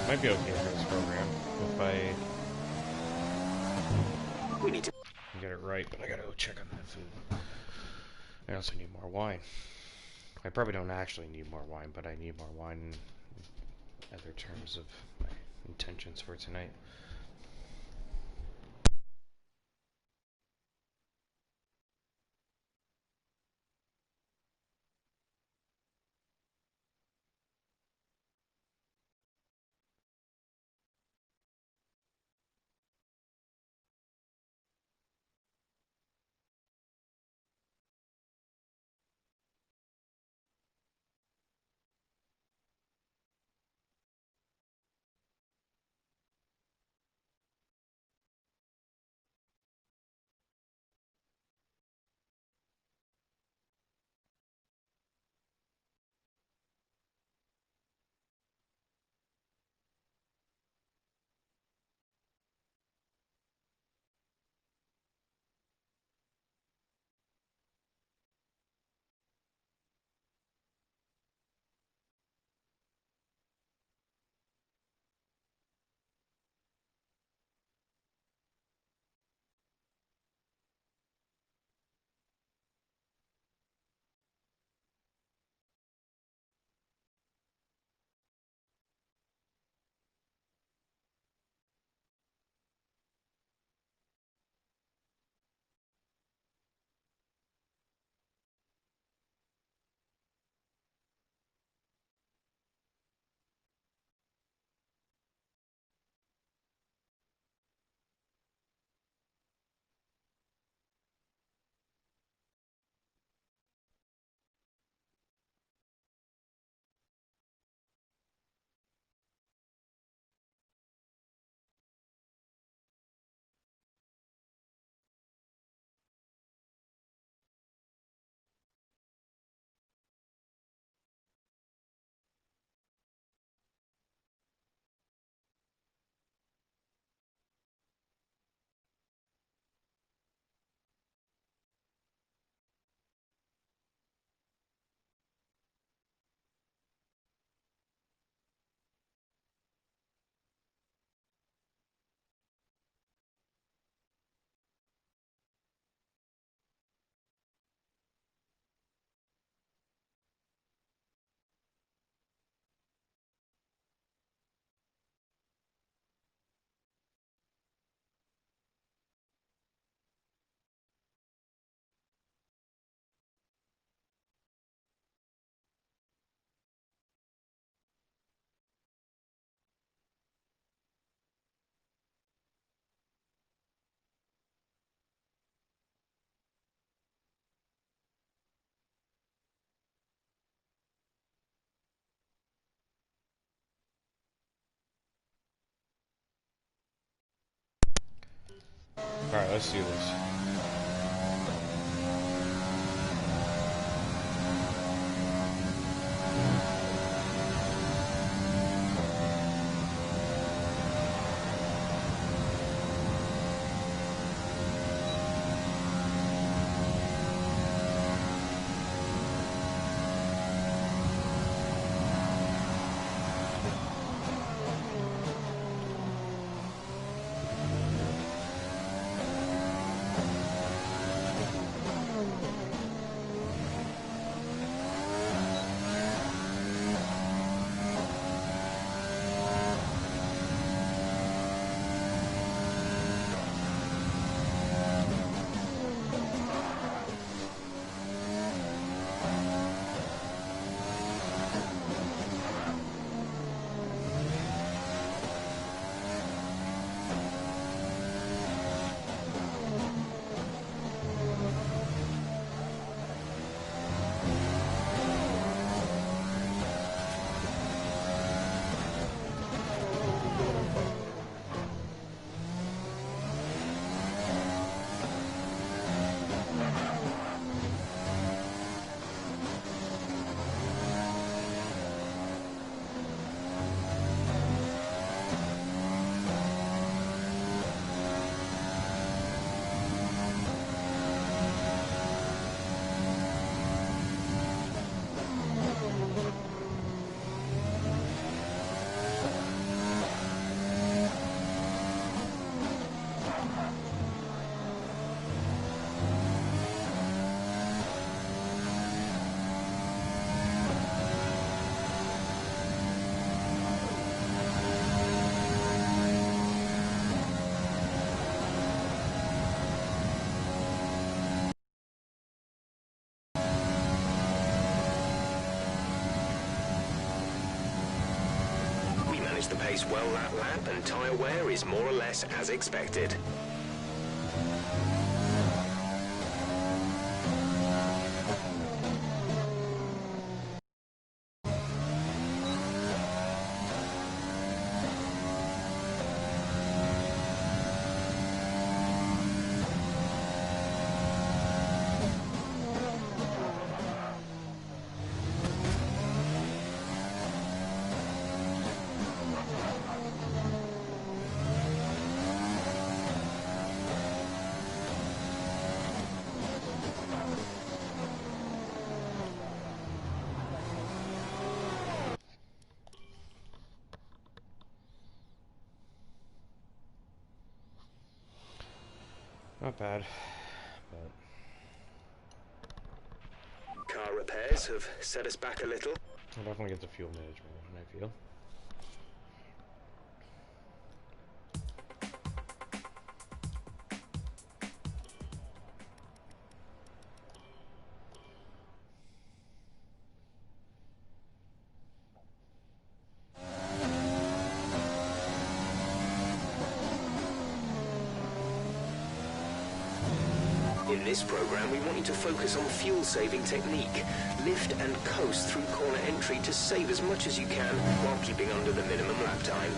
might be okay for this program if I We need to get it right, but I gotta go check on that food. I also need more wine. I probably don't actually need more wine, but I need more wine in other terms of my intentions for tonight. Alright, let's do this. The pace well that lap, and tyre wear is more or less as expected. Not bad, but... Car repairs have set us back a little. I'll definitely get the fuel management, I feel. In this program, we want you to focus on fuel-saving technique. Lift and coast through corner entry to save as much as you can while keeping under the minimum lap time.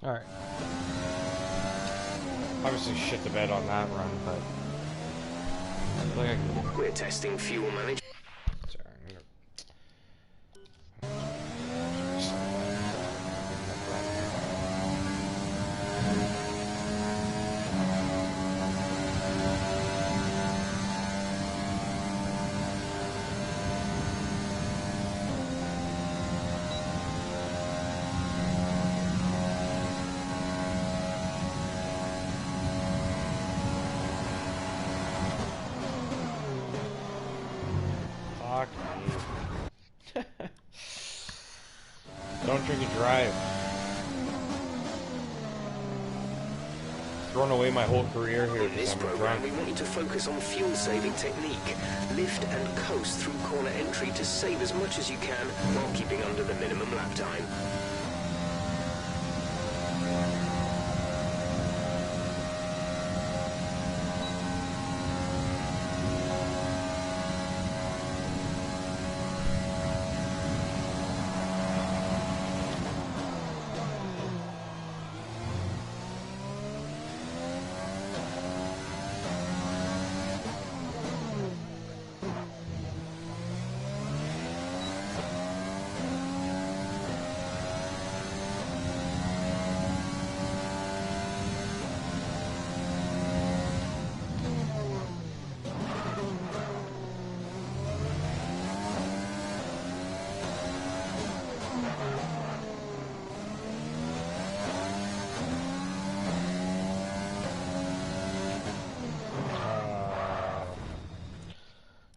Alright. Obviously shit the bed on that run, but I feel like I can... We're testing fuel management. Sorry, fuck me. Don't drink and drive. Throwing away my whole career here In this because I'm program, drunk. we want you to focus on fuel-saving technique. Lift and coast through corner entry to save as much as you can while keeping under the minimum lap time.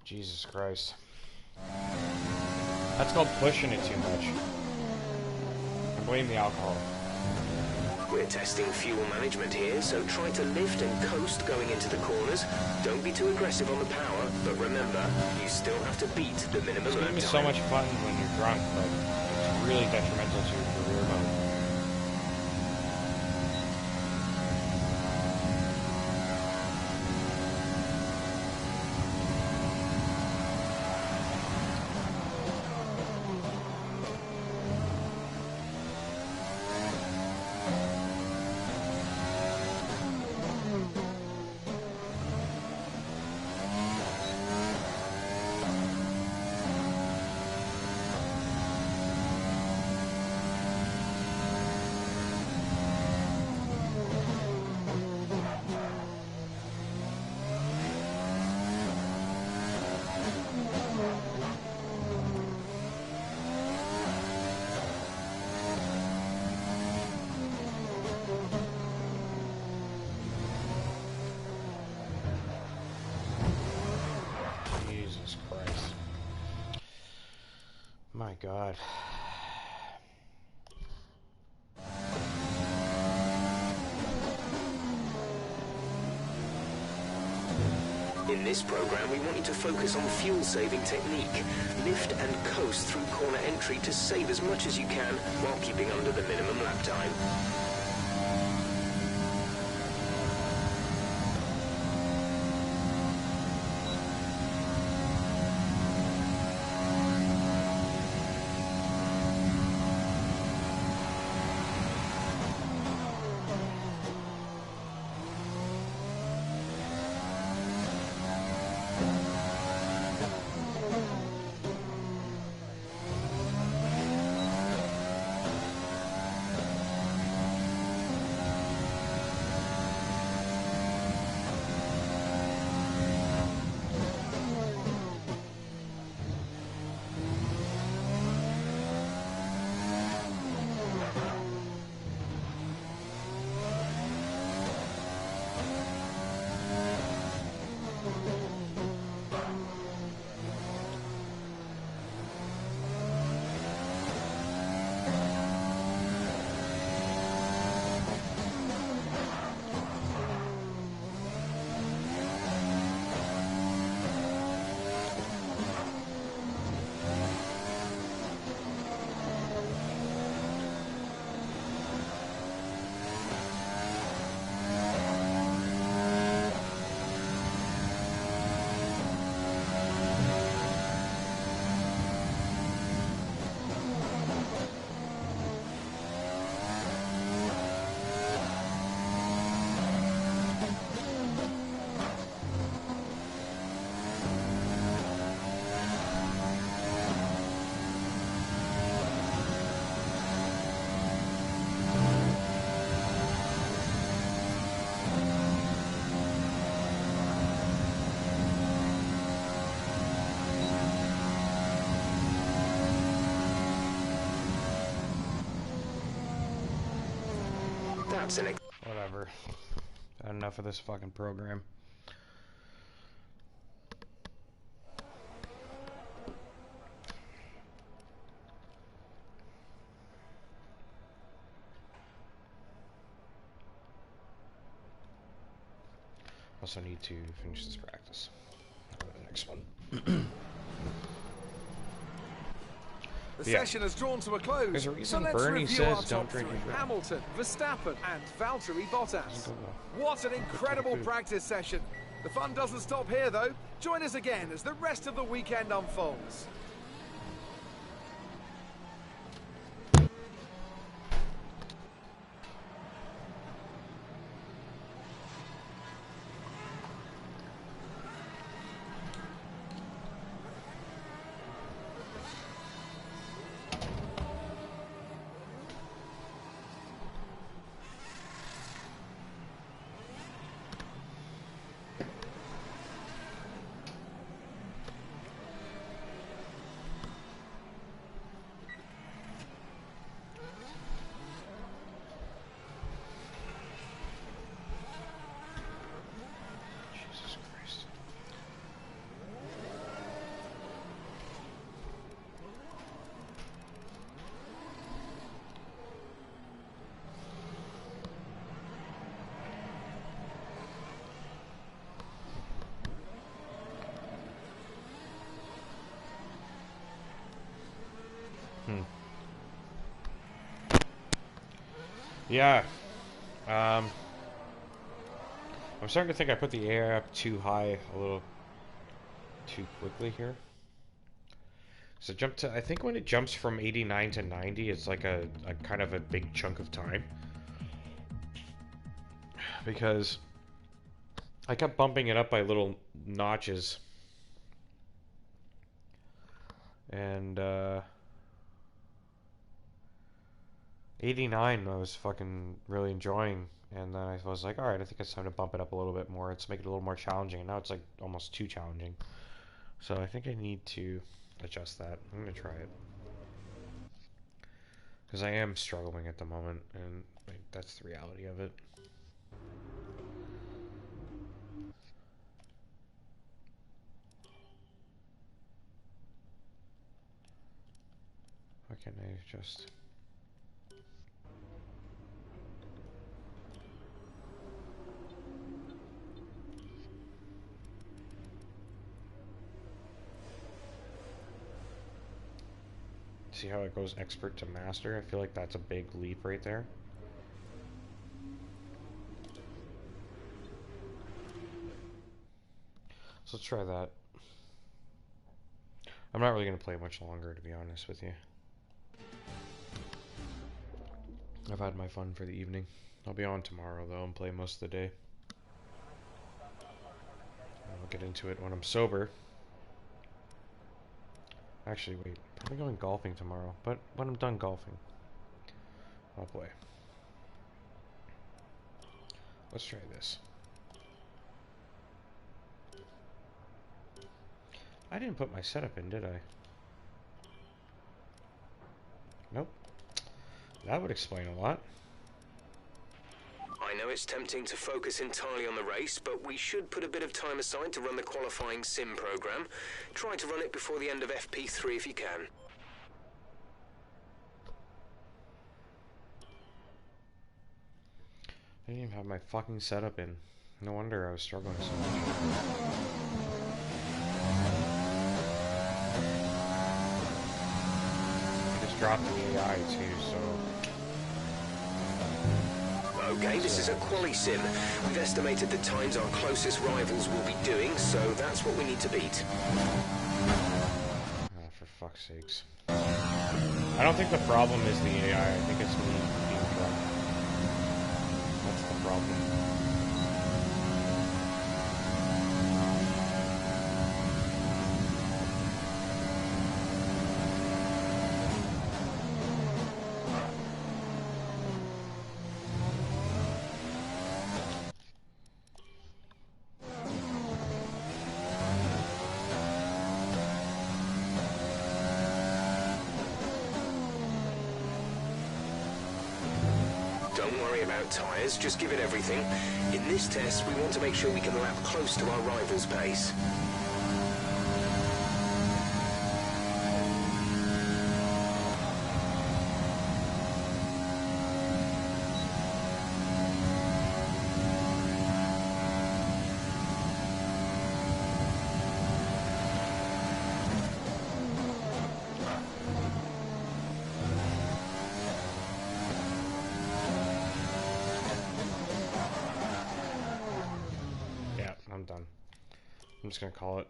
Jesus Christ. That's called pushing it too much. I blame the alcohol. We're testing fuel management here, so try to lift and coast going into the corners. Don't be too aggressive on the power, but remember, you still have to beat the minimum It's lap gonna be time. so much fun when you're drunk, but it's really detrimental to your career mode. Jesus Christ. My God. In this program, we want you to focus on fuel-saving technique. Lift and coast through corner entry to save as much as you can while keeping under the minimum lap time. That's an... Whatever. Had enough of this fucking program. Also need to finish this practice. Go to the next one. The session has drawn to a close. There's a reason So let's Bernie review says our don't top drink three. your drink. Hamilton, Verstappen, and Valtteri Bottas. What an incredible practice session. The fun doesn't stop here, though. Join us again as the rest of the weekend unfolds. Jesus Christ. Yeah. I'm starting to think I put the air up too high, a little too quickly here. So I think when it jumps from 89 to 90, it's like a kind of a big chunk of time. Because I kept bumping it up by little notches. And 89 I was fucking really enjoying, and then I was like, alright, I think it's time to bump it up a little bit more. It's make it a little more challenging, and now it's like almost too challenging. So I think I need to adjust that. I'm gonna try it. Because I am struggling at the moment, and like, that's the reality of it. Why can't I just... See how it goes expert to master? I feel like that's a big leap right there. So let's try that. I'm not really going to play much longer, to be honest with you. I've had my fun for the evening. I'll be on tomorrow, though, and play most of the day. I'll get into it when I'm sober. Actually, wait. Probably going golfing tomorrow, but when I'm done golfing, I'll play. Let's try this. I didn't put my setup in, did I? Nope. That would explain a lot. I know it's tempting to focus entirely on the race, but we should put a bit of time aside to run the qualifying sim program. Try to run it before the end of FP3 if you can. I didn't even have my fucking setup in. No wonder I was struggling so much. I just dropped the AI too, so... Okay, this is a quali sim. We've estimated the times our closest rivals will be doing, so that's what we need to beat. Oh, for fuck's sakes. I don't think the problem is the AI, I think it's me being drunk. That's the problem. Don't worry about tyres, just give it everything. In this test, we want to make sure we can lap close to our rival's pace. I'm done. I'm just gonna call it.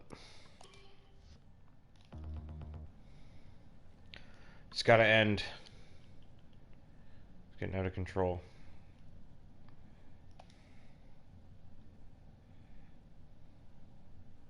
It's gotta end. It's getting out of control.